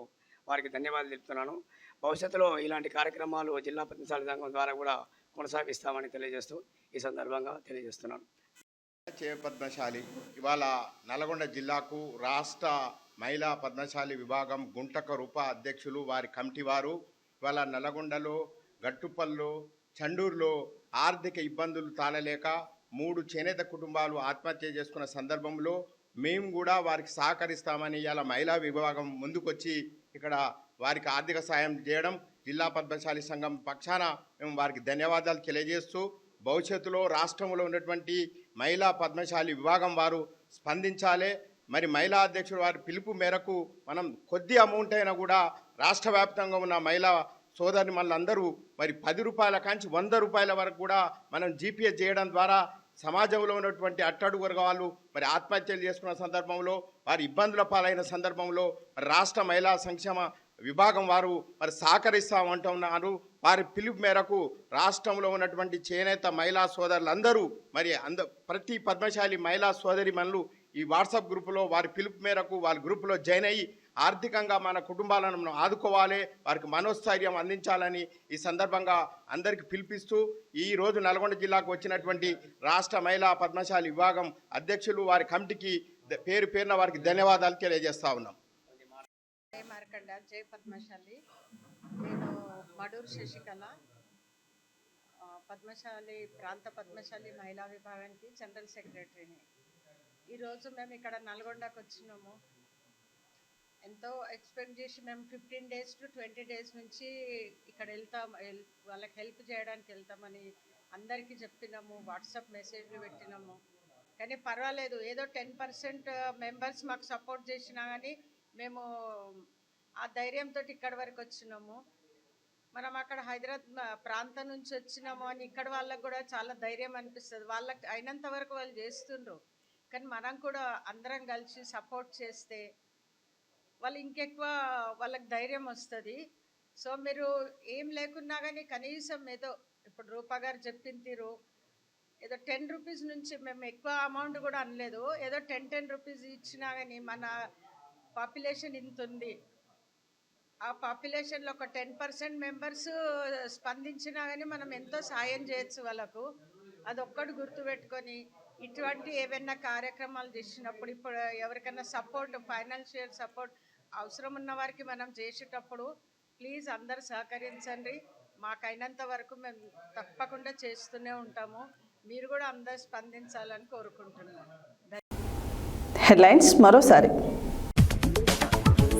వారికి ధన్యవాదాలు తెలుపుతున్నాను. భవిష్యత్తులో ఇలాంటి కార్యక్రమాలు జిల్లా పద్మశాలి సంఘం ద్వారా కూడా కొనసాగిస్తామని తెలియజేస్తూ ఈ సందర్భంగా తెలియజేస్తున్నాను. పద్మశాలి ఇవాళ నల్గొండ జిల్లాకు రాష్ట్ర మహిళా పద్మశాలి విభాగం గుంటక రూప అధ్యక్షులు వారి కమిటీ వారు ఇవాళ నల్గొండలో, గట్టుపల్లో, చండూరులో ఆర్థిక ఇబ్బందులు తాళలేక 3 చేనేత కుటుంబాలు ఆత్మహత్య చేసుకున్న సందర్భంలో మేము కూడా వారికి సహకరిస్తామని ఇవాళ మహిళా విభాగం ముందుకొచ్చి ఇక్కడ వారికి ఆర్థిక సాయం చేయడం జిల్లా పద్మశాలి సంఘం పక్షాన మేము వారికి ధన్యవాదాలు తెలియజేస్తూ, భవిష్యత్తులో రాష్ట్రంలో ఉన్నటువంటి మహిళా పద్మశాలి విభాగం వారు స్పందించాలి. మరి మహిళా అధ్యక్షుడు వారి పిలుపు మేరకు మనం కొద్ది అమౌంట్ అయినా కూడా రాష్ట్ర వ్యాప్తంగా ఉన్న మహిళా సోదరి మళ్ళందరూ మరి 10 రూపాయల కాంచి 100 రూపాయల వరకు కూడా మనం జీపీఎస్ చేయడం ద్వారా సమాజంలో ఉన్నటువంటి అట్టడుగు వర్గాలు మరి ఆత్మహత్యలు చేసుకున్న సందర్భంలో, వారి ఇబ్బందుల పాలైన సందర్భంలో రాష్ట్ర మహిళా సంక్షేమ విభాగం వారు మరి సహకరిస్తామంటున్నారు. వారి పిలుపు మేరకు రాష్ట్రంలో ఉన్నటువంటి చేనేత మహిళా సోదరులందరూ మరి ప్రతి పద్మశాలి మహిళా సోదరి మనులు ఈ వాట్సాప్ గ్రూపులో వారి పిలుపు మేరకు వాళ్ళ గ్రూపులో జాయిన్ అయ్యి ఆర్థికంగా మన కుటుంబాలను మనం ఆదుకోవాలి, వారికి మనోస్థైర్యం అందించాలని ఈ సందర్భంగా అందరికీ పిలిపిస్తూ ఈరోజు నల్గొండ జిల్లాకు వచ్చినటువంటి రాష్ట్ర మహిళా పద్మశాలి విభాగం అధ్యక్షులు వారి కమిటీకి పేరున వారికి ధన్యవాదాలు తెలియజేస్తా ఉన్నాం. మార్కండ జై పద్మశాలి. నేను మడూరు శశికళ, పద్మశాలి ప్రాంత పద్మశాలి మహిళా విభాగానికి జనరల్ సెక్రటరీని. ఈరోజు మేము ఇక్కడ నల్గొండకు వచ్చినాము. ఎంతో ఎక్స్పెక్ట్ చేసి మేము 15 days to 20 days నుంచి ఇక్కడ వాళ్ళకి హెల్ప్ చేయడానికి వెళ్తామని అందరికీ చెప్పినాము, వాట్సాప్ మెసేజ్లు పెట్టినాము. కానీ పర్వాలేదు, ఏదో 10% మెంబర్స్ మాకు సపోర్ట్ చేసినా కానీ మేము ఆ ధైర్యంతో ఇక్కడి వరకు వచ్చినాము. మనం అక్కడ హైదరాబాద్ ప్రాంతం నుంచి వచ్చినాము అని ఇక్కడ వాళ్ళకు కూడా చాలా ధైర్యం అనిపిస్తుంది. వాళ్ళకి అయినంత వరకు వాళ్ళు చేస్తుండ్రు, కానీ మనం కూడా అందరం కలిసి సపోర్ట్ చేస్తే వాళ్ళు ఇంకెక్కువ వాళ్ళకి ధైర్యం వస్తుంది. సో మీరు ఏం లేకున్నా కానీ కనీసం ఏదో ఇప్పుడు రూపా గారు చెప్పిన తీరు ఏదో 10 రూపీస్ నుంచి, మేము ఎక్కువ అమౌంట్ కూడా అనలేదు, ఏదో 10 రూపీస్ ఇచ్చినా కానీ మన పాపులేషన్ ఇంత ఉంది. ఆ పాపులేషన్లో ఒక 10% మెంబర్స్ స్పందించినా కానీ మనం ఎంతో సాయం చేయొచ్చు వాళ్ళకు. అదొక్కటి గుర్తుపెట్టుకొని ఇటువంటి ఏవైనా కార్యక్రమాలు చేసినప్పుడు ఇప్పుడు ఎవరికైనా సపోర్ట్, ఫైనాన్షియల్ సపోర్ట్ అవసరం ఉన్న వారికి మనం చేసేటప్పుడు ప్లీజ్ అందరు సహకరించండి. మాకైనంత వరకు మేము తప్పకుండా చేస్తూనే ఉంటాము. మీరు కూడా అందరు స్పందించాలని కోరుకుంటున్నాను. హెడ్లైన్స్ మరోసారి.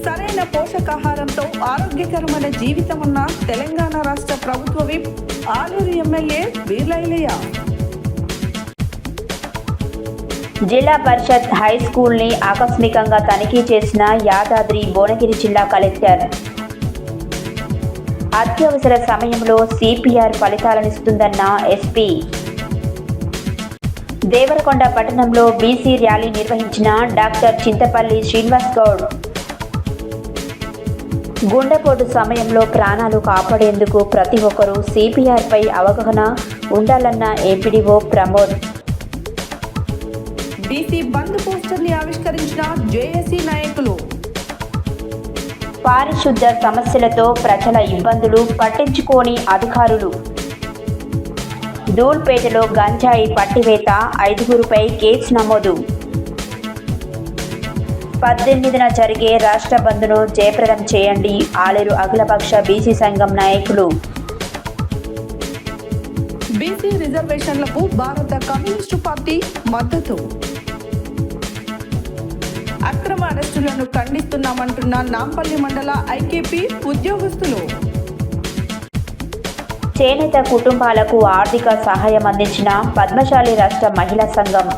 సరైన పోషకాహారంతో ఆరోగ్యకరమైన జీవితం ఉన్న తెలంగాణ రాష్ట్ర ప్రభుత్వ విప్ ఆలేరు ఎమ్మెల్యే వీర్లైలయ్య. జిల్లా పరిషత్ హై స్కూల్ని ఆకస్మికంగా తనిఖీ చేసిన యాదాద్రి భువనగిరి జిల్లా కలెక్టర్. అత్యవసర సమయంలో సిపిఆర్ ఫలితాలనిస్తుందన్న ఎస్పీ. దేవరకొండ పట్టణంలో బీసీ ర్యాలీ నిర్వహించిన డాక్టర్ చింతపల్లి శ్రీనివాస్ గౌడ్. గుండెపోటు సమయంలో ప్రాణాలు కాపాడేందుకు ప్రతి ఒక్కరూ సిపిఆర్పై అవగాహన ఉండాలన్న ఎంపీడీఓ ప్రమోద్. బీసీ బంద్ పోస్టర్ని ఆవిష్కరించిన జేఏసీ నాయకులు. పారిశుద్ధ సమస్యలతో ప్రజల ఇబ్బందులు పట్టించుకోని అధికారులు. ధూల్పేటలో గంజాయి పట్టివేత, 5గురిపై కేసు నమోదు. 18న జరిగే రాష్ట్ర బంద్ను జయప్రదం చేయండి ఆలేరు అఖిలపక్ష బీసీ సంఘం నాయకులు. బీసీ రిజర్వేషన్లకు భారత కమ్యూనిస్టు పార్టీ మద్దతు. అక్రమ అరెస్టులను ఖండిస్తున్నామంటున్న నాంపల్లి మండల ఐకేపీ ఉద్యోగస్తులు. చేనేత కుటుంబాలకు ఆర్థిక సహాయం అందించిన పద్మశాలి రాష్ట్ర మహిళా సంఘం.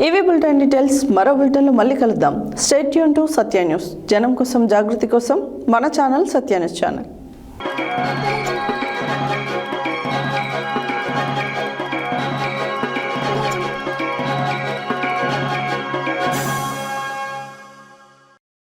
ఇవి బులెటిన్ డీటెయిల్స్. మరో బులెటిన్లో మళ్ళీ కలుద్దాం. Stay tune to Satya news. జనం కోసం, జాగృతి కోసం మన ఛానల్ సత్య న్యూస్ ఛానల్.